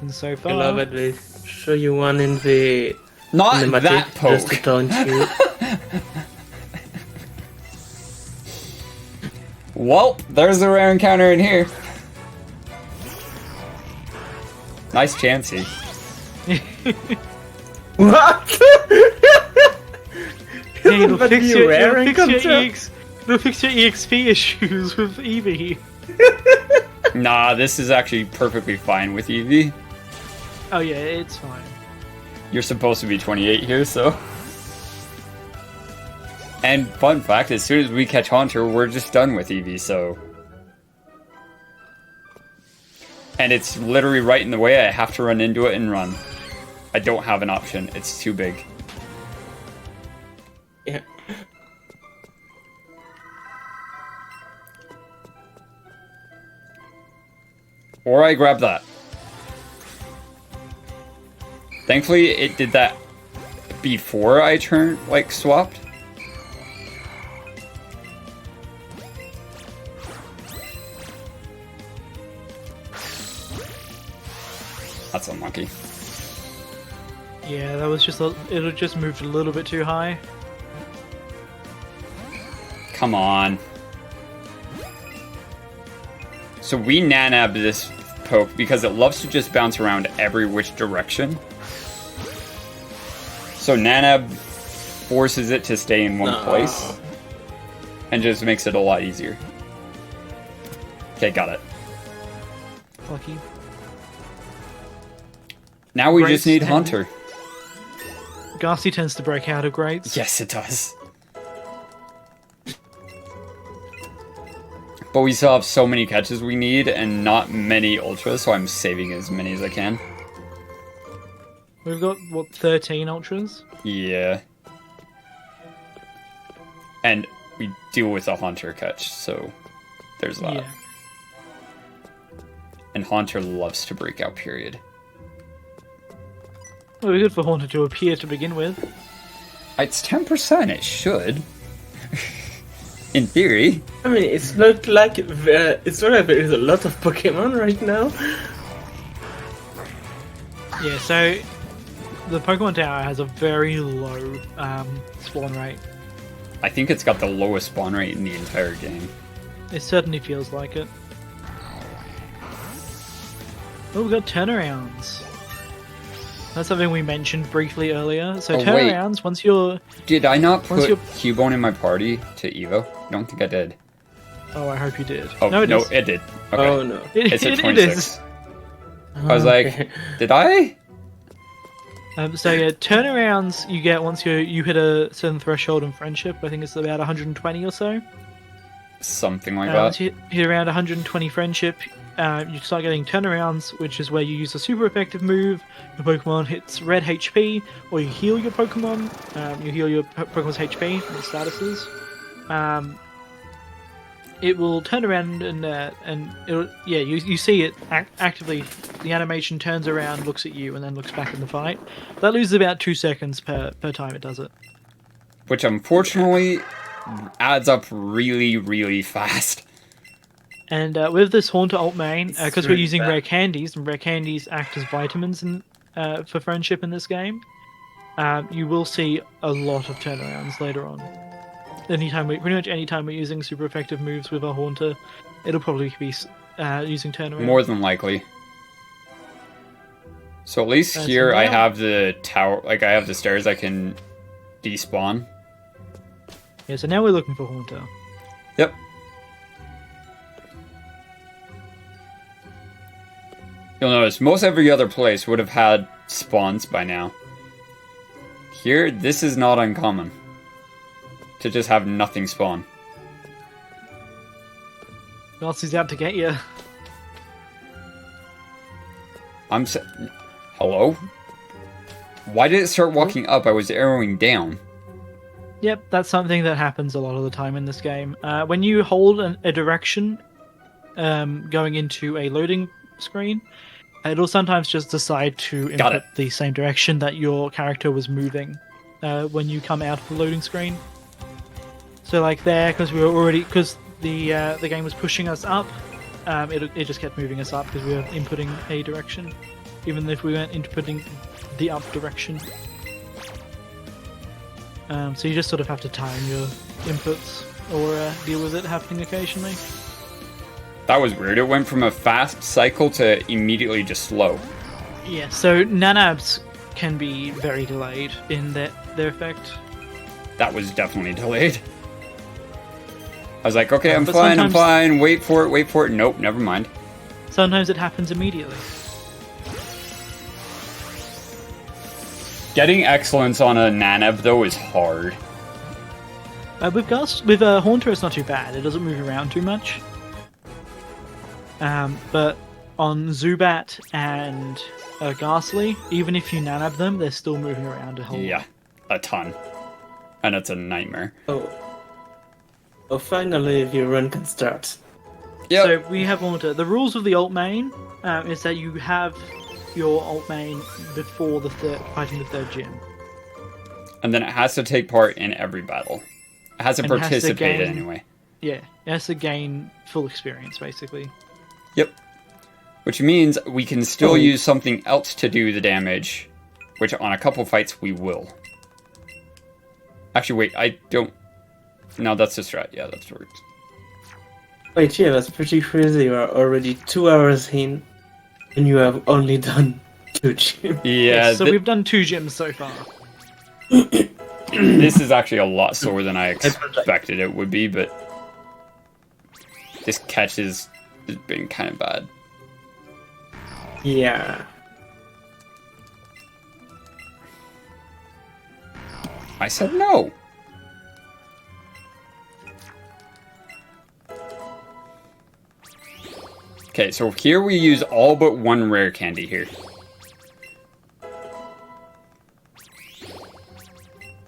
And so far, I love it. They show you one in the Not cinematic that just to poke. taunt you. Well, there's a rare encounter in here. Nice Chansey. What? yeah, it'll But fix you your, rare it'll fix your encounter? it'll fix your EXP issues with Eevee. Nah, this is actually perfectly fine with Eevee. Oh yeah, it's fine. You're supposed to be 28 here, so... And fun fact, as soon as we catch Haunter, we're just done with Eevee, so... And it's literally right in the way, I have to run into it and run. I don't have an option, it's too big. Yeah. Or I grab that. Thankfully, it did that before I swapped. That's unlucky. Yeah, that was just it'll just moved a little bit too high. Come on. So we nanab this poke because it loves to just bounce around every which direction. So nanab forces it to stay in one place and just makes it a lot easier. Okay, got it. Lucky. Now we Grace just need 10. Haunter. Ghastly tends to break out of greats. Yes, it does. But we still have so many catches we need and not many ultras, so I'm saving as many as I can. We've got, what, 13 ultras? Yeah. And we deal with a Haunter catch, so there's that. Yeah. And Haunter loves to break out, period. Well, it'd be good for Haunter to appear to begin with. It's 10%, it should. In theory. I mean, it's not like there is a lot of Pokemon right now. Yeah, so the Pokemon Tower has a very low spawn rate. I think it's got the lowest spawn rate in the entire game. It certainly feels like it. Oh, we've got turnarounds. That's something we mentioned briefly earlier. So turnarounds, once you're... Did I not put Cubone in my party to Evo? I don't think I did. Oh, I hope you did. Oh, no, it did. Okay. Oh, no. It's at 26. It is. I was like, did I? So yeah, turnarounds you get once you hit a certain threshold in friendship. I think it's about 120 or so. Something like Once that. you hit around 120 friendship, you start getting turnarounds, which is where you use a super effective move. Your Pokemon hits red HP, or you heal your Pokemon. You heal your Pokemon's HP from the statuses. It will turn around and it'll, yeah, you see it actively. The animation turns around, looks at you, and then looks back in the fight. That loses about 2 seconds per time it does it. Which unfortunately adds up really, really fast. And with this Haunter alt main, because we're really using bad. rare candies, and rare candies act as vitamins for friendship in this game, you will see a lot of turnarounds later on. Pretty much anytime we're using super effective moves with a Haunter, it'll probably be using turnaround. More than likely. So at least So here I now- have the tower, like I have the stairs I can despawn. Yeah, so now we're looking for Haunter. Yep. You'll notice most every other place would have had spawns by now. Here, this is not uncommon. To just have nothing spawn. Nazi's out to get you. Hello? Why did it start walking up? I was arrowing down. Yep, that's something that happens a lot of the time in this game. When you hold a direction going into a loading screen, it'll sometimes just decide to input the same direction that your character was moving when you come out of the loading screen. So like there, because the game was pushing us up, it just kept moving us up because we were inputting a direction, even if we weren't inputting the up direction. So you just sort of have to time your inputs or deal with it happening occasionally. That was weird. It went from a fast cycle to immediately just slow. Yeah, so nanabs can be very delayed in their effect. That was definitely delayed. I was like, okay, I'm But fine, sometimes- wait for it. Nope, never mind. Sometimes it happens immediately. Getting excellence on a Nanab, though, is hard. With Haunter, it's not too bad. It doesn't move around too much. But on Zubat and Ghastly, even if you nanab them, they're still moving around a whole Yeah, a ton. And it's a nightmare. Oh, finally the run can start. Yep. So we have Haunter. The rules of the alt main is that you have your alt main before fighting the third gym. And then it has to take part in every battle. It has to And it has to participate gain- anyway. Yeah, it has to gain full experience, basically. Yep. Which means we can still use something else to do the damage, which on a couple fights we will. Actually, wait, I don't... No, that's a strat. Yeah, that's right. Wait, yeah, that's pretty crazy. You are already 2 hours in, and you have only done 2 gyms. Yeah, So we've done 2 gyms so far. this is actually a lot slower than I expected it would be, but this catch has been kind of bad. Yeah. I said no. Okay, so here we use all but one rare candy here.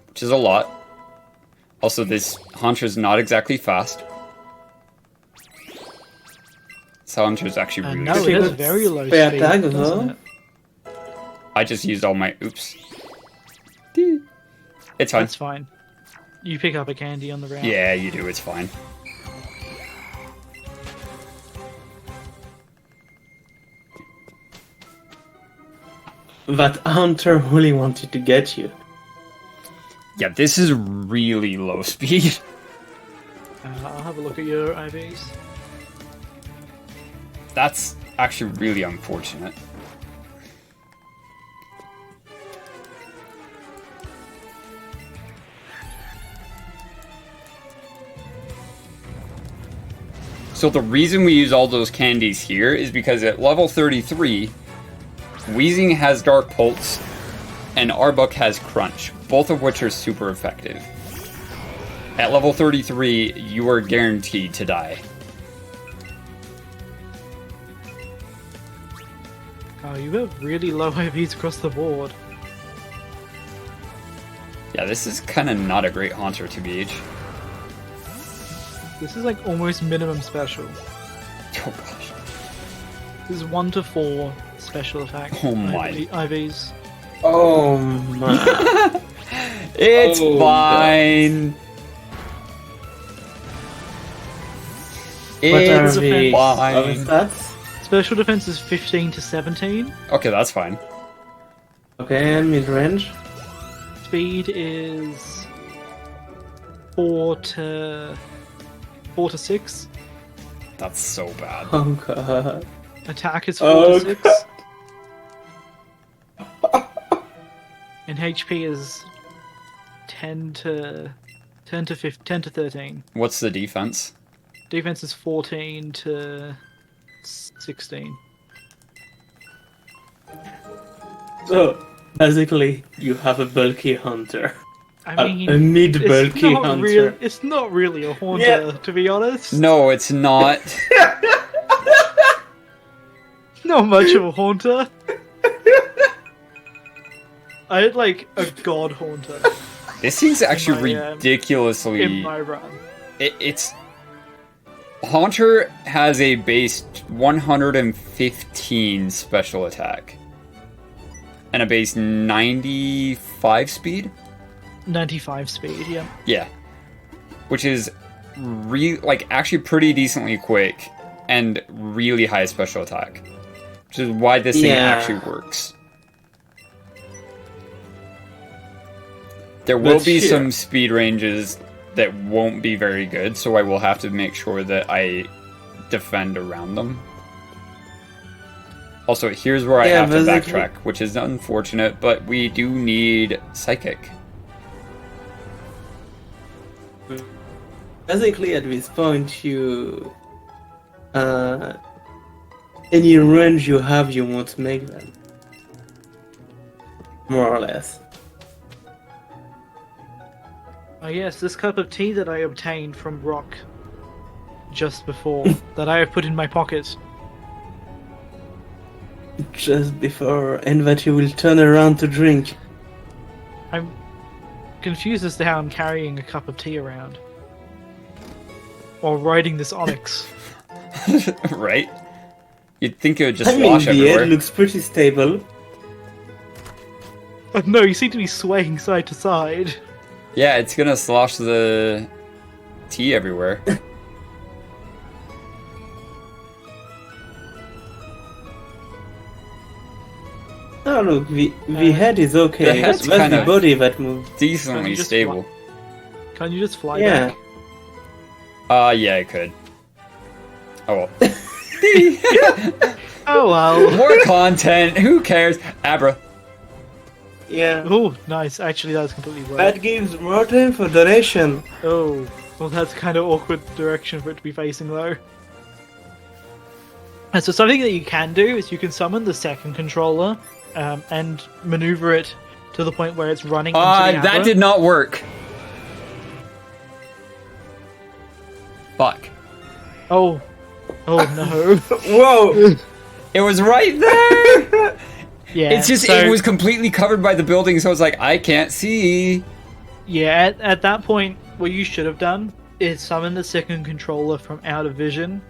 Which is a lot. Also, this Haunter's not exactly fast. Silencer's actually really No, Pretty it has good very low spare speed, attack as doesn't well. it? I just used all my oops. It's fine. That's fine. You pick up a candy on the route. Yeah, you do. It's fine. That hunter really wanted to get you. Yeah, this is really low speed. I'll have a look at your IVs. That's actually really unfortunate. So the reason we use all those candies here is because at level 33, Weezing has Dark Pulse, and Arbok has Crunch, both of which are super effective. At level 33, you are guaranteed to die. Oh, you have really low IVs across the board. Yeah, this is kind of not a great Haunter, TBH. This is like almost minimum special. Oh gosh. This is 1 to 4 special attack. Oh my. IVs. Oh my. It's Oh, fine. What are It's the other fine. stats? Special defense is 15 to 17. Okay, that's fine. Okay, and mid range. Speed is 4 to 6. That's so bad. Oh god. Attack is 4 Oh, to 6. And HP is 10 to 13. What's the defense? Defense is 14 to 16. So basically, you have a bulky hunter. I mean, a mid it's bulky not hunter. real. It's not really a haunter, Yeah. to be honest. No, it's not. Not much of a haunter. I had like a god haunter This thing's actually my, ridiculously. in my run. It's Haunter has a base 115 special attack and a base 95 speed. 95 speed, yeah. Yeah, which is actually pretty decently quick and really high special attack, which is why this thing Yeah. actually works. There will But be here- some speed ranges that won't be very good, so I will have to make sure that I defend around them. Also, here's where I Yeah, have to basically- backtrack, which is unfortunate, but we do need Psychic. Basically, at this point, you any range you have, you won't make them. More or less. Oh yes, this cup of tea that I obtained from Rock just before, that I have put in my pocket. Just before, and that you will turn around to drink. I'm confused as to how I'm carrying a cup of tea around. While riding this Onyx. Right? You'd think it would just I mean, wash the everywhere. head looks pretty stable. Oh, no, you seem to be swaying side to side. Yeah, it's gonna slosh the tea everywhere. Oh look, the head is okay. The head's That's kind the of- body that moves. Decently just stable. Can you just fly Yeah. back? Yeah, I could. Oh well. Oh well. More content, who cares? Abra. Yeah. Oh, nice. Actually, that's completely worth. That gives more time for donation. Oh, well, that's kind of awkward direction for it to be facing, though. And so something that you can do is you can summon the second controller and maneuver it to the point where it's running into the That Abra. did not work. Fuck. Oh. Oh, no. Whoa! It was right there! Yeah, It's just, so, it was completely covered by the building, so it's like, I can't see. Yeah, at that point, what you should have done is summon the second controller from out of vision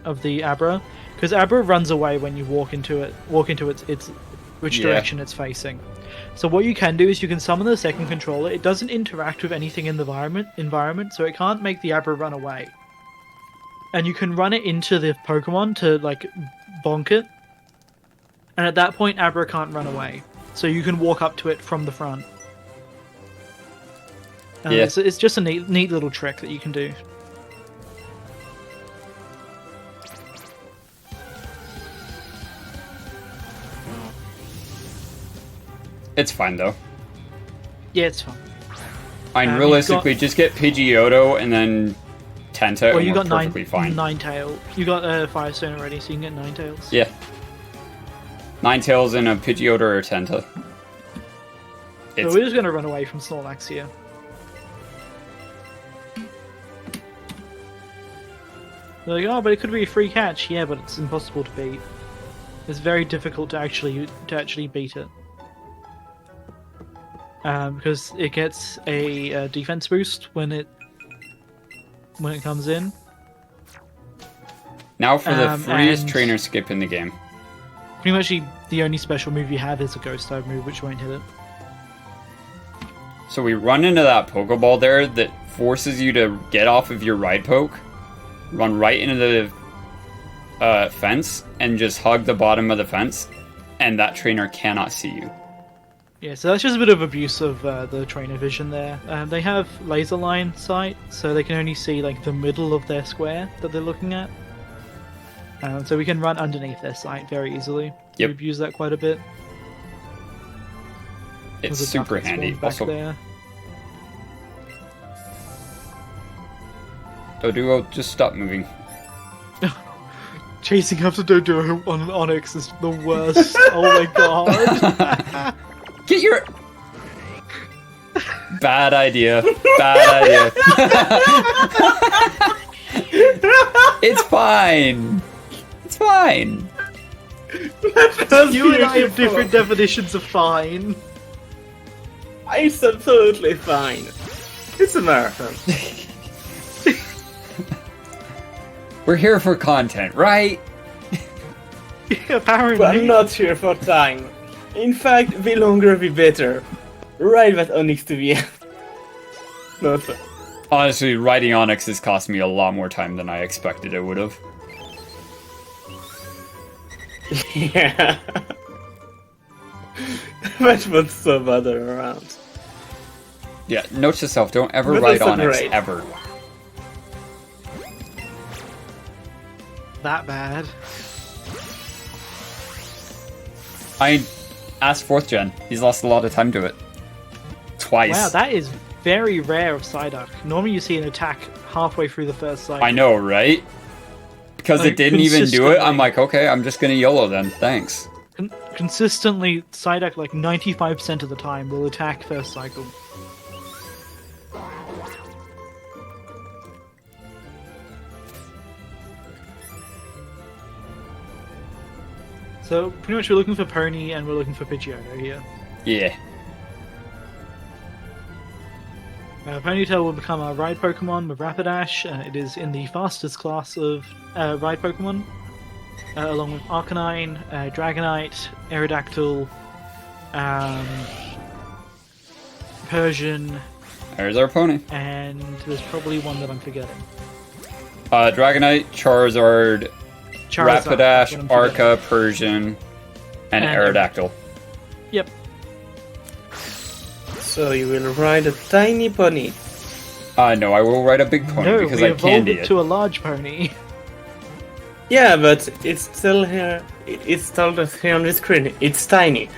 of the Abra, because Abra runs away when you walk into its which direction it's facing. So what you can do is you can summon the second controller. It doesn't interact with anything in the environment, so it can't make the Abra run away. And you can run it into the Pokemon to like bonk it. And at that point, Abra can't run away. So you can walk up to it from the front. It's just a neat little trick that you can do. It's fine though. Yeah, it's fine. Realistically, just get Pidgeotto and then Tenta, Well, and you we're got perfectly fine. Ninetales. You got Firestone already, so you can get Ninetales. Yeah. Ninetales and a Pidgeotto or Tenta. So we're just gonna run away from Snorlax here. They're like, oh, but it could be a free catch. Yeah, but it's impossible to beat. It's very difficult to actually beat it. Because it gets a defense boost when it comes in. Now for the freest and- trainer skip in the game. Pretty much the only special move you have is a ghost type move, which won't hit it. So we run into that Pokeball there that forces you to get off of your Ride Poke, run right into the fence, and just hug the bottom of the fence, and that trainer cannot see you. Yeah, so that's just a bit of abuse of the trainer vision there. They have laser line sight, so they can only see like the middle of their square that they're looking at. So we can run underneath their sight very easily. Yep. We've used that quite a bit. It's There's a duck super that handy. spawns back Also, there. Doduo, just stop moving. Chasing after Dodo on an Onyx is the worst. Oh my god. Get your... Bad idea. Bad idea. It's fine. It's fine. You and I have different definitions of fine. It's absolutely fine. It's a marathon. We're here for content, right? Apparently. But I'm not here for time. In fact, the longer the better. Ride that Onyx to the end. Not fun. Honestly, riding Onyx has cost me a lot more time than I expected it would have. Yeah. That was so bother around. Yeah, note to self, don't ever But ride that's Onyx, great. ever. That bad. I asked 4th gen. He's lost a lot of time to it. Twice. Wow, that is very rare of Psyduck. Normally you see an attack halfway through the first cycle. I know, right? Because Like, it didn't even do it, I'm consistently. like, okay, I'm just gonna YOLO then, thanks. Consistently, Psyduck, like 95% of the time, will attack first cycle. So, pretty much we're looking for Pony and we're looking for Pidgeotto here. Yeah. Ponytail will become our ride Pokemon with Rapidash. It is in the fastest class of ride Pokemon, along with Arcanine, Dragonite, Aerodactyl, Persian, There's our pony. and there's probably one that I'm forgetting. Dragonite, Charizard, Charizard, that's Rapidash, what I'm forgetting. Arca, Persian, and And Aerodactyl. Yep. So you will ride a tiny pony. No, I will ride a big pony No, because we I evolved candy it it. to a large pony. Yeah, but it's still here. It's told us here on the screen. It's tiny.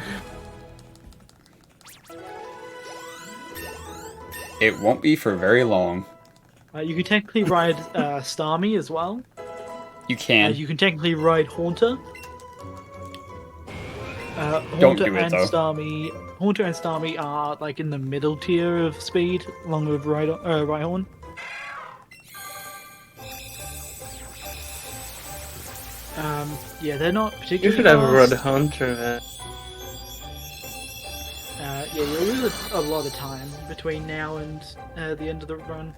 It won't be for very long. You can technically ride Starmie as well. You can. You can technically ride Haunter. Don't Haunter do it, and though. Haunter and Starmie are like in the middle tier of speed, along with Rhyhorn. Yeah, they're not You particularly should have fast. Rod Hunter then. Yeah, you'll lose a lot of time between now and the end of the run.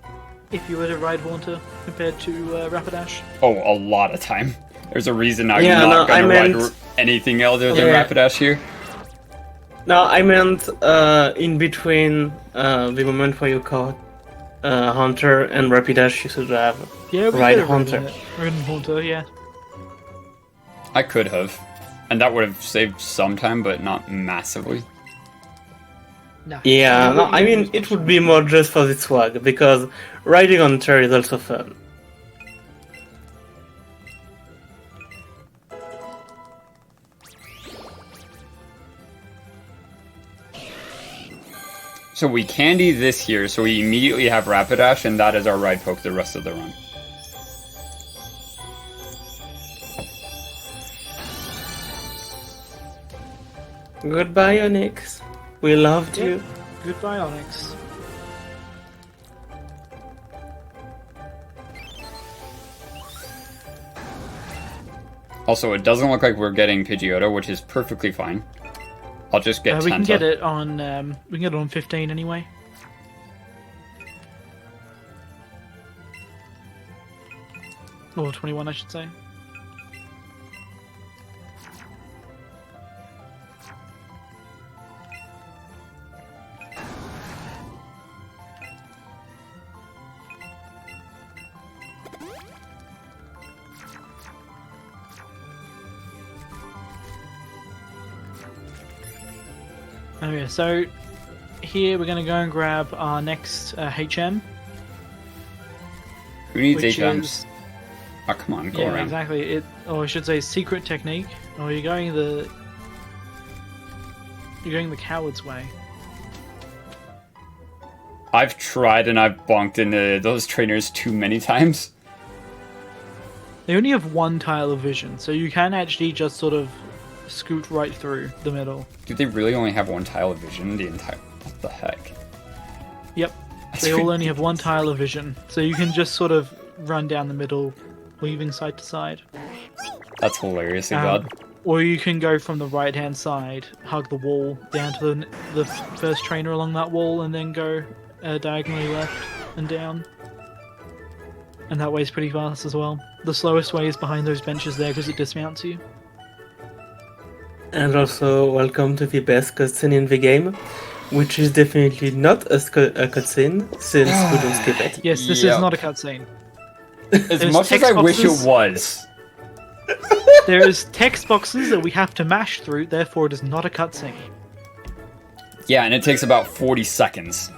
if you were to ride Haunter compared to Rapidash? Oh, a lot of time. There's a reason I'm Yeah, not no, I gonna meant- ride anything other than Yeah. Rapidash here. No, I meant in between the moment where you caught Hunter and Rapidash, you should have Yeah, we Ride could have Haunter. ridden Haunter, yeah. I could have. And that would have saved some time, but not massively. No. Yeah, no, I mean, it would be more just for the swag, because riding Hunter is also fun. So we candy this here, so we immediately have Rapidash, and that is our ride poke the rest of the run. Goodbye, Onyx. We loved Yeah. you. Goodbye, Onyx. Also, it doesn't look like we're getting Pidgeotto, which is perfectly fine. I'll just get We can Tenta. get it on. We can get it on 15 anyway. Or 21, I should say. Okay, so here we're going to go and grab our next HM. Who needs which HMs? is- Oh, come on, go Yeah, around. exactly. Or I should say, secret technique. Or you're going the coward's way. I've tried and I've bonked into those trainers too many times. They only have one tile of vision, so you can actually just sort of scoot right through the middle. Do they really only have one tile of vision? The entire... What the heck? Yep, That's they all only have one ridiculous. tile of vision, so you can just sort of run down the middle, weaving side to side. That's hilariously Um, bad. Or you can go from the right hand side, hug the wall down to the first trainer along that wall, and then go diagonally left and down. And that way's pretty fast as well. The slowest way is behind those benches there because it dismounts you. And also, welcome to the best cutscene in the game, which is definitely not a cutscene, since we don't skip it. Yes, this Yep. is not a cutscene. As there's much as text I wish boxes. it was. There is text boxes that we have to mash through, therefore it is not a cutscene. Yeah, and it takes about 40 seconds.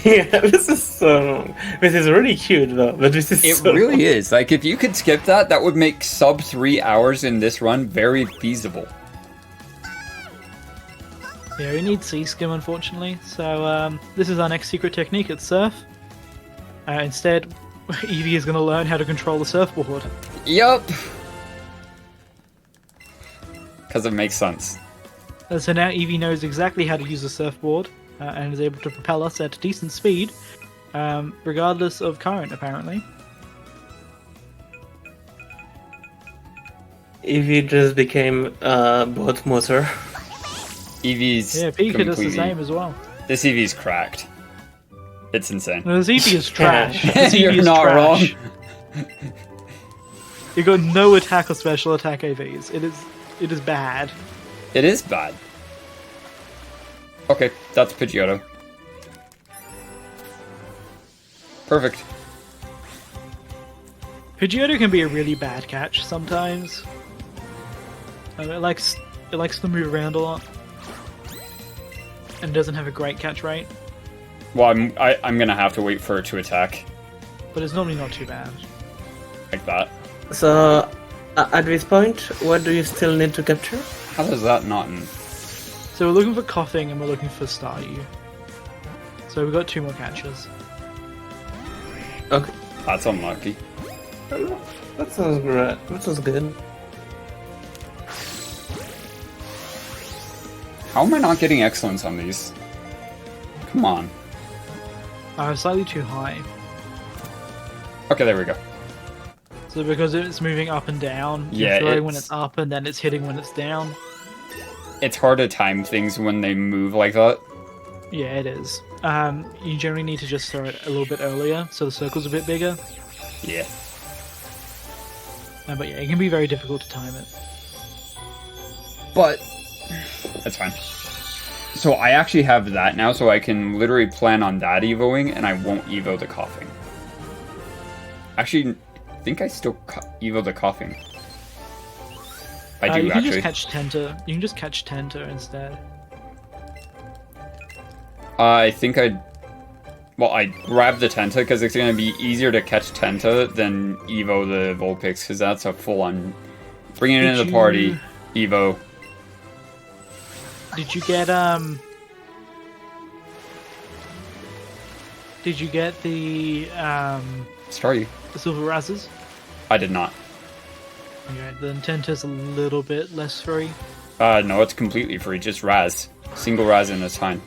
Yeah, this is so long. This is really cute though, but this is It so really long. is. Like, if you could skip that, that would make sub 3 hours in this run very feasible. Yeah, we need Sea Skim unfortunately, so this is our next secret technique, it's Surf. Instead, Eevee is going to learn how to control the surfboard. Yup. Because it makes sense. So now Eevee knows exactly how to use a surfboard and is able to propel us at decent speed, regardless of current, apparently. Eevee just became a boat motor. Eevee's Yeah, Pika does the completely... same as well. This Eevee's cracked. It's insane. No, this Eevee is trash. This You're Eevee is not trash. wrong. You've got no attack or special attack AVs. It is bad. It is bad. Okay, that's Pidgeotto. Perfect. Pidgeotto can be a really bad catch sometimes. It likes to move around a lot. And doesn't have a great catch rate. Well, I'm gonna have to wait for it to attack. But it's normally not too bad. Like that. So, at this point, what do you still need to capture? How does that not... So we're looking for Coughing and we're looking for Staryu. So we've got 2 more catches. Okay. That's unlucky. That sounds great. That sounds good. How am I not getting excellence on these? Come on. Slightly too high. Okay, there we go. So because it's moving up and down, Yeah, you throw when it's- it's up and then it's hitting when it's down. It's hard to time things when they move like that. Yeah, it is. You generally need to just throw it a little bit earlier, so the circle's a bit bigger. Yeah. But yeah, it can be very difficult to time it. But that's fine. So I actually have that now, so I can literally plan on that evoing, and I won't evo the coughing. Actually, I think I still evo the coughing. I do, you can actually. just catch Tenta. You can just catch Tenta instead. I think I grab the Tenta because it's going to be easier to catch Tenta than evo the Vulpix, because that's a full-on... Bring it into the party, evo. Did you get Did you get the Staryu. the silver razzes? I did not. Okay, then Tenta's a little bit less free. No, it's completely free. Just Raz. Single Raz and it's fine.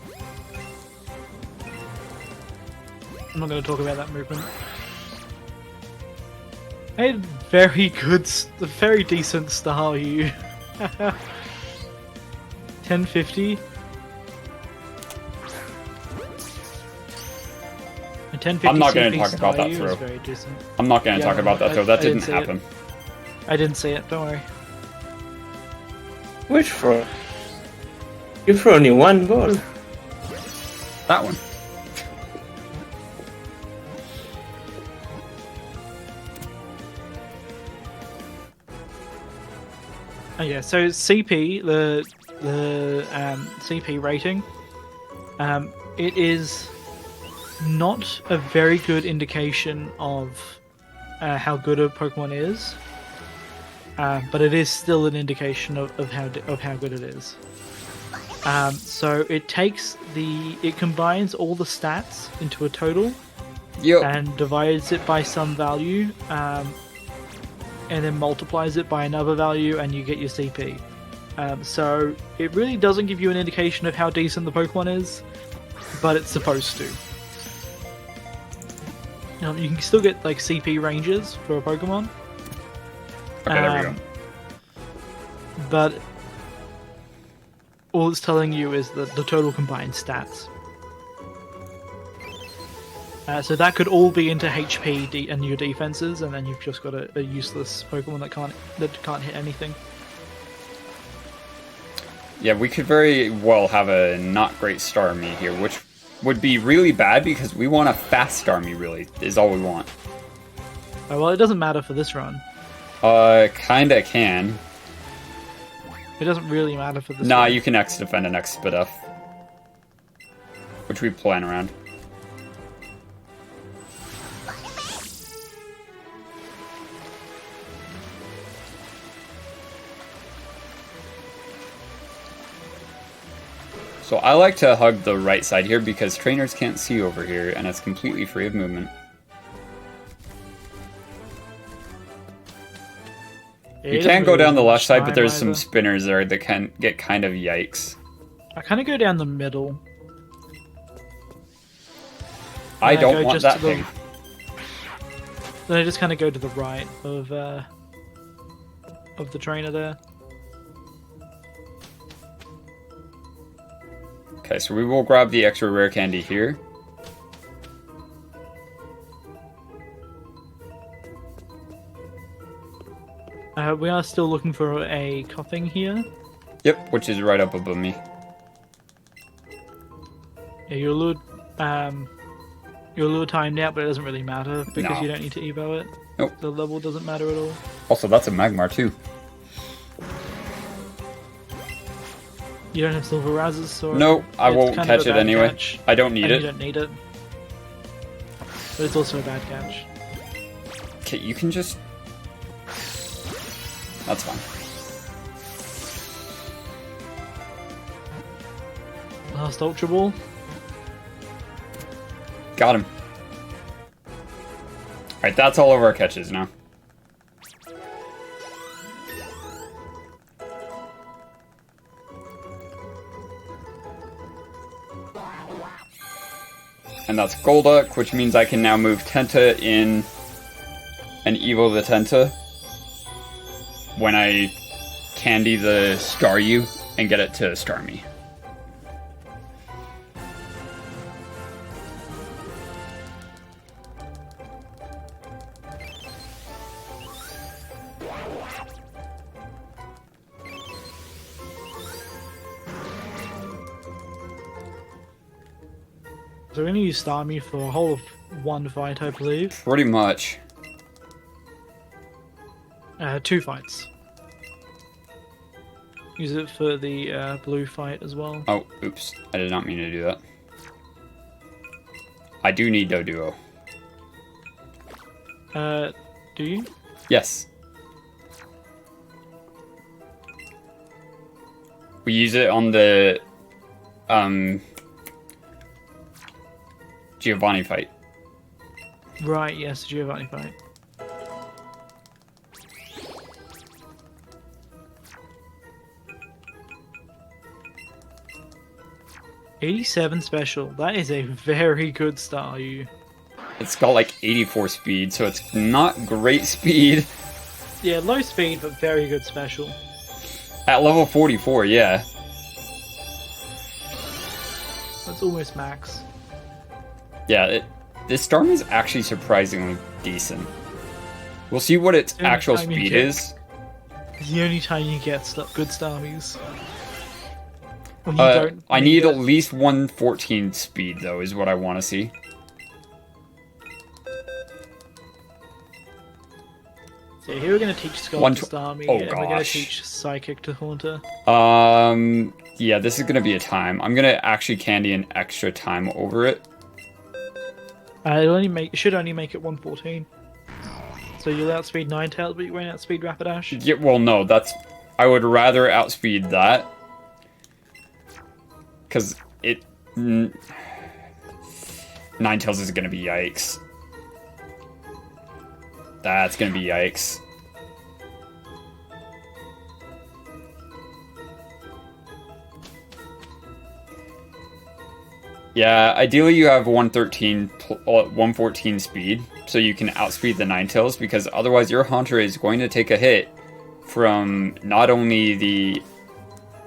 I'm not going to talk about that movement. I had very good, very decent Staryu. 1050. A 1050 I'm not going to CP talk about that Staryu throw. is very decent. I'm not going to talk about that throw. That didn't see it. happen. I didn't see it, don't worry. Which throw? You threw only one ball. That one. Oh yeah, so CP, the CP rating, it is not a very good indication of how good a Pokemon is, but it is still an indication of how good it is. So it combines all the stats into a total Yo. and divides it by some value, and then multiplies it by another value, and you get your CP. So it really doesn't give you an indication of how decent the Pokemon is, but it's supposed to. You can still get like CP ranges for a Pokemon. Okay, there we go. But all it's telling you is the total combined stats. So that could all be into HP and your defenses, and then you've just got a useless Pokemon that can't hit anything. Yeah, we could very well have a not great Starmie here, which would be really bad because we want a fast Starmie, really, is all we want. Well, it doesn't matter for this run. Kinda can. It doesn't really matter for this Nah, run. you can X-Defend and X-Spidef. Which we plan around. So I like to hug the right side here because trainers can't see over here and it's completely free of movement. You can go down the left side, but there's some spinners there that can get kind of yikes. I kind of go down the middle. I Then don't go want just that to the- thing. Then I just kind of go to the right of the trainer there. Okay, so we will grab the extra rare candy here. We are still looking for a coughing here. Yep, which is right up above me. Yeah, you're a little timed out, but it doesn't really matter because No. you don't need to evo it. Nope. The level doesn't matter at all. Also, that's a Magmar too. You don't have silver razzes, so No, I it's won't kind of catch a it bad anyway. catch, I don't need and it. You don't need it, but it's also a bad catch. Okay, you can just... That's fine. Last Ultra Ball. Got him. Alright, that's all of our catches now. And that's Golduck, which means I can now move Tenta in and Evo the Tenta when I candy the Staryu and get it to Starmie. So we're going to use Starmie for a whole of one fight, I believe. Pretty much. 2 fights. Use it for the blue fight as well. Oh, oops. I did not mean to do that. I do need Doduo. Do you? Yes. We use it on the Giovanni fight. Right, yes, Giovanni fight. '87 special. That is a very good Staryu. It's got like 84 speed, so it's not great speed. Yeah, low speed, but very good special. At level 44, yeah. That's almost max. Yeah, this Starmie is actually surprisingly decent. We'll see what its Yeah, actual I mean, speed yeah. is. It's the only time you get good Starmies. When you don't I need it. at least 114 speed, though, is what I want to see. So here we're going to teach Scott One to tw- Starmie, oh, and we're going to gosh. teach Psychic to Haunter. Yeah, this is gonna be a time. I'm gonna actually candy an extra time over it. It should only make it 114. So you'll outspeed Ninetales, but you won't outspeed Rapidash. Yeah, well, no, I would rather outspeed that. Because Ninetales is gonna be yikes. That's gonna be yikes. Yeah, ideally you have 114 speed, so you can outspeed the Ninetales, because otherwise your Haunter is going to take a hit from not only the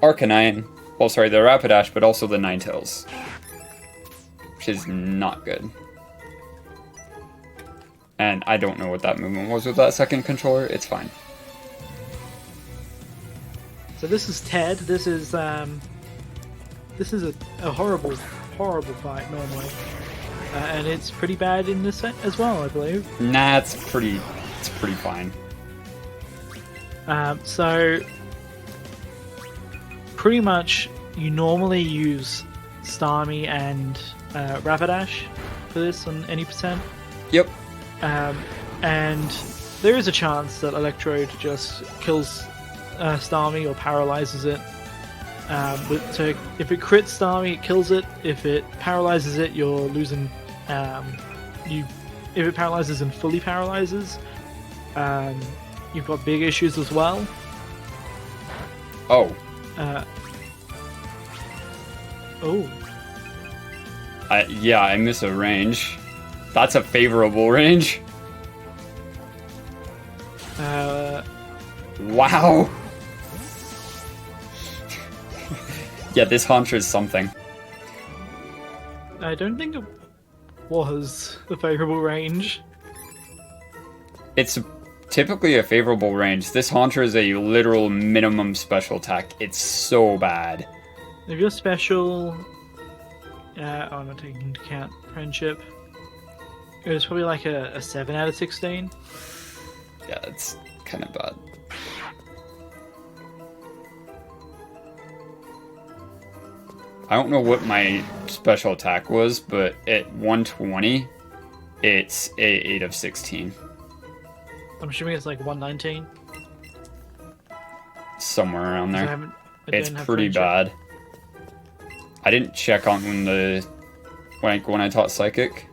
Arcanine, the Rapidash, but also the Ninetales. Which is not good. And I don't know what that movement was with that second controller, it's fine. So this is Ted. This is a horrible fight normally, and it's pretty bad in this set as well, I believe. Nah, it's pretty fine. So pretty much you normally use Starmie and Rapidash for this on any percent. Yep. And there is a chance that Electrode just kills Starmie or paralyzes it. So if it crits Starmie, it kills it. If it paralyzes it, you're losing. If it paralyzes and fully paralyzes, you've got big issues as well. Oh. Yeah, I miss a range. That's a favorable range. Wow. Yeah, this Haunter is something. I don't think it was a favorable range. It's typically a favorable range. This Haunter is a literal minimum special attack. It's so bad. If you're special, I'm not taking into account friendship. It was probably like a 7 out of 16. Yeah, it's kind of bad. I don't know what my special attack was, but at 120, it's a 8 of 16. I'm assuming it's like 119. Somewhere around I there. don't It's have pretty friendship. bad. I didn't check on when I taught Psychic.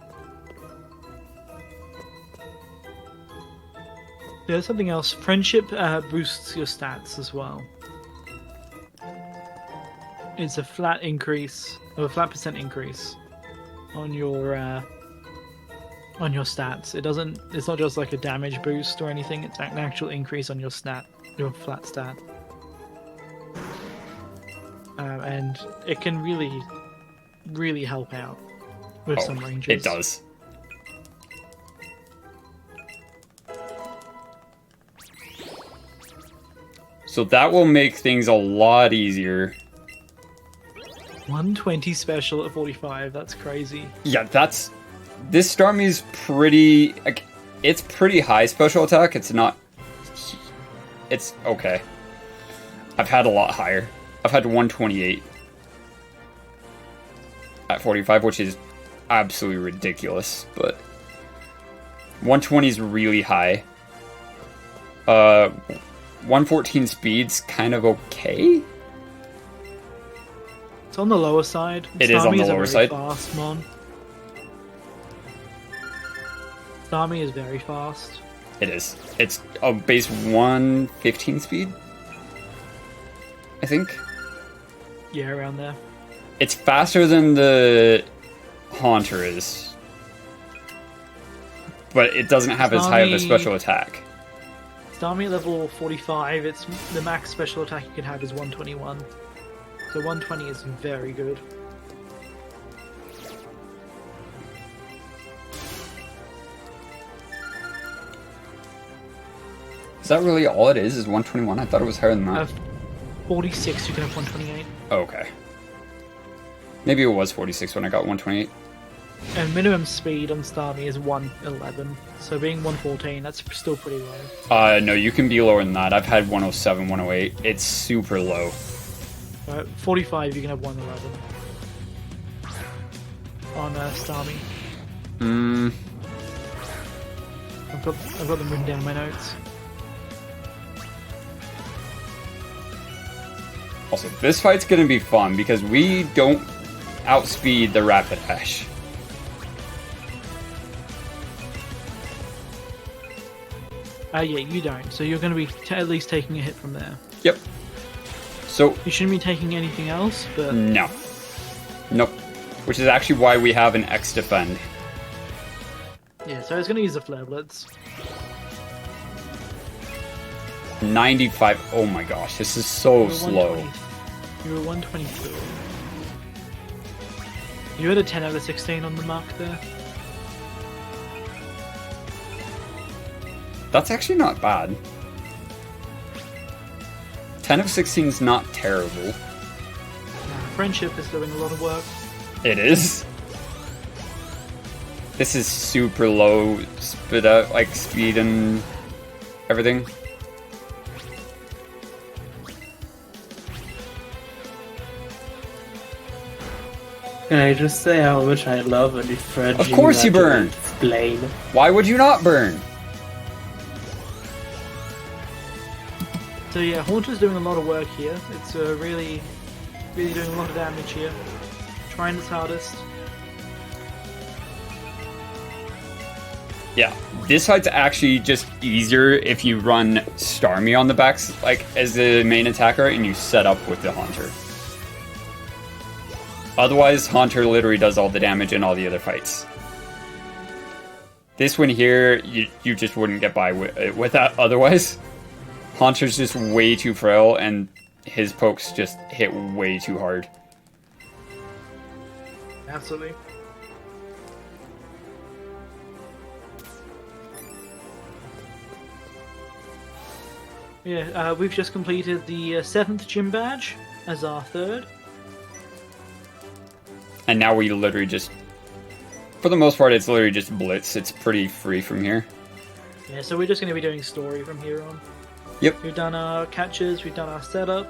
Yeah, there's something else. Friendship boosts your stats as well. It's a flat increase, or a flat percent increase on your stats. It's not just like a damage boost or anything. It's an actual increase on your flat stat. And it can really, really help out with some ranges. It does. So that will make things a lot easier. 120 special at 45. That's crazy. Yeah, this Starmie's pretty, like, it's pretty high special attack. It's not, it's okay. I've had a lot higher. I've had 128 at 45, which is absolutely ridiculous, but 120 is really high. 114 speed's kind of okay. It's on the lower side. It is on the lower side. Fast mon. Starmie is very fast. It is. It's a base 115 speed, I think. Yeah, around there. It's faster than the Haunter is, but it doesn't have as high of a special attack. Starmie level 45, it's the max special attack you can have is 121. So 120 is very good. Is that really all it is 121? I thought it was higher than that. 46, you can have 128. Oh, okay. Maybe it was 46 when I got 128. And minimum speed on Starmie is 111. So being 114, that's still pretty low. No, you can be lower than that. I've had 107, 108. It's super low. 45, you can have 111 on Starmie. I've got them written down in my notes. Also, this fight's gonna be fun because we don't outspeed the Rapidash. Yeah, you don't. So you're going to be at least taking a hit from there. Yep. So You shouldn't be taking anything else, but no. Nope. Which is actually why we have an X defend. yeah. So I was going to use the Flare Blitz. 95. Oh my gosh, this is so slow. You were 122. You had a 10 out of 16 on the mark there. That's actually not bad. 10 of 16 is not terrible. Friendship is doing a lot of work. It is. This is super low speed out, like speed and everything. Can I just say how much I love when you Fred? Of course you burn! Explain. Why would you not burn? So yeah, Haunter's doing a lot of work here. It's really doing a lot of damage here. Trying its hardest. Yeah, this fight's actually just easier if you run Starmie on the backs, like as the main attacker, and you set up with the Haunter. Otherwise, Haunter literally does all the damage in all the other fights. This one here, you just wouldn't get by with that otherwise. Haunter's just way too frail, and his pokes just hit way too hard. Absolutely. Yeah, we've just completed the 7th gym badge as our 3rd. And now we literally just, for the most part, it's literally just Blitz. It's pretty free from here. Yeah, so we're just going to be doing story from here on. Yep. We've done our catches, we've done our setup.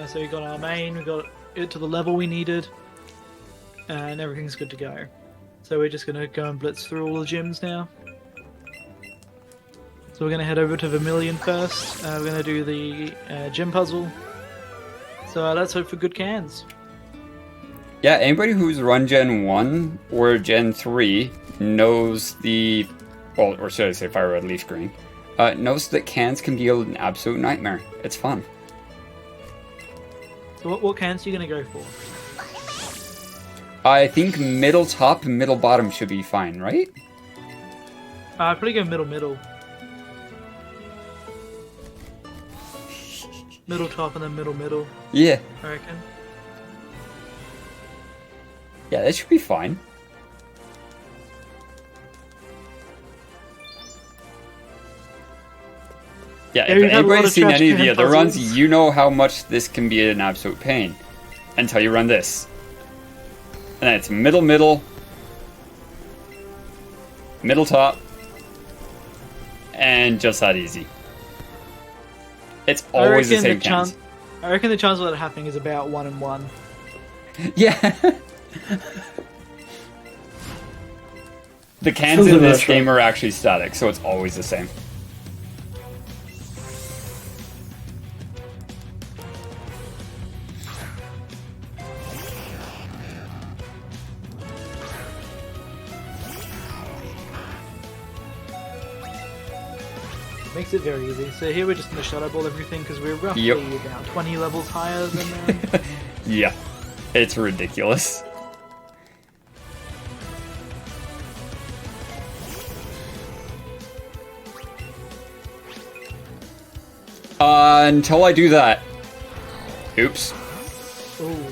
So we got our main, we got it to the level we needed. And everything's good to go. So we're just going to go and blitz through all the gyms now. So we're going to head over to Vermilion first. We're going to do the gym puzzle. So let's hope for good cans. Yeah, anybody who's run Gen 1 or Gen 3 knows the... Well, or should I say Fire Red Leaf Green. Knows that cans can be an absolute nightmare. It's fun. So what cans are you going to go for? I think middle top and middle bottom should be fine, right? I'd probably go middle. Middle top and then middle. Yeah. I reckon. Yeah, that should be fine. Yeah, Yeah, if we've had a lot anybody's of seen trash any of the can other runs, puzzles. you know how much this can be an absolute pain. until you run this. And then it's middle, middle, middle, top, and just that easy. It's always the same cans. I reckon the chance of that happening is about 1 in 1. Yeah. The cans in this game are actually static, so it's always the same. Makes it very easy. So here we're just going to shadow ball everything because we're roughly about 20 levels higher than them. Yeah, it's ridiculous. Until I do that. Oops. Ooh,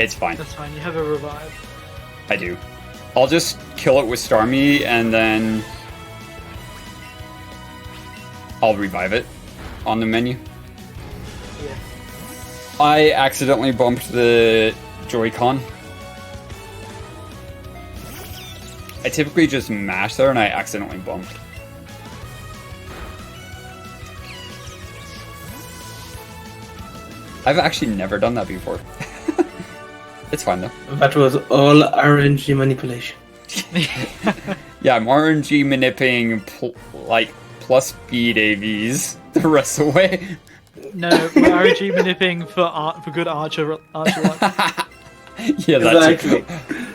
It's fine. that's fine. You have a revive. I do. I'll just kill it with Starmie and then I'll revive it on the menu. Yeah. I accidentally bumped the Joy-Con. I typically just mash there and I accidentally bumped. I've actually never done that before. It's fine though. That was all RNG manipulation. Yeah, I'm RNG manipulating plus speed AVs the rest of the way. No, we're RNG manipulating for good archer luck. Yeah, that's Exactly.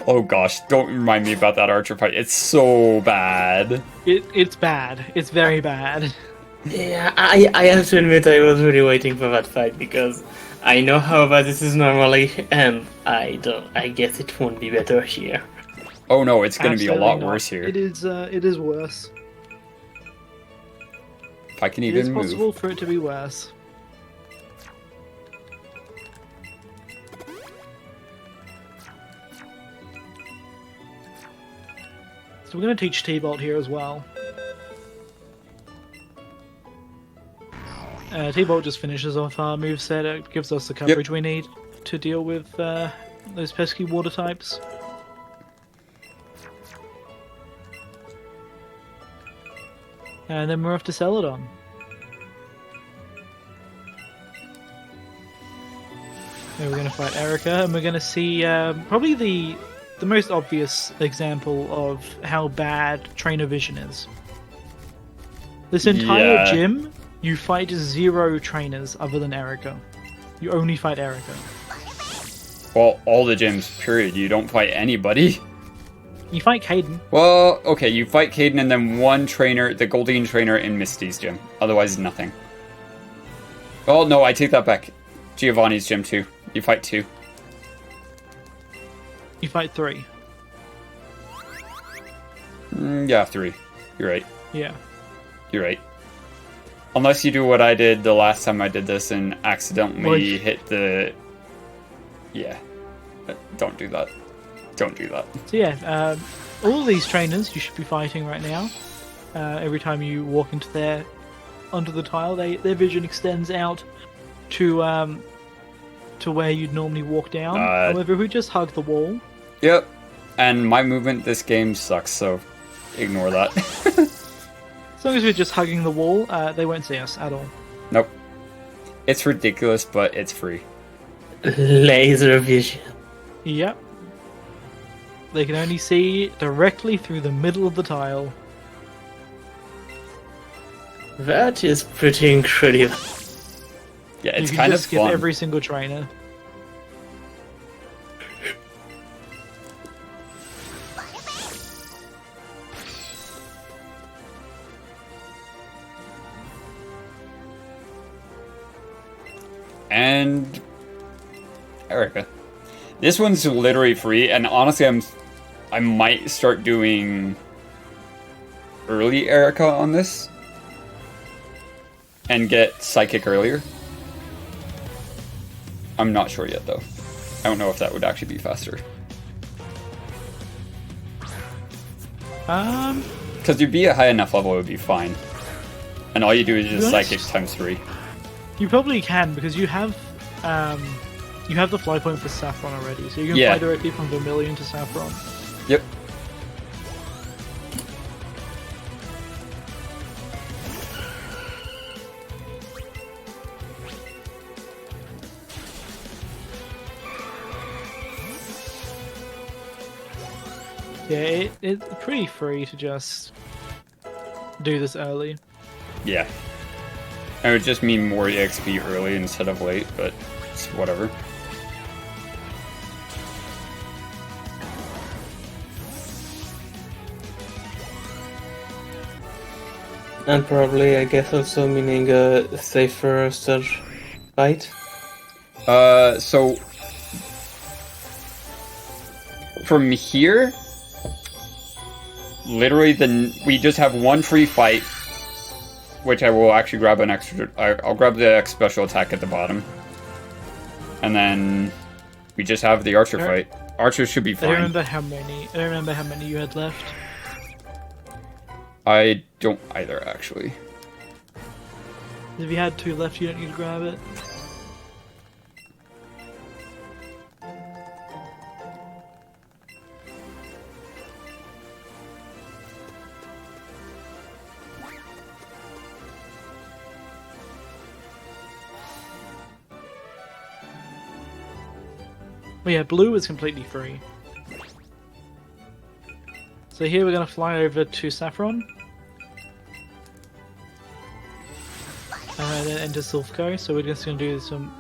Oh gosh, don't remind me about that archer fight. It's so bad. It's bad. It's very bad. Yeah, I have to admit I was really waiting for that fight because I know how bad this is normally, and I guess it won't be better here. Oh no, it's gonna be a lot Absolutely not. worse here. It is worse. If I can It is even move. possible for it to be worse. So we're going to teach T-Bolt here as well. T-Bolt just finishes off our moveset. It gives us the coverage we need to deal with those pesky water types. And then we're off to Celadon. We're going to fight Erica, and we're going to see probably the most obvious example of how bad trainer vision is. This entire gym, you fight 0 trainers other than Erica. You only fight Erica. Well, all the gyms, period. You don't fight anybody. You fight Caden. Well, okay, you fight Caden and then one trainer, the Goldeen trainer in Misty's gym. Otherwise, nothing. Oh, no, I take that back. Giovanni's gym, too. You fight 2. You fight 3. Yeah, 3. You're right. Yeah. You're right. Unless you do what I did the last time I did this and accidentally hit the... Yeah. Don't do that. Don't do that. So yeah, all of these trainers you should be fighting right now. Every time you walk onto the tile, their vision extends out to where you'd normally walk down. However, if we just hug the wall... Yep. And my movement this game sucks, so ignore that. As long as we're just hugging the wall, they won't see us at all. Nope. It's ridiculous, but it's free. Laser vision. Yep. They can only see directly through the middle of the tile. That is pretty incredible. Yeah, it's you can kind of just skip fun. every single trainer. And Erica. This one's literally free, and honestly, I might start doing early Erica on this and get Psychic earlier. I'm not sure yet, though. I don't know if that would actually be faster. Because you'd be at high enough level, it would be fine. And all you do is just Psychic times 3. You probably can, because you have you have the fly point for Saffron already, so you can Yeah. fly directly from Vermilion to Saffron. Yep. Yeah, it's pretty free to just do this early. Yeah. It would just mean more EXP early instead of late, but it's whatever. And probably, I guess, also meaning a safer surge fight. So from here, literally, we just have one free fight, which I will actually grab an extra. I'll grab the X special attack at the bottom, and then we just have the Archer fight. Archer should be I fine. don't remember how many. I don't remember how many you had left. I don't either, actually. If you had 2 left, you don't need to grab it. Well, yeah, blue is completely free. So here we're going to fly over to Saffron. And then enter Silphco. So we're just going to do some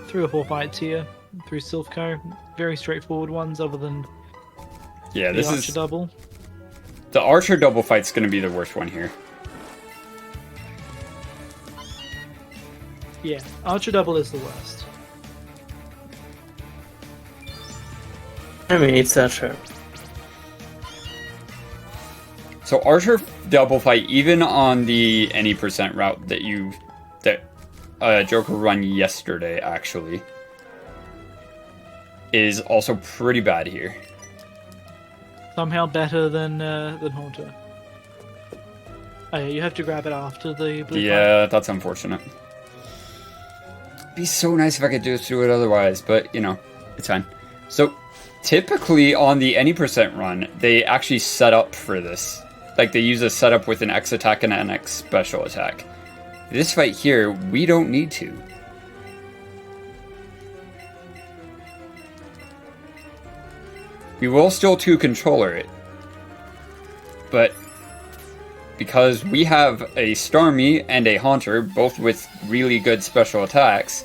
3 or 4 fights here through Silphco. Very straightforward ones, other than Yeah, the this Archer is double. the Archer double fight's going to be the worst one here. Yeah, Archer double is the worst. I mean, it's Archer. So Archer double fight, even on the any percent route that Joker run yesterday, actually, is also pretty bad here. Somehow better than Haunter. Oh yeah, you have to grab it after the blue fight. Yeah, that's unfortunate. It'd be so nice if I could just do it otherwise, but you know, it's fine. So typically on the any percent run, they actually set up for this. Like, they use a setup with an X attack and an X special attack. This fight here, we don't need to. We will still 2-controller it. But because we have a Starmie and a Haunter, both with really good special attacks,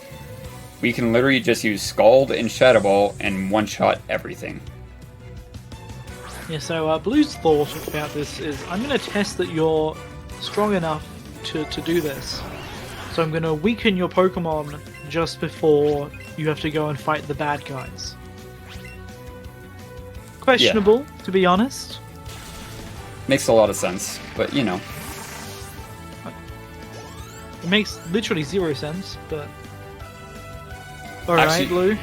we can literally just use Scald and Shadow Ball and one-shot everything. Yeah, so Blue's thought about this is, I'm going to test that you're strong enough to do this. So I'm going to weaken your Pokemon just before you have to go and fight the bad guys. Questionable, to be honest. Makes a lot of sense, but you know. It makes literally 0 sense, but... Alright, Actually- Blue.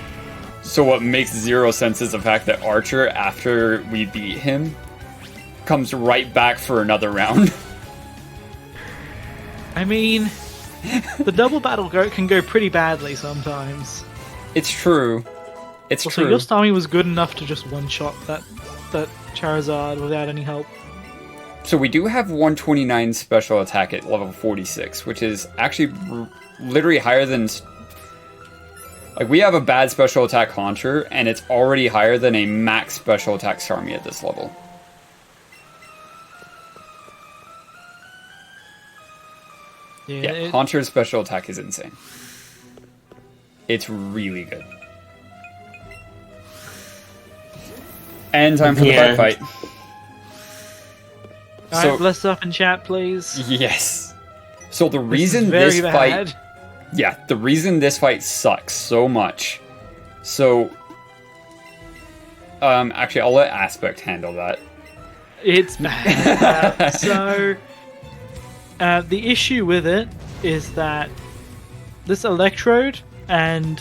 So what makes 0 sense is the fact that Archer, after we beat him, comes right back for another round. I mean, the double battle can go pretty badly sometimes. It's true. It's Also, true. your Starmie was good enough to just one-shot that Charizard without any help. So we do have 129 special attack at level 46, which is actually literally higher than... Like, we have a bad special attack Haunter, and it's already higher than a max special attack Starmie at this level. Yeah, Haunter's special attack is insane. It's really good. And time for the bad fight. Alright, bless up in chat, please. Yes. So the This is reason very this bad. fight... Yeah, the reason this fight sucks so much. So... actually, I'll let Aspect handle that. It's bad. The issue with it is that this electrode and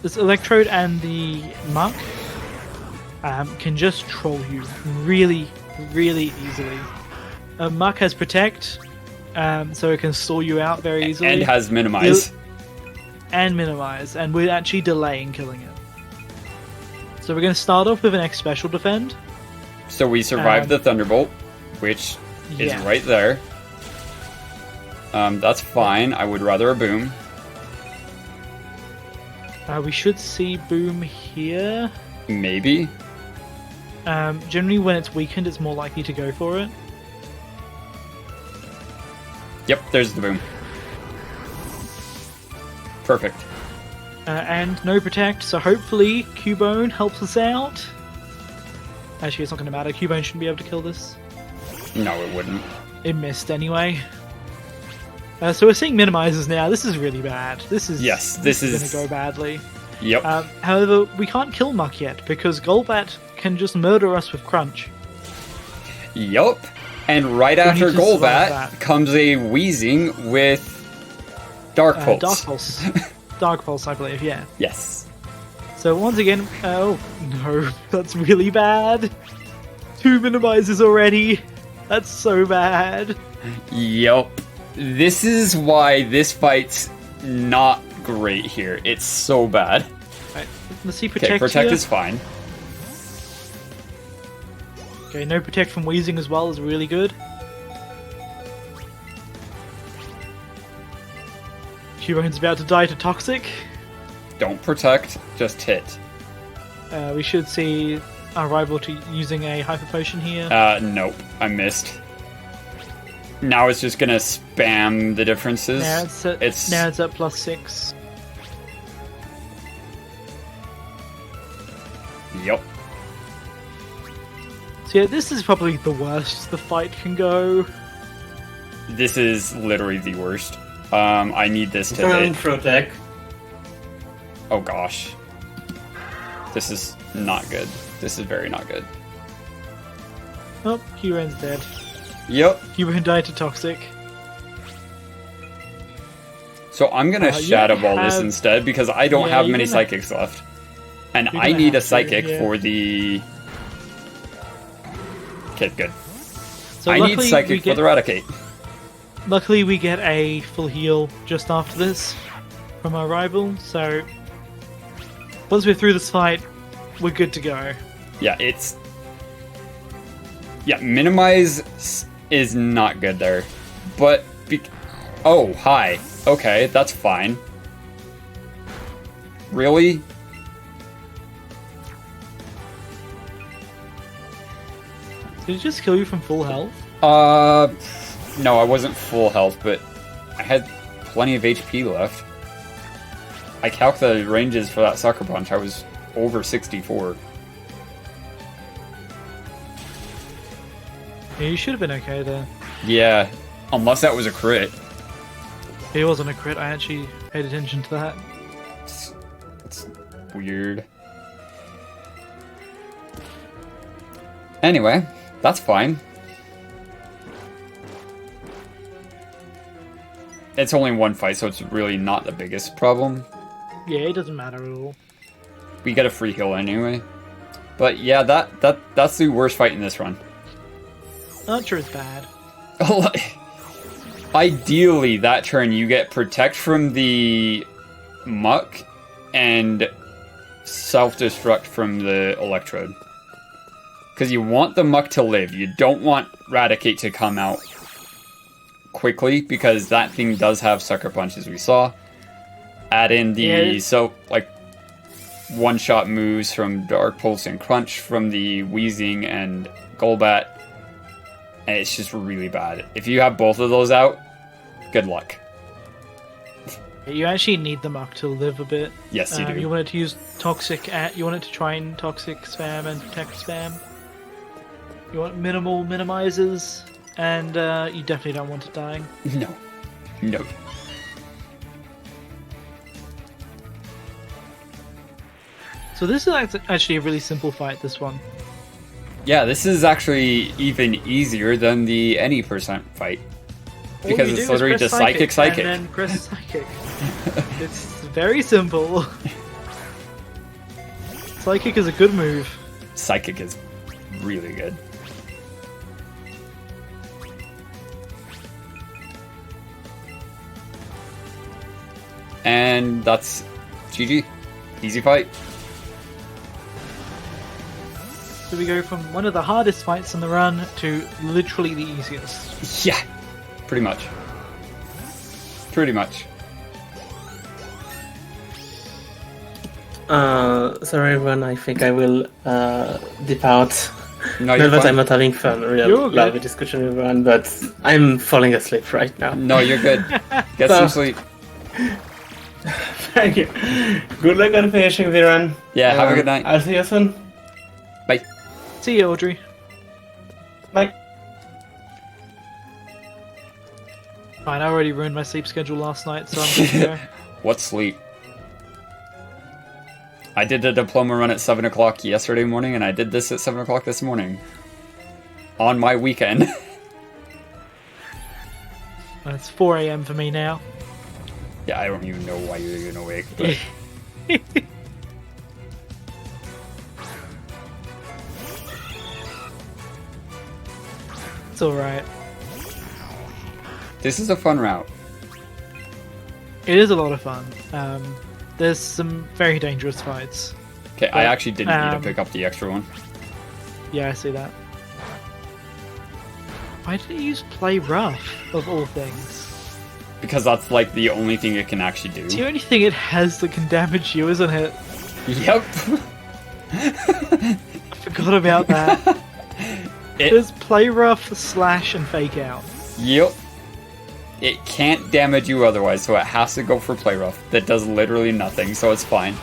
the muck can just troll you really, really easily. Muck has protect, so it can stall you out very easily. And has minimize. and minimize, and we're actually delaying killing it. So we're going to start off with an X special defend. So we survived the Thunderbolt, which is Yeah. right there. That's fine. I would rather a boom. We should see boom here. Maybe. Generally, when it's weakened, it's more likely to go for it. Yep, there's the boom. Perfect. And no protect, so hopefully Cubone helps us out. Actually, it's not going to matter. Cubone shouldn't be able to kill this. No, it wouldn't. It missed anyway. So we're seeing minimizers now. This is really bad. This is going to go badly. Yep. However, we can't kill Muck yet because Golbat can just murder us with Crunch. Yup. And right We after need to survive Golbat that. comes a Wheezing with Dark Pulse. Dark Pulse. Dark Pulse, I believe, yeah. Yes. So once again, oh no, that's really bad. 2 minimizers already. That's so bad. Yup. This is why this fight's not great here. It's so bad. Right, let's see protect Okay, Protect here. is fine. Okay, no protect from Wheezing as well is really good. Cubone's about to die to Toxic. Don't Protect, just hit. We should see our rival to using a Hyper Potion here. Nope. I missed. Now it's just gonna spam the differences. now it's at +6. Yup. So yeah, this is probably the worst the fight can go. This is literally the worst. I need this to Turn hit. protect. Oh gosh. This is not good. This is very not good. Oh, Cubone's dead. Yep. Cubone died to Toxic. So I'm gonna You Shadow Ball this have- instead because I don't Yeah, have you're many gonna- psychics left. And You're I gonna need a have to, psychic yeah. for the... Okay, good. So I need luckily psychic for the Raticate. Luckily, we get a full heal just after this from our rival, so once we're through this fight, we're good to go. Yeah, it's... Yeah, Minimize is not good there. But... Oh, hi. Okay, that's fine. Really? Did it just kill you from full health? No, I wasn't full health, but I had plenty of HP left. I calc the ranges for that Sucker Punch. I was over 64. Yeah, you should have been okay there. Yeah, unless that was a crit. It wasn't a crit, I actually paid attention to that. It's weird. Anyway, that's fine. It's only one fight, so it's really not the biggest problem. Yeah, it doesn't matter at all. We get a free heal anyway. But yeah, that's the worst fight in this run. Archer is bad. Ideally, that turn you get Protect from the Muck and Self-Destruct from the Electrode. Because you want the Muck to live. You don't want Raticate to come out quickly, because that thing does have Sucker Punch, as we saw. Add in the one-shot moves from Dark Pulse and Crunch from the Wheezing and Golbat. And it's just really bad. If you have both of those out, good luck. You actually need the Muck to live a bit. Yes, you do. You wanted to use Toxic you wanted to try and Toxic spam and Protect spam. You want minimal minimizers, and you definitely don't want it dying. No. No. So this is actually a really simple fight, this one. Yeah, this is actually even easier than the any percent fight. All Because you do it's is literally press just psychic. And then press Psychic. It's very simple. Psychic is a good move. Psychic is really good. And that's GG. Easy fight. So we go from one of the hardest fights on the run to literally the easiest. Yeah, pretty much. Pretty much. Sorry everyone, I think I will dip out. No, Not you're that fine. I'm not having fun, You're real good. lively discussion with everyone, but I'm falling asleep right now. No, you're good. Get some sleep. Thank you. Good luck on finishing the run. Yeah, have a good night. I'll see you soon. Bye. See you, Audrey. Bye. Fine, I already ruined my sleep schedule last night, so I'm good to go. What sleep? I did a diploma run at 7 o'clock yesterday morning, and I did this at 7 o'clock this morning. On my weekend. And it's 4 a.m. for me now. Yeah, I don't even know why you're even awake. But It's alright. this is a fun route. It is a lot of fun. There's some very dangerous fights. Okay, I actually didn't need to um, pick up the extra one. Yeah, I see that. Why did it use play rough, of all things? Because that's like the only thing it can actually do. It's the only thing it has that can damage you, isn't it? Yep. I forgot about that. There's play rough, slash, and fake out. Yep. It can't damage you otherwise, so it has to go for play rough. That does literally nothing, so it's fine.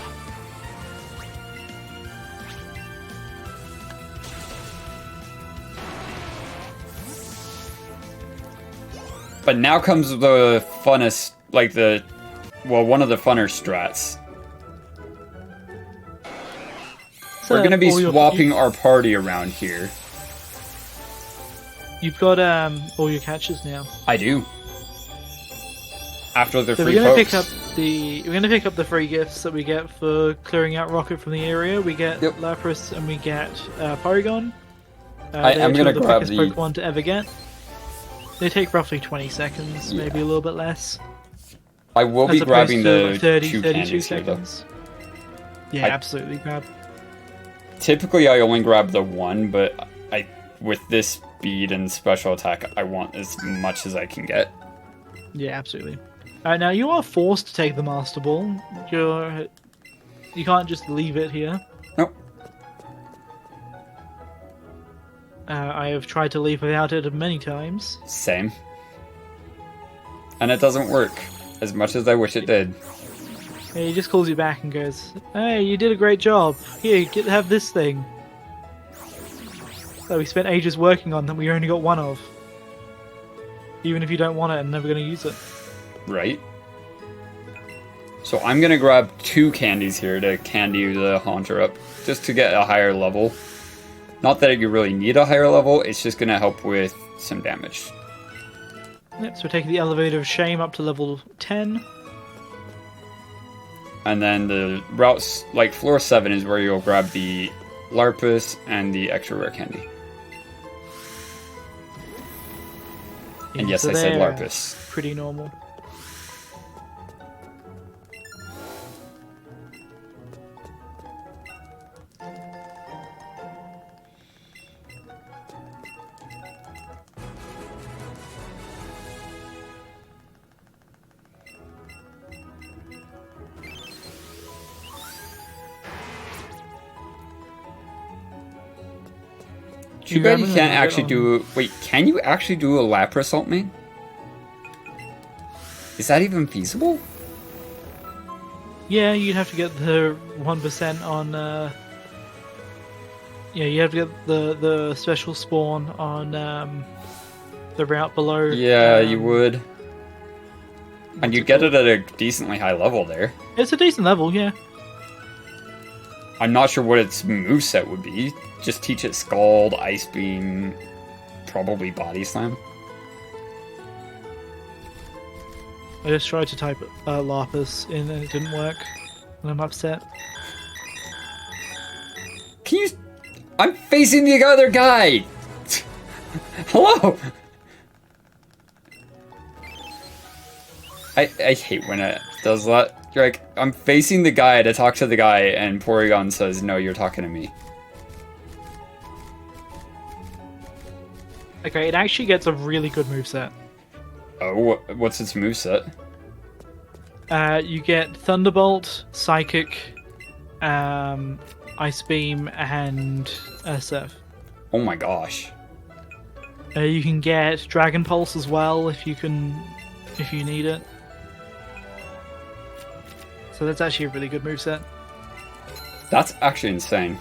But now comes the funnest, like one of the funner strats. So We're gonna be all your- swapping our party around here. You've got all your catches now. I do. After the So free we're gonna pokes. pick up the free gifts that we get for clearing out Rocket from the area. We get Yep. Lapras and we get Porygon. I They're am two gonna of the grab quickest the- Pokemon to ever get. They take roughly 20 seconds, maybe a little bit less. I will As be opposed grabbing to the like 30, two 32 candies here, though. seconds. Yeah, I- absolutely grab. Typically, I only grab the one, but with this speed and special attack, I want as much as I can get. Yeah, absolutely. Now you are forced to take the Master Ball. You can't just leave it here. Nope. I have tried to leave without it many times. Same. And it doesn't work as much as I wish it did. He just calls you back and goes, "Hey, you did a great job. Here, have this thing." That we spent ages working on that we only got one of. Even if you don't want it, I'm never going to use it. Right? So I'm gonna grab two candies here to candy the Haunter up, just to get a higher level. Not that you really need a higher level, it's just gonna help with some damage. Yep, so we're taking the Elevator of Shame up to level 10. And then the routes, like floor 7 is where you'll grab the Larpus and the extra rare candy. And yes, So I said they're Larpus. Pretty normal. Too bad you can't actually do... Wait, can you actually do a Lapras ult main? Is that even feasible? Yeah, you'd have to get the 1% on. Yeah, you have to get the special spawn on the route below. Yeah, you would. And you'd get it at a decently high level there. It's a decent level, yeah. I'm not sure what its moveset would be. Just teach it Scald, Ice Beam, probably Body Slam. I just tried to type Lapis in and it didn't work, and I'm upset. Can you... I'm facing the other guy! Hello! I hate when Does that... Like, I'm facing the guy to talk to the guy, and Porygon says, no, you're talking to me. Okay, it actually gets a really good moveset. Oh, what's its moveset? You get Thunderbolt, Psychic, Ice Beam, and Surf. Oh my gosh. You can get Dragon Pulse as well if you need it. So that's actually a really good moveset. That's actually insane.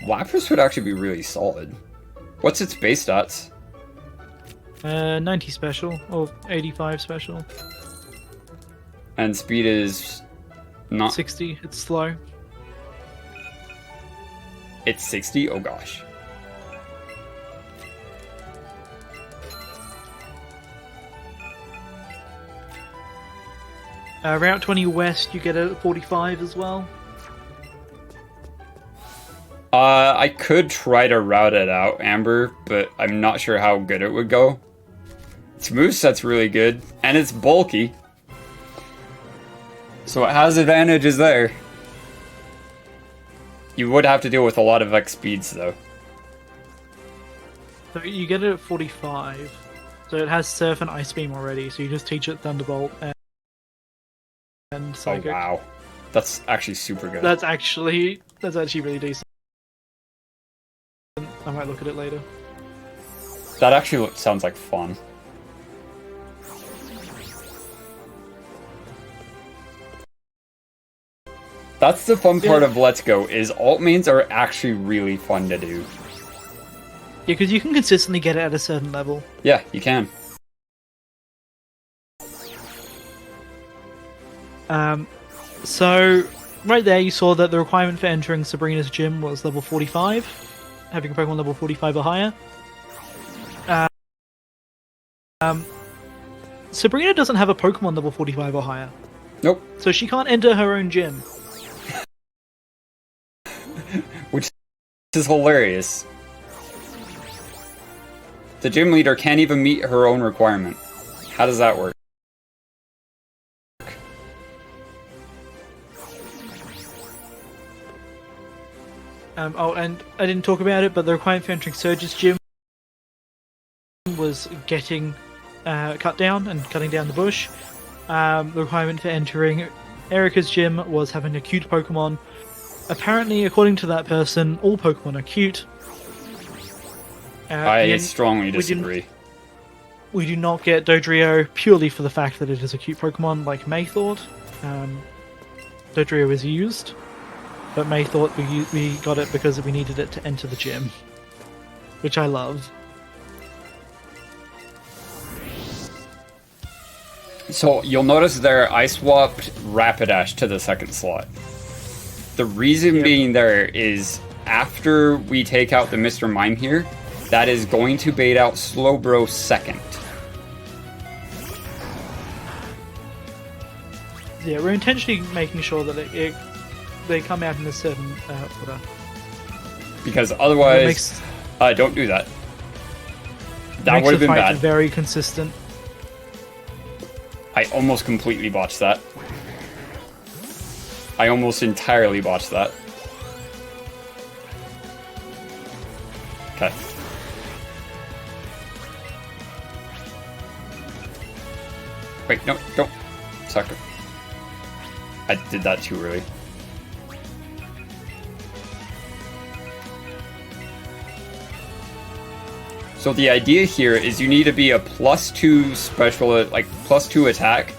Lapras would actually be really solid. What's its base stats? 90 special, or 85 special. And speed is not... 60, it's slow. It's 60? Oh gosh. Route 20 West, you get a 45 as well. I could try to route it out, Amber, but I'm not sure how good it would go. Its moveset's really good, and it's bulky. So it has advantages there. You would have to deal with a lot of X speeds, though. So you get it at 45. So it has Surf and Ice Beam already, so you just teach it Thunderbolt and Psychic. Oh, wow. That's actually super good. That's actually really decent. I might look at it later. That actually sounds like fun. That's the fun part of Let's Go, is alt mains are actually really fun to do. Yeah, because you can consistently get it at a certain level. Yeah, you can. So, right there you saw that the requirement for entering Sabrina's gym was level 45, having a Pokemon level 45 or higher. Sabrina doesn't have a Pokemon level 45 or higher. Nope. So she can't enter her own gym. Which is hilarious. The gym leader can't even meet her own requirement. How does that work? Oh, and I didn't talk about it, but the requirement for entering Surge's gym was getting cut down and cutting down the bush. The requirement for entering Erica's gym was having a cute Pokemon. Apparently, according to that person, all Pokemon are cute. I strongly disagree. We do not get Dodrio purely for the fact that it is a cute Pokemon, like May thought. Dodrio is used, but May thought we got it because we needed it to enter the gym, which I love. So you'll notice there I swapped Rapidash to the second slot. The reason being there is after we take out the Mr. Mime here, that is going to bait out Slowbro second. Yeah, we're intentionally making sure that they come out in a certain order. Because otherwise, don't do that. That would have been bad. Very consistent. I almost completely botched that. I almost entirely botched that. Okay. Wait, no, don't. Sucker. I did that too early. So the idea here is you need to be a +2 special, like +2 attack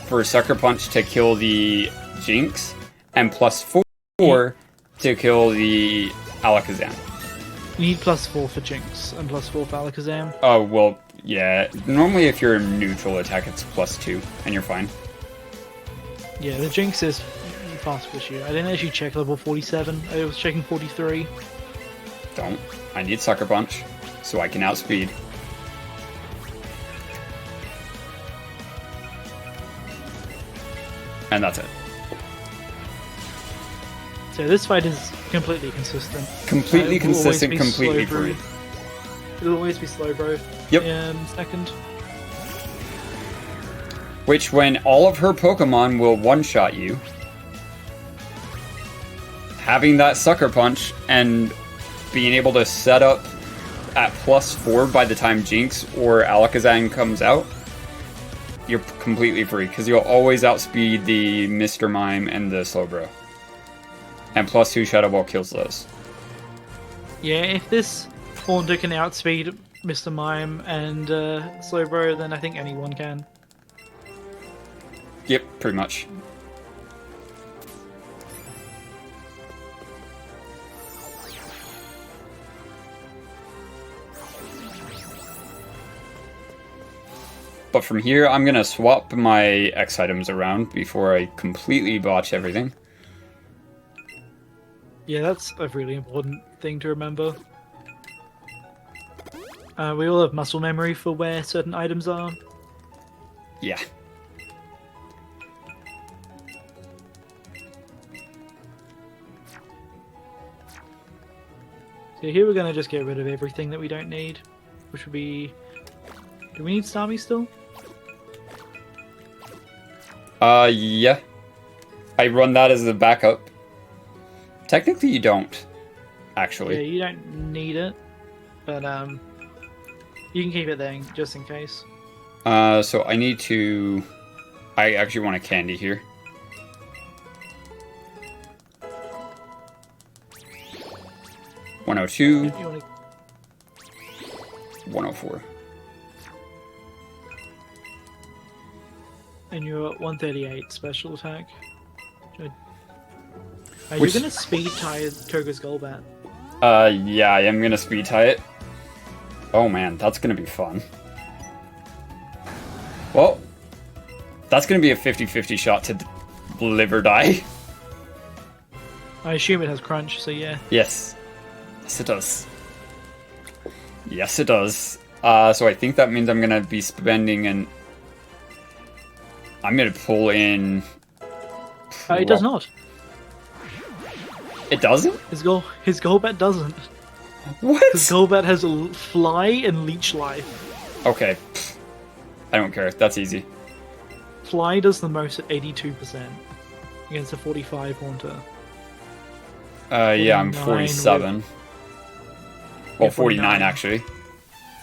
for Sucker Punch to kill the Jinx, and +4 to kill the Alakazam. You need +4 for Jinx and +4 for Alakazam. Oh, well, yeah. Normally if you're neutral attack, it's +2, and you're fine. Yeah, the Jinx is fast push you. I didn't actually check level 47. I was checking 43. Don't. I need Sucker Punch, so I can outspeed. And that's it. So this fight is completely consistent. Completely It will always consistent, be completely slow free. It'll always be Slowbro. Yep. Second. Which, when all of her Pokemon will one-shot you, having that Sucker Punch and being able to set up at +4 by the time Jinx or Alakazam comes out, you're completely free, because you'll always outspeed the Mr. Mime and the Slowbro. And +2 Shadow Ball kills those. Yeah, if this Haunter can outspeed Mr. Mime and Slowbro, then I think anyone can. Yep, pretty much. But from here, I'm going to swap my X items around before I completely botch everything. Yeah, that's a really important thing to remember. We all have muscle memory for where certain items are. Yeah. So here we're going to just get rid of everything that we don't need, which would be... Do we need Starmie still? Yeah. I run that as a backup. Technically, you don't, actually. Yeah, you don't need it, but you can keep it there just in case. So I need to... I actually want a candy here. $102, You want to... $104. And you're at 138 special attack. Are Which- you going to speed tie Koga's Golbat? Yeah, I am gonna speed tie it. Oh man, that's gonna be fun. Well, that's gonna be a 50-50 shot to live or die. I assume it has Crunch, so yeah. Yes. Yes, it does. Yes, it does. So I think that means I'm gonna be spending an... I'm gonna pull in... It does not. It doesn't? His Golbat doesn't. What? His Golbat has a Fly and Leech Life. Okay. I don't care. That's easy. Fly does the most at 82% against a 45 Haunter. Yeah, I'm 49 47. Well, 49 49. actually.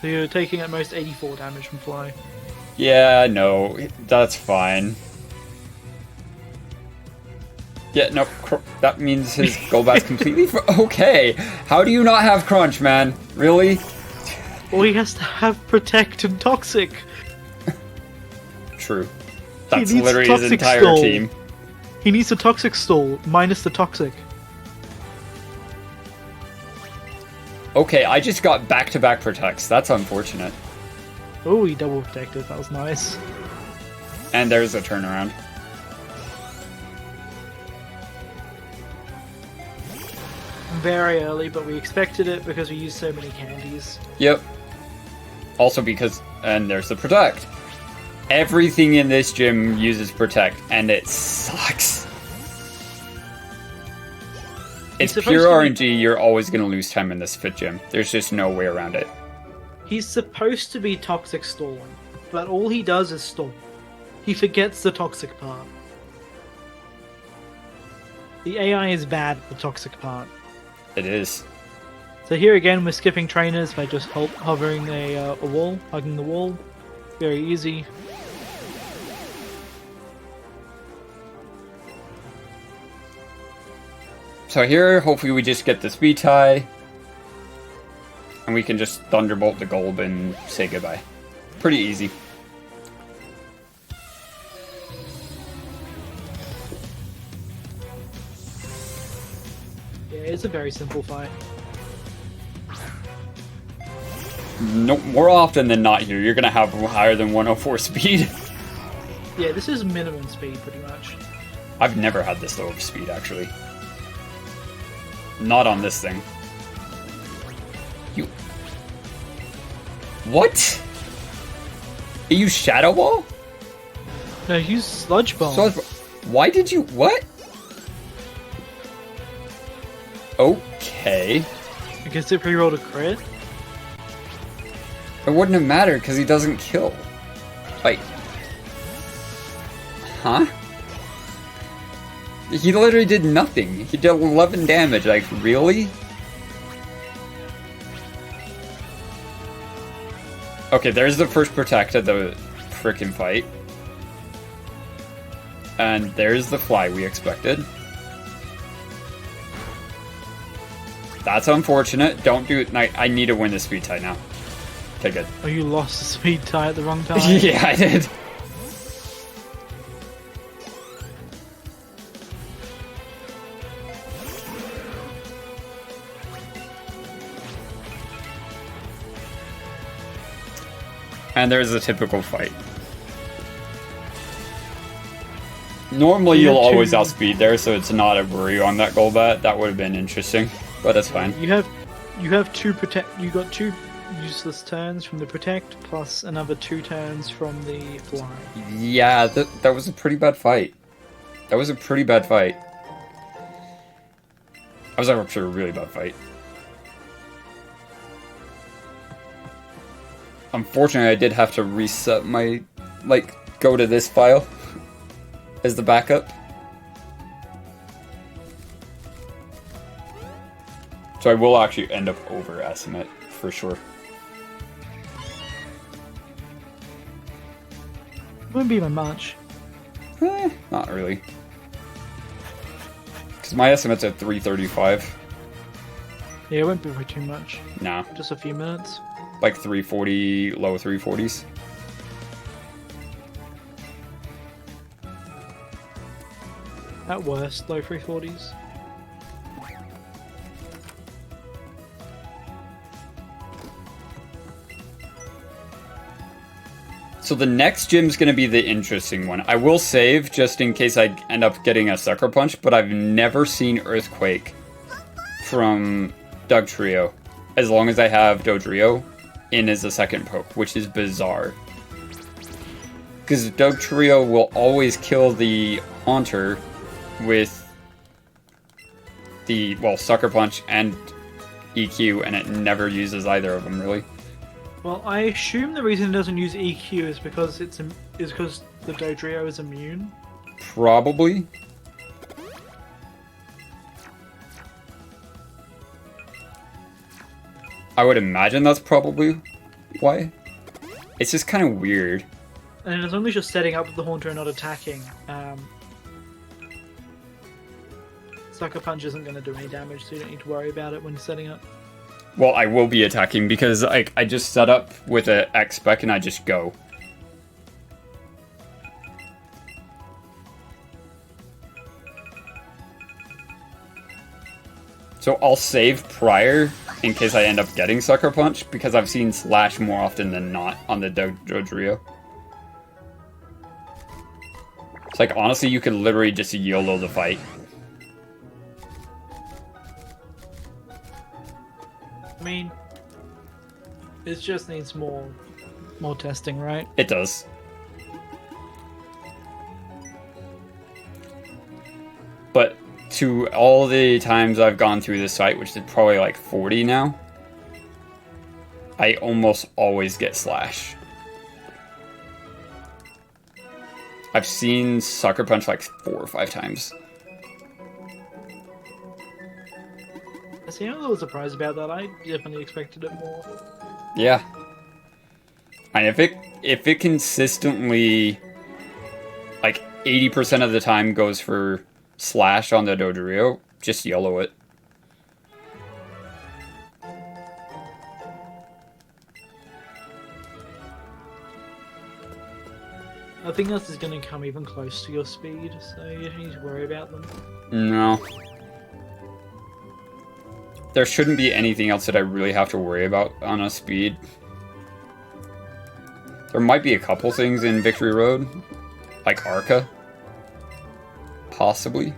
So you're taking at most 84 damage from Fly. Yeah, no, that's fine. Yeah, no, that means his Golbat's completely... Okay, how do you not have Crunch, man? Really? Well, he has to have Protect and Toxic. True. That's needs literally his Toxic entire Stall. team. He needs a Toxic Stall, minus the Toxic. Okay, I just got back-to-back Protects. That's unfortunate. Oh, he double protected. That was nice. And there's a turnaround. Very early, but we expected it because we used so many candies. Yep. Also because... And there's the Protect. Everything in this gym uses Protect, and it sucks. It's supposed pure to be- RNG, you're always going to lose time in this fit gym. There's just no way around it. He's supposed to be Toxic Stalling, but all he does is stall. He forgets the Toxic part. The AI is bad at the Toxic part. It is. So here again, we're skipping trainers by just hovering a wall, hugging the wall. Very easy. So here, hopefully we just get the speed tie. And we can just Thunderbolt the Golb and say goodbye. Pretty easy. Yeah, it's a very simple fight. No, more often than not here, you're going to have higher than 104 speed. Yeah, this is minimum speed, pretty much. I've never had this low of speed, actually. Not on this thing. You... What? You use Shadow Ball? No, use Sludge Bomb. So, why did you... What? Okay. Because it pre-rolled a crit. It wouldn't have mattered because he doesn't kill. Like, huh? He literally did nothing. He did 11 damage. Like, really? Okay, there's the first protect of the frickin' fight. And there's the fly we expected. That's unfortunate. Don't do it. I need to win the speed tie now. Okay, good. Oh, you lost the speed tie at the wrong time? Yeah, I did. And there's a typical fight. Normally you'll always outspeed there, so it's not a worry on that Golbat. That would have been interesting, but that's fine. You have two protect. You got 2 useless turns from the protect, plus another 2 turns from the fly. Yeah, that was a pretty bad fight. That was a pretty bad fight. That was actually a really bad fight. Unfortunately, I did have to reset my, go to this file as the backup. So I will actually end up overestimate for sure. Won't be by much. Not really. Because my estimate's at 335. Yeah, it won't be by too much. Nah. Just a few minutes. Like 340, low 340s. At worst, low 340s. So the next gym's going to be the interesting one. I will save just in case I end up getting a Sucker Punch, but I've never seen Earthquake from Dugtrio as long as I have Dodrio in as a second poke, which is bizarre. Because Dugtrio will always kill the Haunter with the, Sucker Punch and EQ, and it never uses either of them, really. Well, I assume the reason it doesn't use EQ is because because the Dodrio is immune. Probably. I would imagine that's probably why. It's just kind of weird. And as long as you're setting up with the Haunter and not attacking, Sucker Punch isn't going to do any damage, so you don't need to worry about it when setting up. Well, I will be attacking because I just set up with an X-Spec and I just go. So I'll save prior in case I end up getting Sucker Punch, because I've seen Slash more often than not on the Dodrio. It's like, honestly, you could literally just YOLO the fight. I mean, it just needs more testing, right? It does. But to all the times I've gone through this site, which is probably like 40 now, I almost always get Slash. I've seen Sucker Punch like 4 or 5 times. See, I'm a little surprised about that. I definitely expected it more. Yeah. And if it consistently, like 80% of the time goes for Slash on the Dodrio, just YOLO it. I think this is going to come even close to your speed, so you don't need to worry about them. No. There shouldn't be anything else that I really have to worry about on a speed. There might be a couple things in Victory Road, like Arca. Possibly.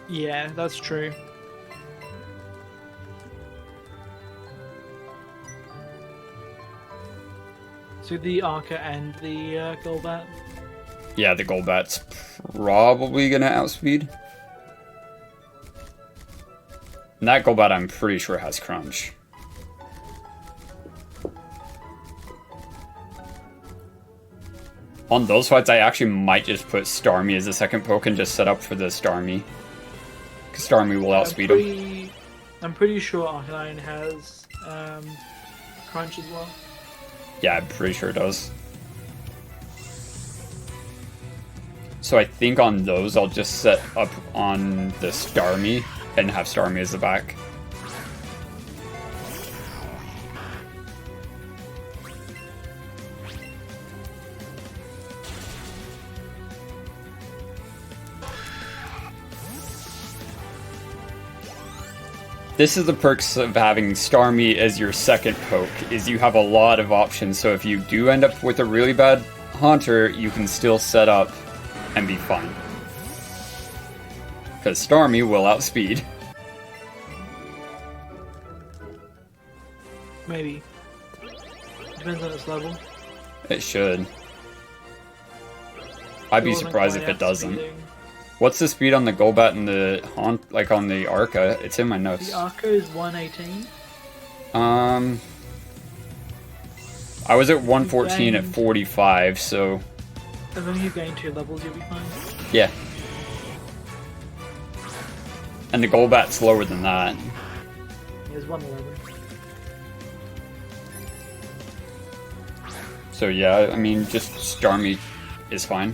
Yeah, that's true. So the Arca and the Golbat? Yeah, the Golbat's probably gonna outspeed. And that Golbat I'm pretty sure has Crunch. On those fights, I actually might just put Starmie as a second poke and just set up for the Starmie. Because Starmie will outspeed him. I'm pretty sure Arcanine has Crunch as well. Yeah, I'm pretty sure it does. So I think on those, I'll just set up on the Starmie and have Starmie as the back. This is the perks of having Starmie as your second poke, is you have a lot of options, so if you do end up with a really bad Haunter, you can still set up and be fine. Because Starmie will outspeed. Maybe. Depends on its level. It should. I'd be surprised if it doesn't. What's the speed on the Golbat and the like on the Arca? It's in my notes. The Arca is 118. I was at 114 at 45, so As long as you gain 2 levels, you'll be fine. yeah. And the Golbat's lower than that. There's 111. So yeah, I mean, just Starmie is fine.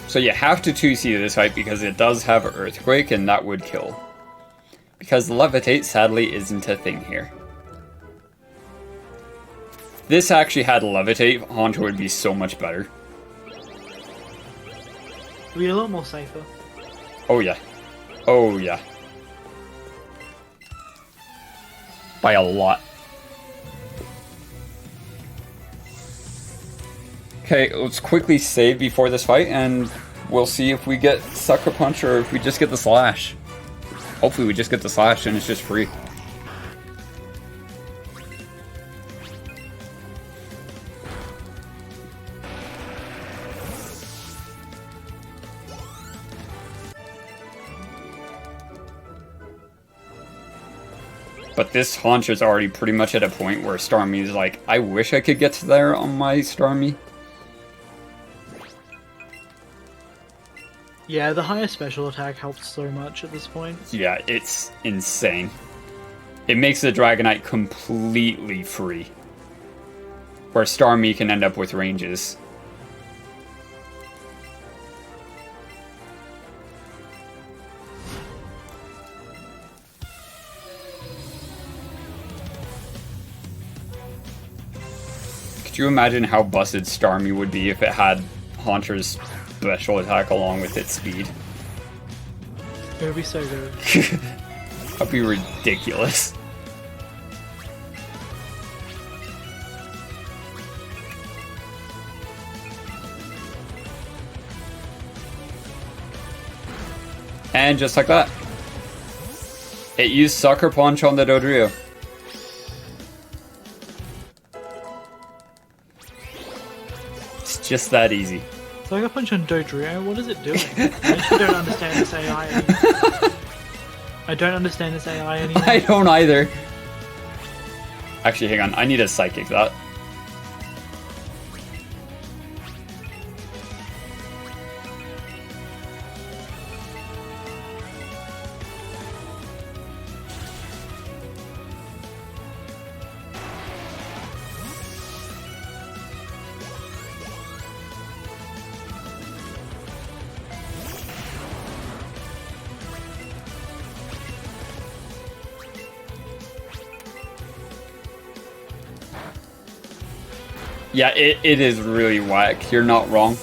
So you have to 2C this fight because it does have Earthquake and that would kill. Because Levitate sadly isn't a thing here. If this actually had Levitate, Haunter would be so much better. It'll be a lot more safer. Oh yeah. Oh yeah. By a lot. Okay, let's quickly save before this fight and we'll see if we get Sucker Punch or if we just get the Slash. Hopefully we just get the Slash and it's just free. But this Haunter's already pretty much at a point where Starmie is like, I wish I could get to there on my Starmie. Yeah, the higher special attack helps so much at this point. Yeah, it's insane. It makes the Dragonite completely free. Where Starmie can end up with ranges. Could you imagine how busted Starmie would be if it had Haunter's special attack along with its speed? It would be so good. That'd be ridiculous. And just like that, it used Sucker Punch on the Dodrio. It's just that easy. Sucker Punch on Dodrio, what is it doing? I actually don't understand this AI anymore. I don't understand this AI anymore. I don't either. Actually, hang on. I need a Psychic that. Yeah, it is really whack. You're not wrong.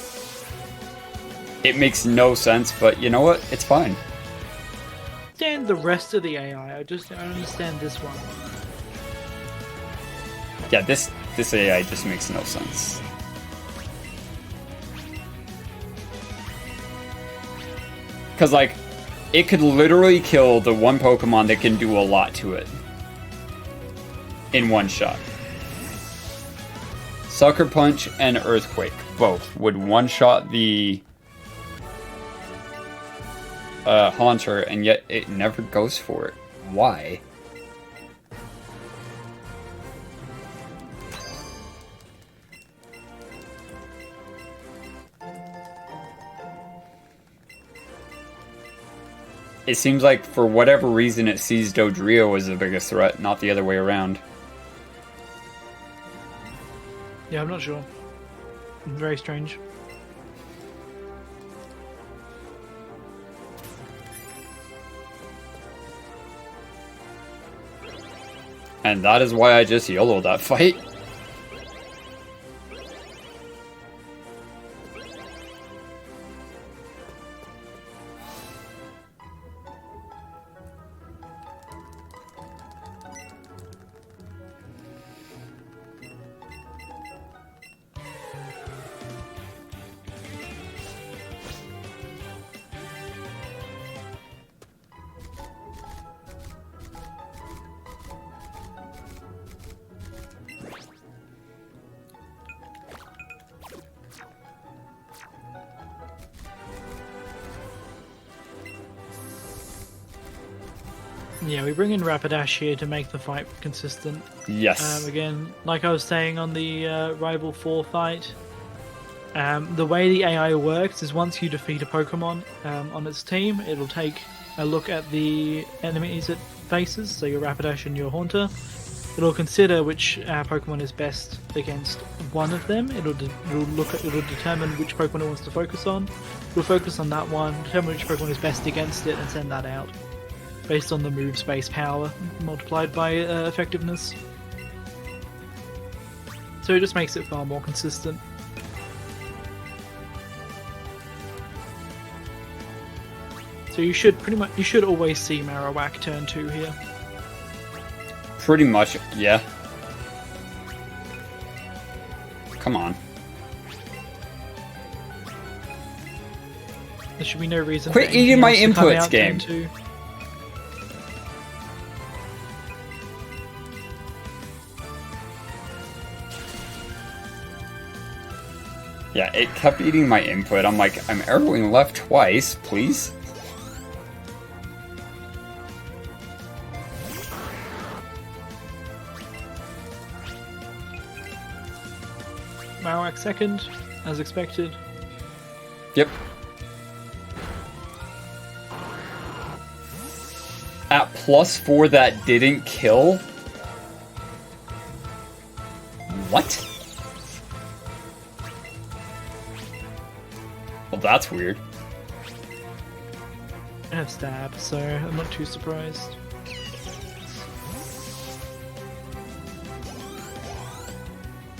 It makes no sense, but you know what? It's fine. I understand the rest of the AI, I don't understand this one. Yeah, this AI just makes no sense. Because, like, it could literally kill the one Pokemon that can do a lot to it. In one shot. Sucker Punch and Earthquake both would one-shot the Haunter, and yet it never goes for it. Why? It seems like for whatever reason it sees Dodrio as the biggest threat, not the other way around. Yeah, I'm not sure. Very strange. And that is why I just YOLO'd that fight. Yeah, we bring in Rapidash here to make the fight consistent. Yes. Again, like I was saying on the Rival 4 fight, the way the AI works is once you defeat a Pokemon on its team, it'll take a look at the enemies it faces, so your Rapidash and your Haunter. It'll consider which Pokemon is best against one of them. It'll determine which Pokemon it wants to focus on. It'll focus on that one, determine which Pokemon is best against it, and send that out based on the move space power multiplied by effectiveness. So it just makes it far more consistent. So you should always see Marowak turn 2 here. Pretty much, yeah. Come on. There should be no reason. Quit for anything eating my else to come inputs, out game. turn 2. Yeah, it kept eating my input. I'm like, I'm arrowing left twice, please. Marowak second, as expected. Yep. At +4 that didn't kill? What? Well, that's weird. I have stab, so I'm not too surprised.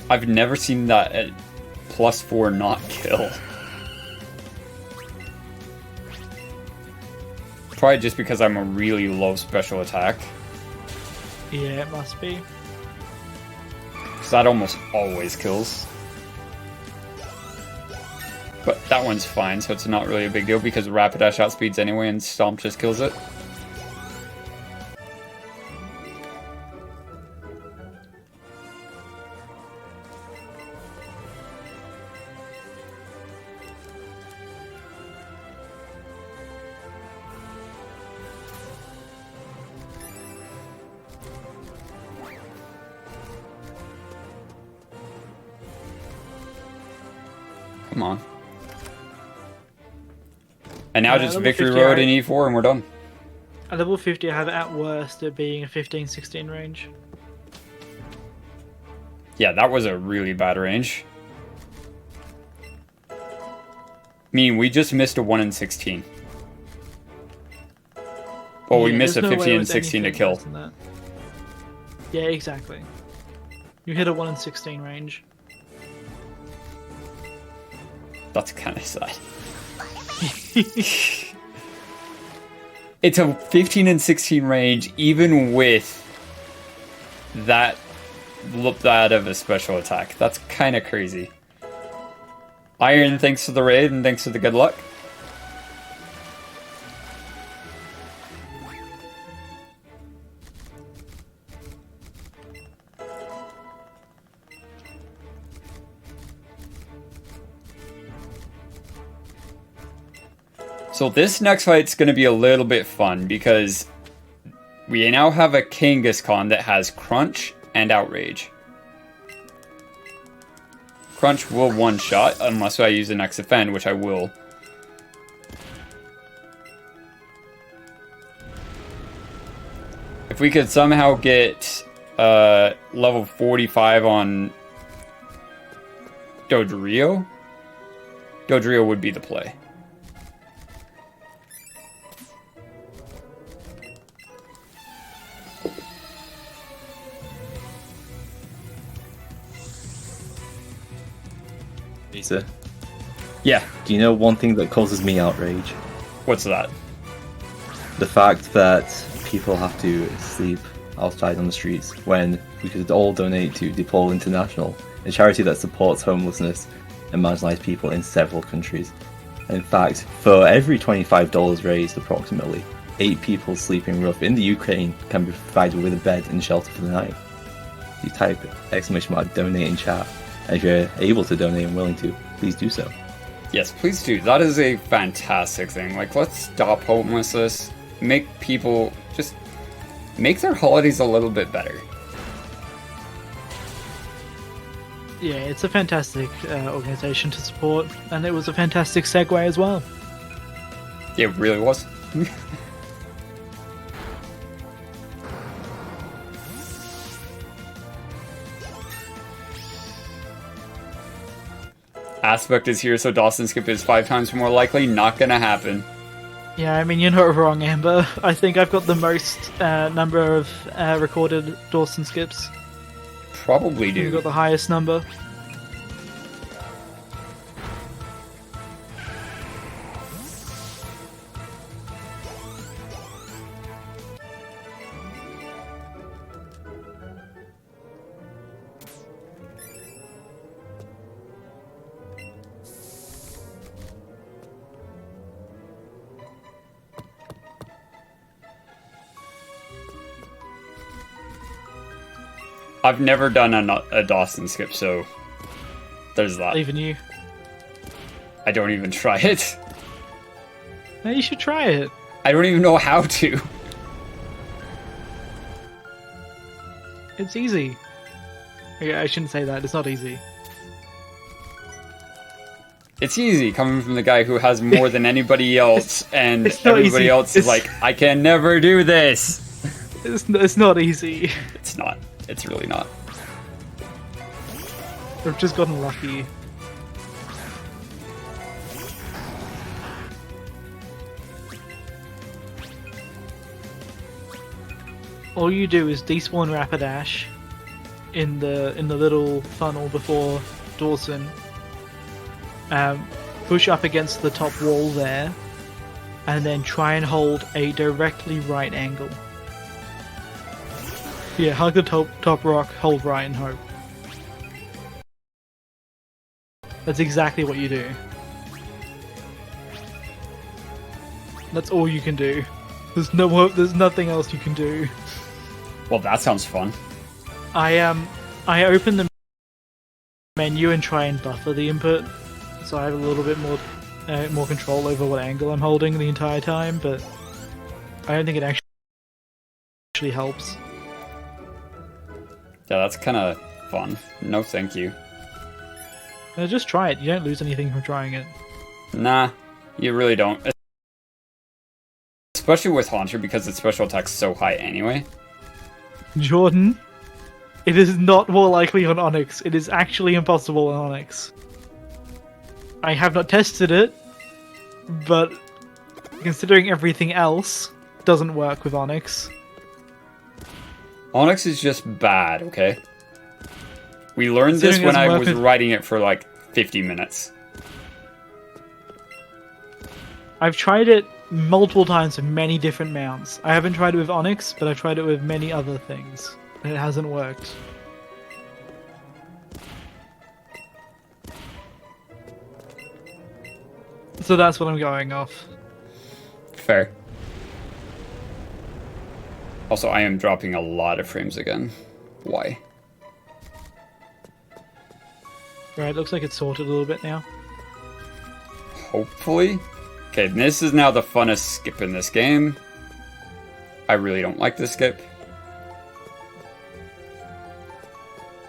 I've never seen that at +4 not kill. Probably just because I'm a really low special attack. Yeah, it must be. Because that almost always kills. But that one's fine, so it's not really a big deal because Rapidash outspeeds anyway and Stomp just kills it. Come on. And now just level Victory 50, Road right? in E4 and we're done. At level 50, I have it at worst it being a 15-16 range. Yeah, that was a really bad range. I mean, we just missed a 1 in 16. Well, we Yeah, missed a there's no 50 way and with 16 to anything kill. less than that. Yeah, exactly. You hit a 1 in 16 range. That's kind of sad. It's a 15 and 16 range, even with that of a special attack. That's kind of crazy. Iron, thanks for the raid and thanks for the good luck. So this next fight's going to be a little bit fun because we now have a Kangaskhan that has Crunch and Outrage. Crunch will one-shot unless I use an X-Offend, which I will. If we could somehow get level 45 on Dodrio, Dodrio would be the play. Lisa, Yeah, do you know one thing that causes me outrage? what's that? The fact that people have to sleep outside on the streets when we could all donate to DePaul International, a charity that supports homelessness and marginalized people in several countries. And in fact, for every $25 raised, approximately 8 people sleeping rough in the Ukraine can be provided with a bed and shelter for the night. You type ! donate in chat, and if you're able to donate and willing to, please do so. Yes, please do. That is a fantastic thing. Like, let's stop homelessness. Make people just make their holidays a little bit better. Yeah, it's a fantastic organization to support, and it was a fantastic segue as well. It really was. Aspect is here, so Dawson skip is 5 times more likely. Not gonna happen. Yeah, I mean, you're not wrong, Amber. I think I've got the most number of recorded Dawson skips. Probably You've got do. the highest number. I've never done a Dawson skip, so there's that. Even you. I don't even try it. No, you should try it. I don't even know how to. It's easy. Okay, I shouldn't say that. It's not easy. It's easy coming from the guy who has more than anybody else, and it's not everybody easy. else is like, I can never do this. It's not easy. It's not. It's really not. I've just gotten lucky. All you do is despawn Rapidash in the little funnel before Dawson. Push up against the top wall there, and then try and hold a directly right angle. Yeah, hug the top rock, hold right, and hope. That's exactly what you do. That's all you can do. There's nothing else you can do. Well, that sounds fun. I open the menu and try and buffer the input, so I have a little bit more control over what angle I'm holding the entire time. But I don't think it actually helps. Yeah, that's kind of fun. No, thank you. Just try it. You don't lose anything from trying it. Nah, you really don't. Especially with Haunter, because its special attack's so high anyway. Jordan, it is not more likely on Onyx. It is actually impossible on Onyx. I have not tested it, but considering everything else, it doesn't work with Onyx. Onyx is just bad, okay? We learned this when I was writing it for like 50 minutes. I've tried it multiple times with many different mounts. I haven't tried it with Onyx, but I've tried it with many other things. And it hasn't worked. So that's what I'm going off. Fair. Also, I am dropping a lot of frames again. Why? Right, looks like it's sorted a little bit now. Hopefully. Okay, this is now the funnest skip in this game. I really don't like this skip.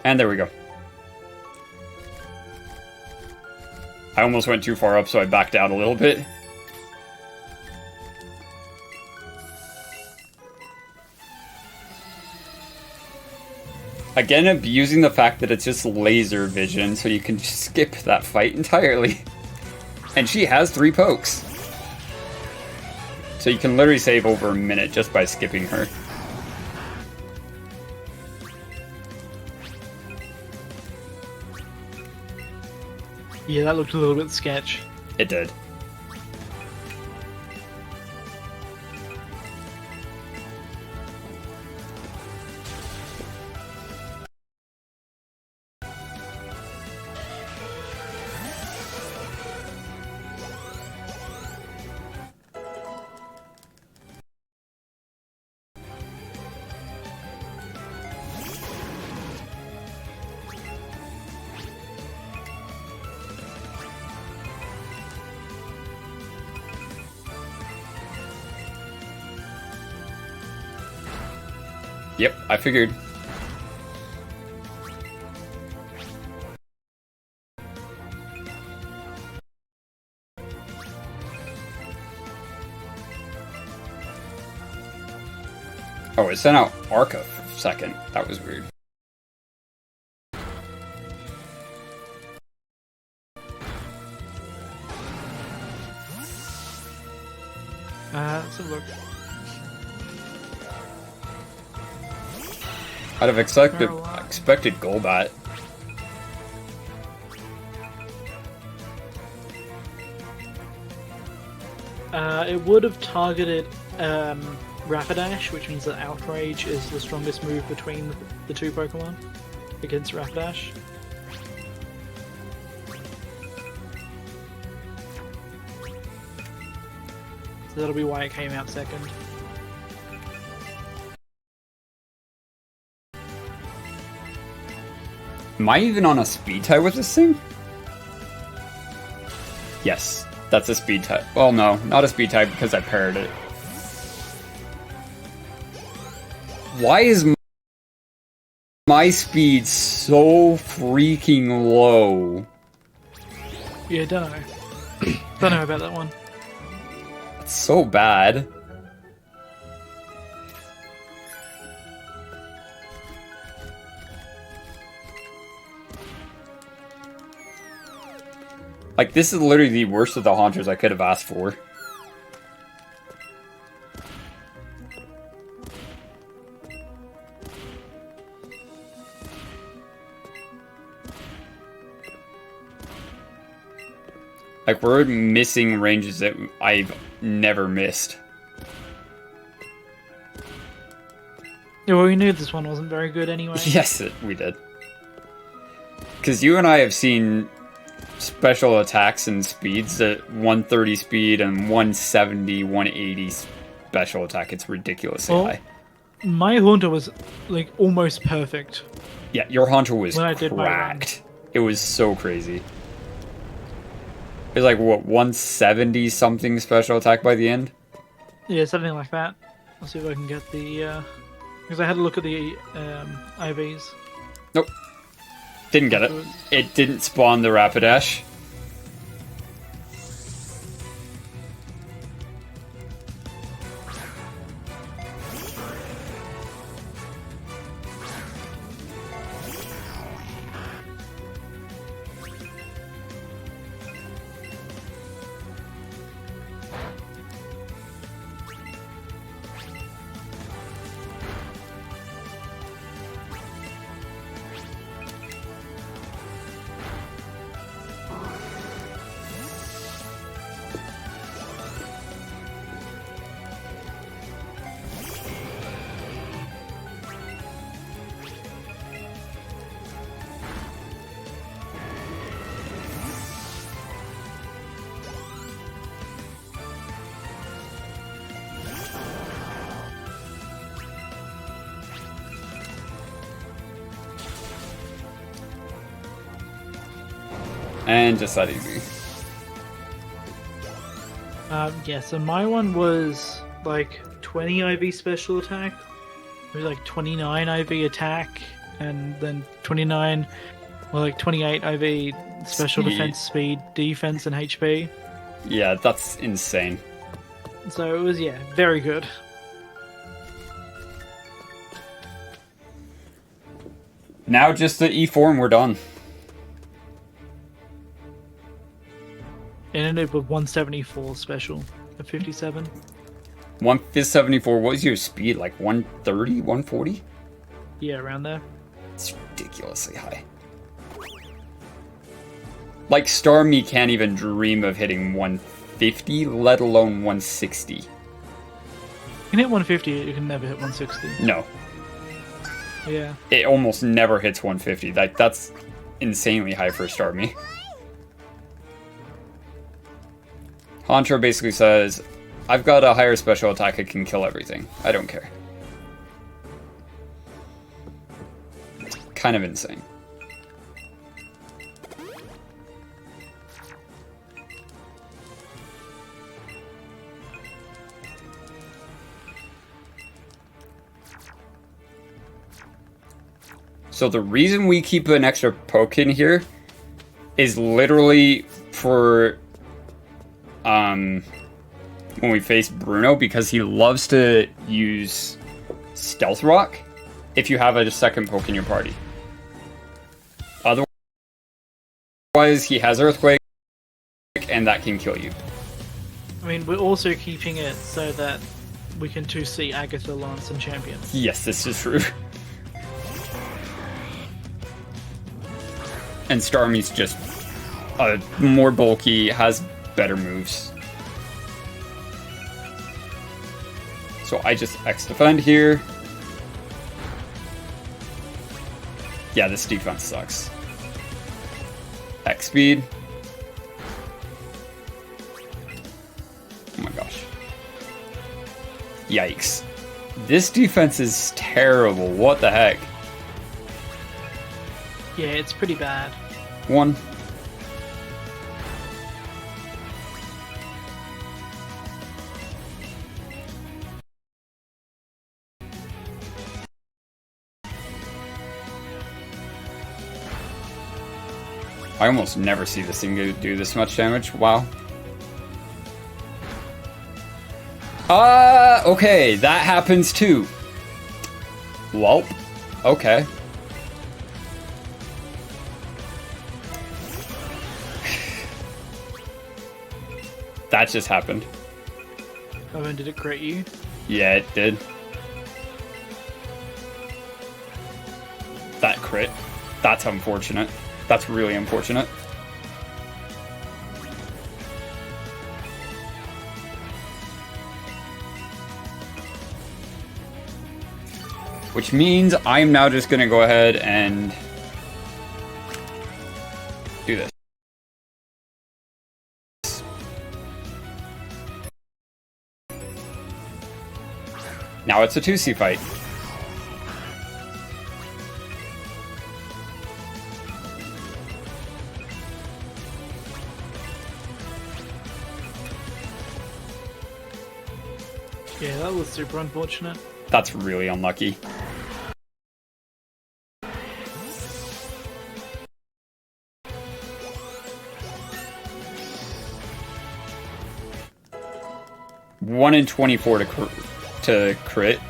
And there we go. I almost went too far up, so I backed out a little bit. Again, abusing the fact that it's just laser vision, so you can just skip that fight entirely. And she has 3 pokes. So you can literally save over a minute just by skipping her. Yeah, that looked a little bit sketch. It did. Yep, I figured. Oh, it sent out Arca for a second. That was weird. Let's have a look. I'd have expected Golbat. It would have targeted Rapidash, which means that Outrage is the strongest move between the 2 Pokemon against Rapidash. So that'll be why it came out second. Am I even on a speed tie with this thing? Yes, that's a speed tie. Well, no, not a speed tie because I paired it. Why is my speed so freaking low? Yeah, don't know. Don't know about that one. It's so bad. Like, this is literally the worst of the Haunters I could have asked for. Like, we're missing ranges that I've never missed. Yeah, well, we knew this one wasn't very good anyway. Yes, we did. Because you and I have seen special attacks and speeds at 130 speed and 170, 180 special attack. It's ridiculously high. My Haunter was, like, almost perfect. Yeah, your Haunter was When I did my cracked. It was so crazy. It was like, what, 170 something special attack by the end? Yeah, something like that. I'll see if I can get the, because I had a look at the IVs. Nope. Didn't get it. It didn't spawn the Rapidash. And just that easy. Yeah, so my one was like 20 IV special attack. It was like 29 IV attack, and then 29, well, like 28 IV special Speed. defense, speed, defense, and HP. Yeah, that's insane. So it was, yeah, very good. Now just the E4 and we're done. And ended with 174 special at 57. 174, what was your speed? Like 130, 140? Yeah, around there. It's ridiculously high. Like, Starmie can't even dream of hitting 150, let alone 160. You can hit 150, you can never hit 160. No, Yeah. it almost never hits 150. Like, that's insanely high for Starmie. Honcho basically says, I've got a higher special attack, it can kill everything. I don't care. Kind of insane. So the reason we keep an extra poke in here is literally for when we face Bruno, because he loves to use Stealth Rock if you have a second poke in your party. Otherwise, he has Earthquake, and that can kill you. I mean, we're also keeping it so that we can 2C Agatha, Lance, and Champion. Yes, this is true. And Starmie's just more bulky, has better moves. So I just X defend here. Yeah, this defense sucks. X speed. Oh my gosh. Yikes. This defense is terrible. What the heck? Yeah, it's pretty bad. One. I almost never see this thing do this much damage. Wow. Okay, that happens too. Welp. Okay. That just happened. Oh, and did it crit you? Yeah, it did. That crit. That's unfortunate. That's really unfortunate. Which means I'm now just gonna go ahead and do this. Now it's a 2C fight. Yeah, that was super unfortunate. That's really unlucky. One in 24 to crit,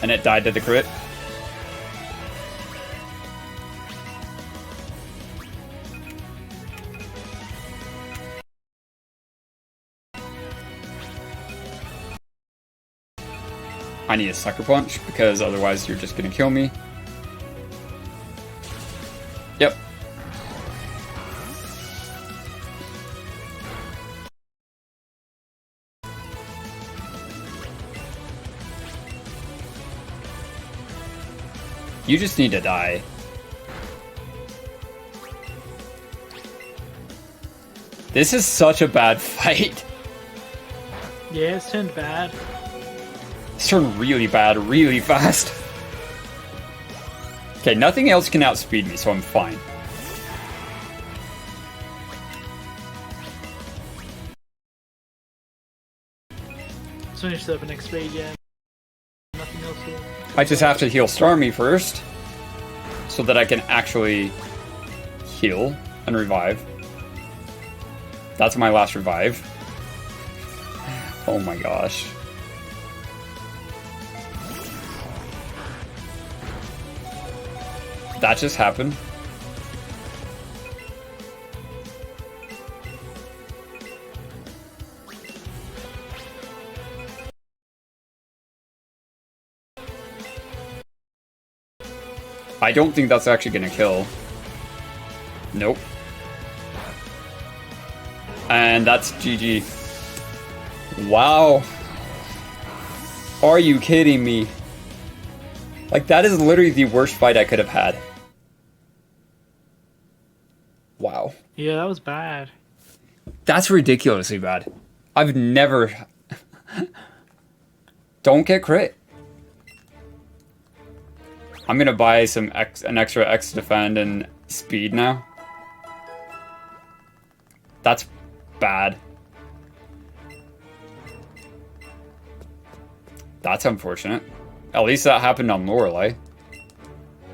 and it died to the crit. I need a sucker punch because otherwise you're just gonna kill me. Yep. You just need to die. This is such a bad fight. Yeah, it's turned bad. It's turned really bad, really fast. Okay, nothing else can outspeed me, so I'm fine. finish up next speed, yeah. Nothing else will... I just have to heal Starmie first, so that I can actually heal and revive. That's my last revive. Oh my gosh. That just happened. I don't think that's actually gonna kill. Nope. And that's GG. Wow. Are you kidding me? Like, that is literally the worst fight I could have had. Wow. Yeah, that was bad. That's ridiculously bad. I've never... Don't get crit. I'm gonna buy an extra X defend and speed now. That's bad. That's unfortunate. At least that happened on Lorelei.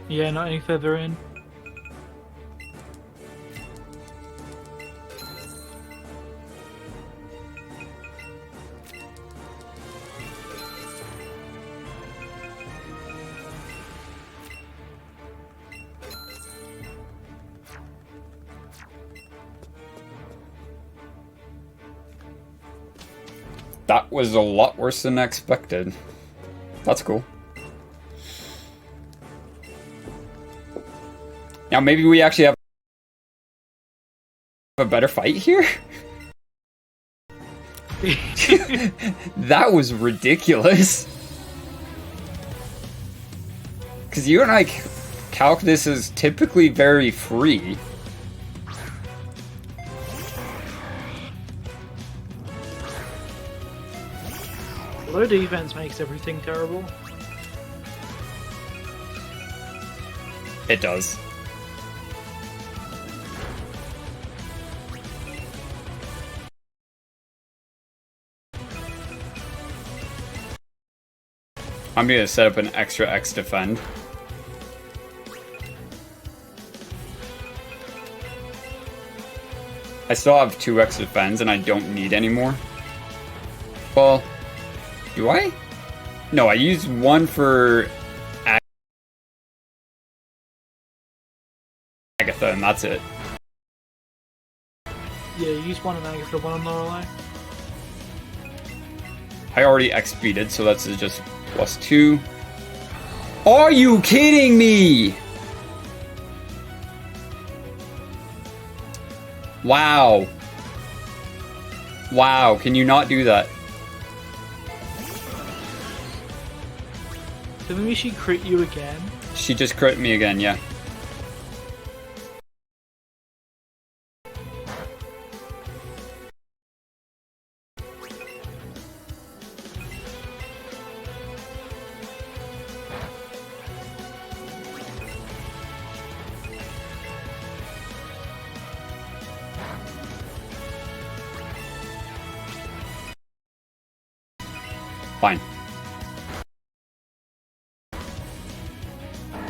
Yeah, not any further in. That was a lot worse than expected. That's cool. Now maybe we actually have a better fight here? That was ridiculous. Because you and I calc this as typically very free. Low defense makes everything terrible. It does. I'm gonna set up an extra X defend. I still have 2 X defends and I don't need any more. Well, do I? No, I used 1 for Agatha and that's it. Yeah, use one on Agatha, one on Lorelei. I already X-speeded, so that's just +2. Are you kidding me? Wow. Wow, can you not do that? So maybe she crit you again? She just crit me again, yeah. Fine.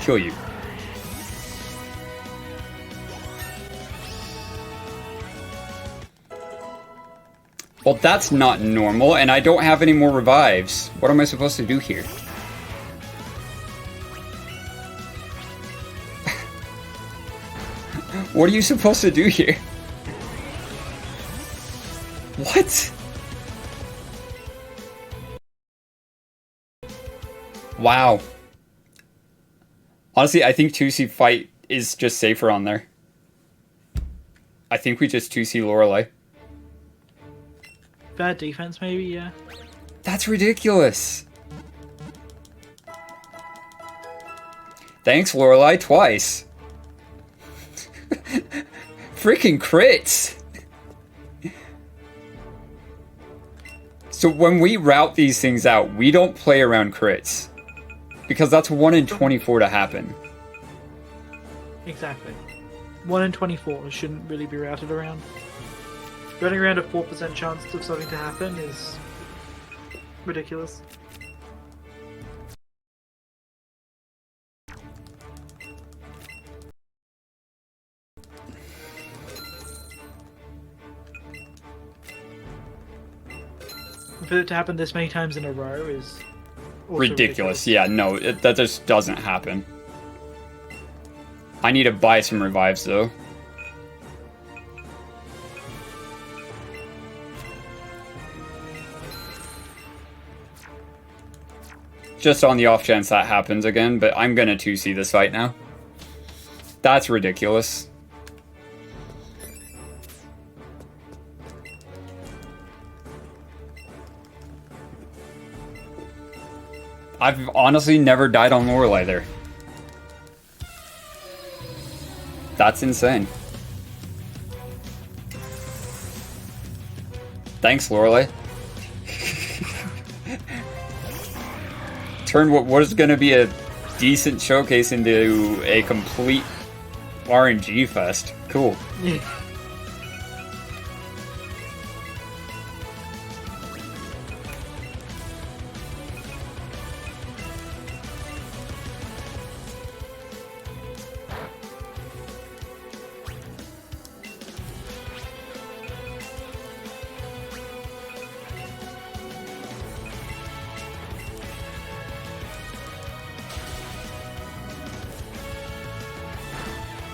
Kill you. Well, that's not normal, and I don't have any more revives. What am I supposed to do here? What are you supposed to do here? What? Wow. Honestly, I think 2C fight is just safer on there. I think we just 2C Lorelei. Bad defense, maybe, yeah. That's ridiculous. Thanks, Lorelei, twice. Freaking crits. So when we route these things out, we don't play around crits. Because that's 1 in 24 to happen. Exactly. 1 in 24 shouldn't really be routed around. Running around a 4% chance of something to happen is Ridiculous. For it to happen this many times in a row is also Ridiculous. Yeah, no, that just doesn't happen. I need to buy some revives, though. Just on the off chance that happens again, but I'm gonna 2C this fight now. That's ridiculous. I've honestly never died on Lorelei there. That's insane. Thanks, Lorelei. Turned what was going to be a decent showcase into a complete RNG fest. Cool.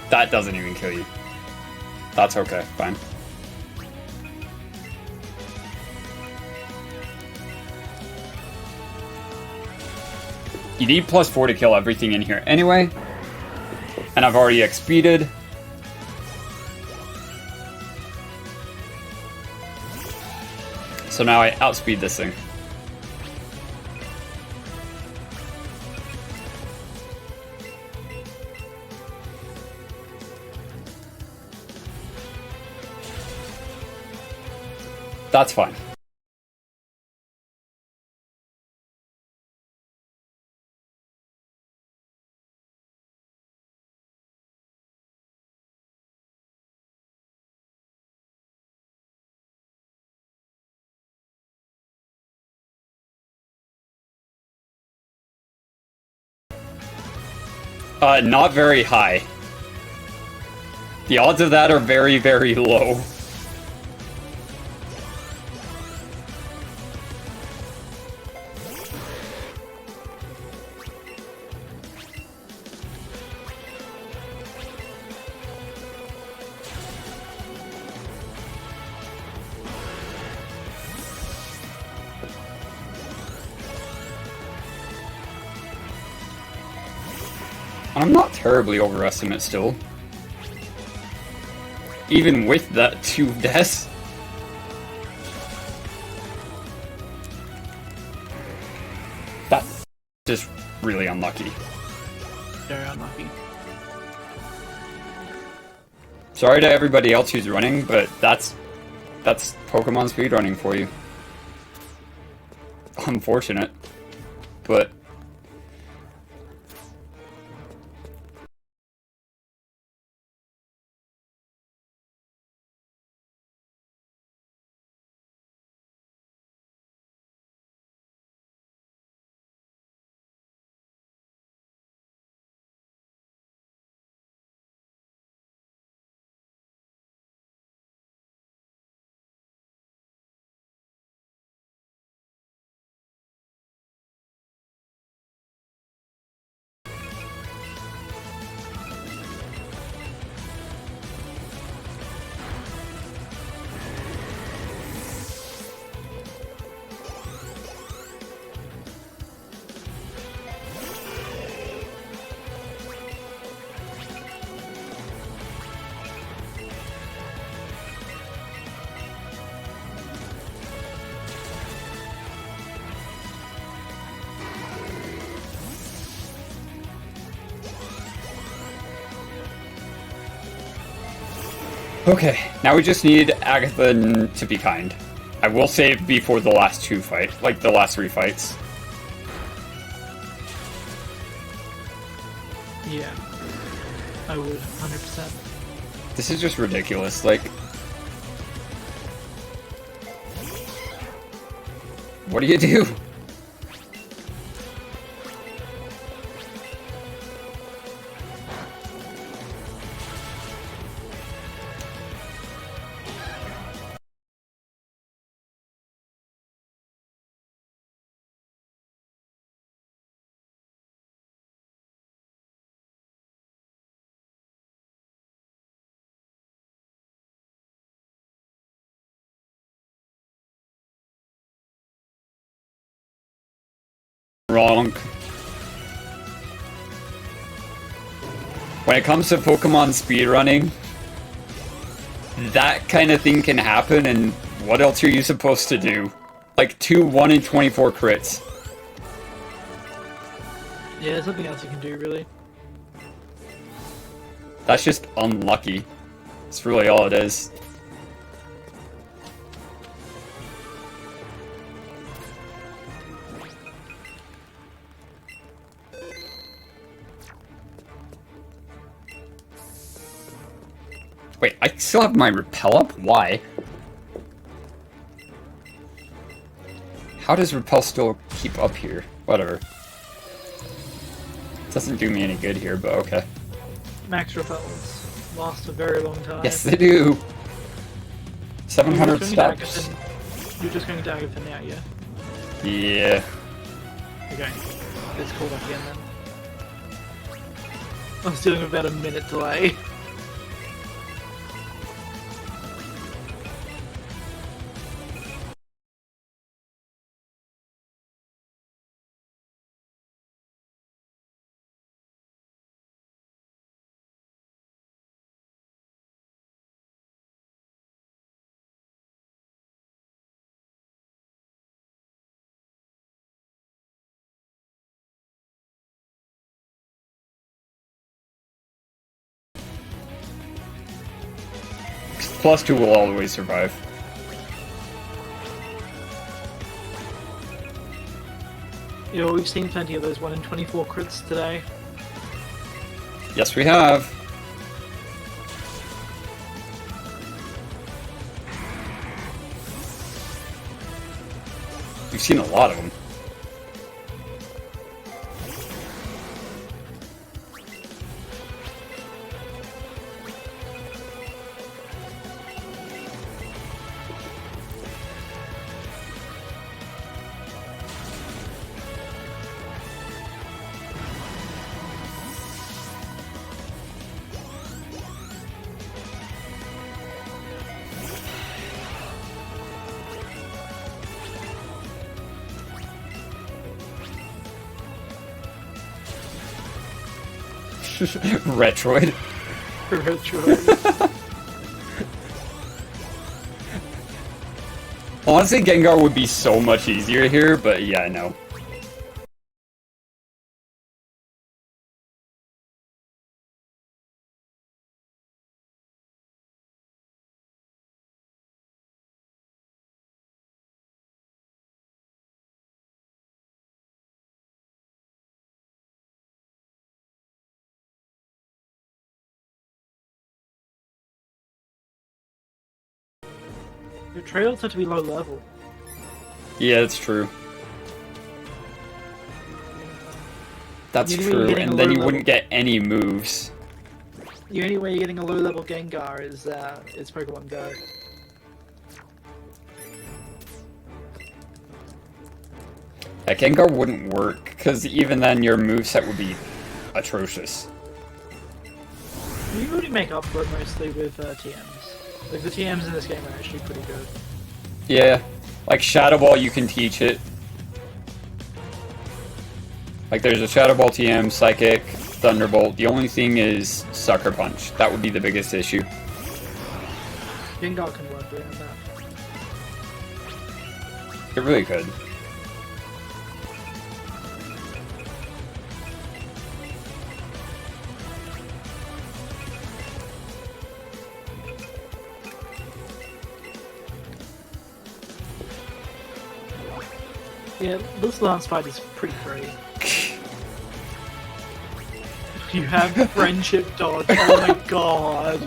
That doesn't even kill you. That's okay, fine. You need +4 to kill everything in here anyway. And I've already XP'd. So now I outspeed this thing. That's fine. Not very high. The odds of that are very, very low. I'm not terribly overestimate still. Even with that 2 deaths. That's just really unlucky. Very unlucky. Sorry to everybody else who's running, but that's Pokemon speedrunning for you. Unfortunate. But okay, now we just need Agatha to be kind. I will save before the last 2 fights, like the last 3 fights. Yeah. I would, 100%. This is just ridiculous, like... What do you do? Wrong. When it comes to Pokemon speedrunning, that kind of thing can happen, and what else are you supposed to do? Like 1 in 24 crits. Yeah, there's nothing else you can do, really. That's just unlucky. That's really all it is. Wait, I still have my repel up? Why? How does repel still keep up here? Whatever. Doesn't do me any good here, but okay. Max repels last a very long time. Yes, they do. 700 steps. You're just going to Agathon now, yeah? Yeah. Okay. It's called up again then. I was dealing with about a minute delay. +2 will always survive. You know, we've seen plenty of those 1 in 24 crits today. Yes, we have. We've seen a lot of them. Retroid. Retroid. Honestly, Gengar would be so much easier here, but yeah, no. Your trails have to be low level. Yeah, it's true. That's Maybe true, getting a and then low you level. wouldn't get any moves. The only way you're getting a low level Gengar is Pokemon Go. That Gengar wouldn't work, because even then your moveset would be atrocious. You already make up for it mostly with TMs. Like, the TMs in this game are actually pretty good. Yeah, like Shadow Ball, you can teach it. Like, there's a Shadow Ball TM, Psychic, Thunderbolt. The only thing is Sucker Punch. That would be the biggest issue. Gengar can work around that. It really could. Yeah, this last fight is pretty great. You have friendship dodge. Oh my god.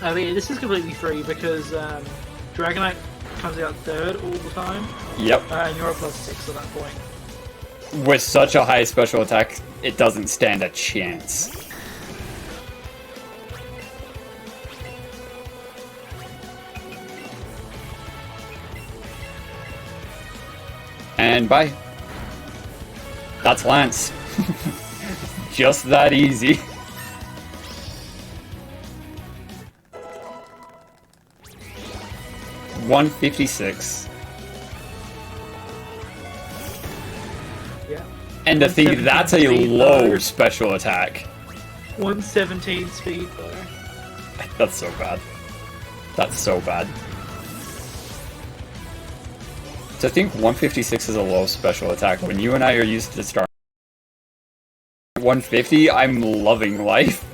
I mean, this is completely free because Dragonite comes out third all the time, Yep. and you're a +6 at that point. With such a high special attack, it doesn't stand a chance. And bye. That's Lance. Just that easy. $156. Yeah. And to think that's a 117 low though. special attack. 117 speed though. That's so bad. That's so bad. To think 156 is a low special attack when you and I are used to start 150, I'm loving life.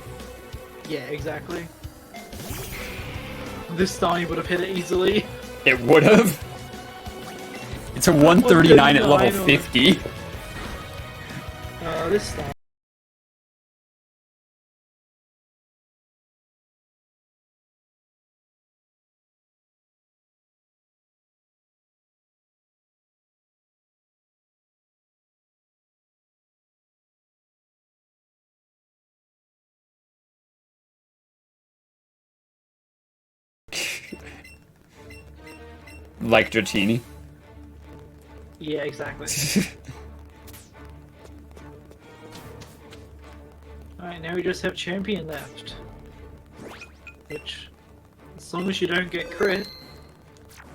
Yeah, exactly. This time you would have hit it easily. It would have. It's a 139 at level 139 50. This time. Like Dratini. Yeah, exactly. Alright, now we just have champion left. Which, as long as you don't get crit,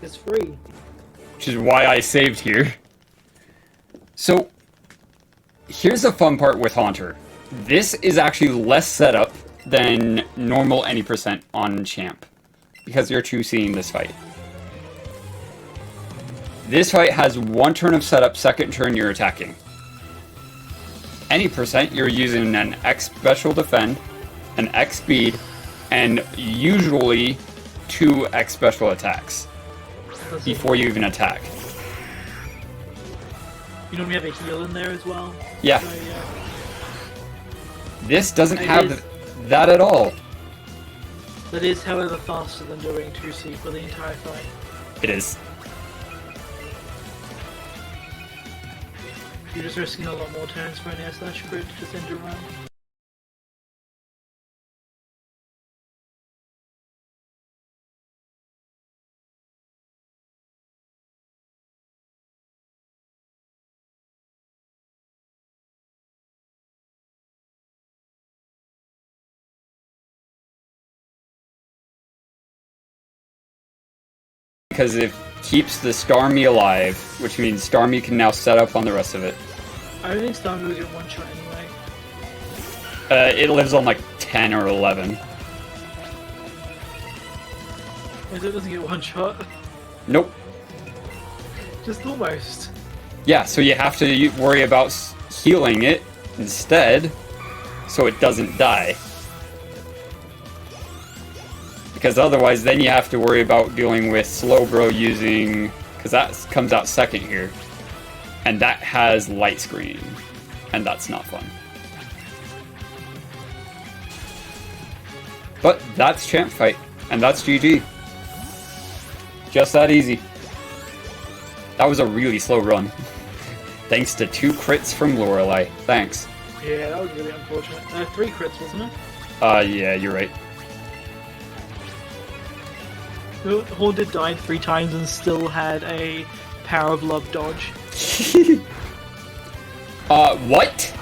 is free. Which is why I saved here. So, here's the fun part with Haunter. This is actually less setup than normal any percent on Champ. Because you're choosing this fight. This fight has one turn of setup, second turn you're attacking. Any percent, you're using an X special defend, an X speed, and usually 2 X special attacks before you even attack. You normally have a heal in there as well. Yeah. So, yeah. This doesn't It have is. that at all. That is, however, faster than doing 2C for the entire fight. It is. You're just risking a lot more turns for an air slash crit to just end your run. Because it keeps the Starmie alive, which means Starmie can now set up on the rest of it. I don't think Starmie will get one shot anyway. It lives on like 10 or 11. If it doesn't get one shot, Nope. just almost. Yeah, so you have to worry about healing it instead, so it doesn't die. Because otherwise, then you have to worry about dealing with Slowbro using... Because that comes out second here. And that has light screen. And that's not fun. But that's Champ Fight. And that's GG. Just that easy. That was a really slow run. Thanks to 2 crits from Lorelei. Thanks. Yeah, that was really unfortunate. 3 crits, wasn't it? Yeah, you're right. Haunted died 3 times and still had a Power of Love dodge. What?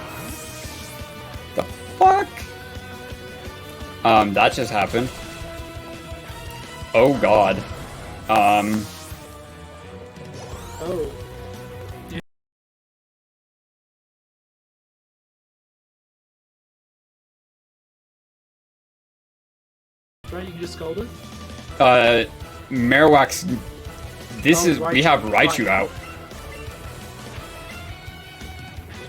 The fuck? That just happened. Oh god. Oh. Right, you can just scold it. Marowak's... This Oh, is... We have Raichu Raichu. out.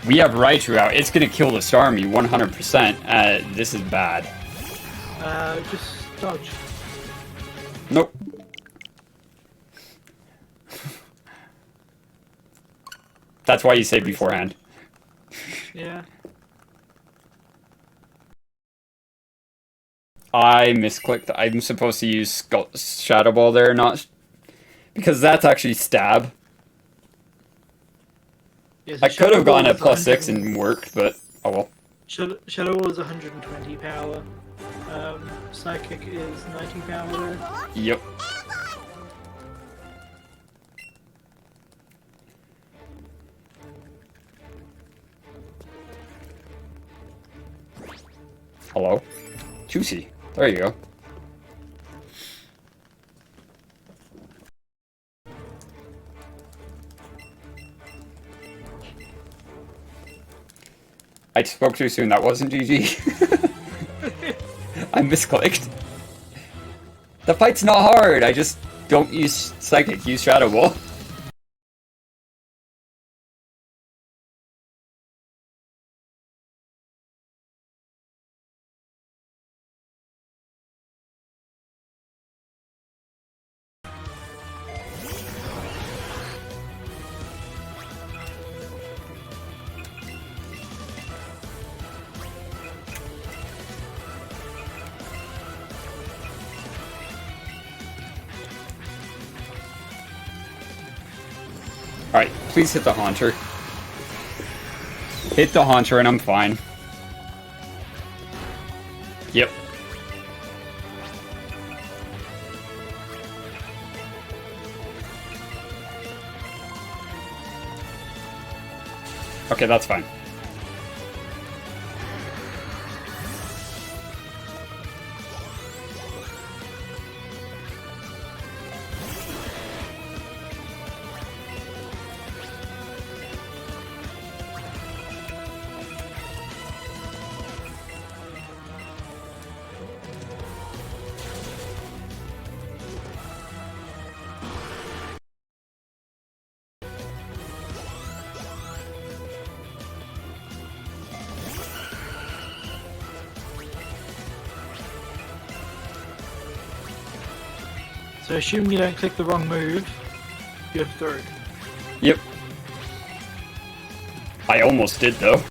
We have Raichu out. It's gonna kill the Starmie 100%. This is bad. Just dodge. Nope. That's why you say beforehand. Yeah. I misclicked. I'm supposed to use Shadow Ball there, not... Because that's actually stab. Yeah, so I could have gone at Shadow Ball is +6 100 and worked, but oh well. Shadow Ball is 120 power. Psychic is 90 power there. Yep. Hello? Juicy. There you go. I spoke too soon. That wasn't GG. I misclicked. The fight's not hard. I just don't use Psychic. Use Shadow Ball. Alright, please hit the Haunter. Hit the Haunter and I'm fine. Yep. Okay, that's fine. So assuming you don't click the wrong move, you have through. Yep. I almost did though.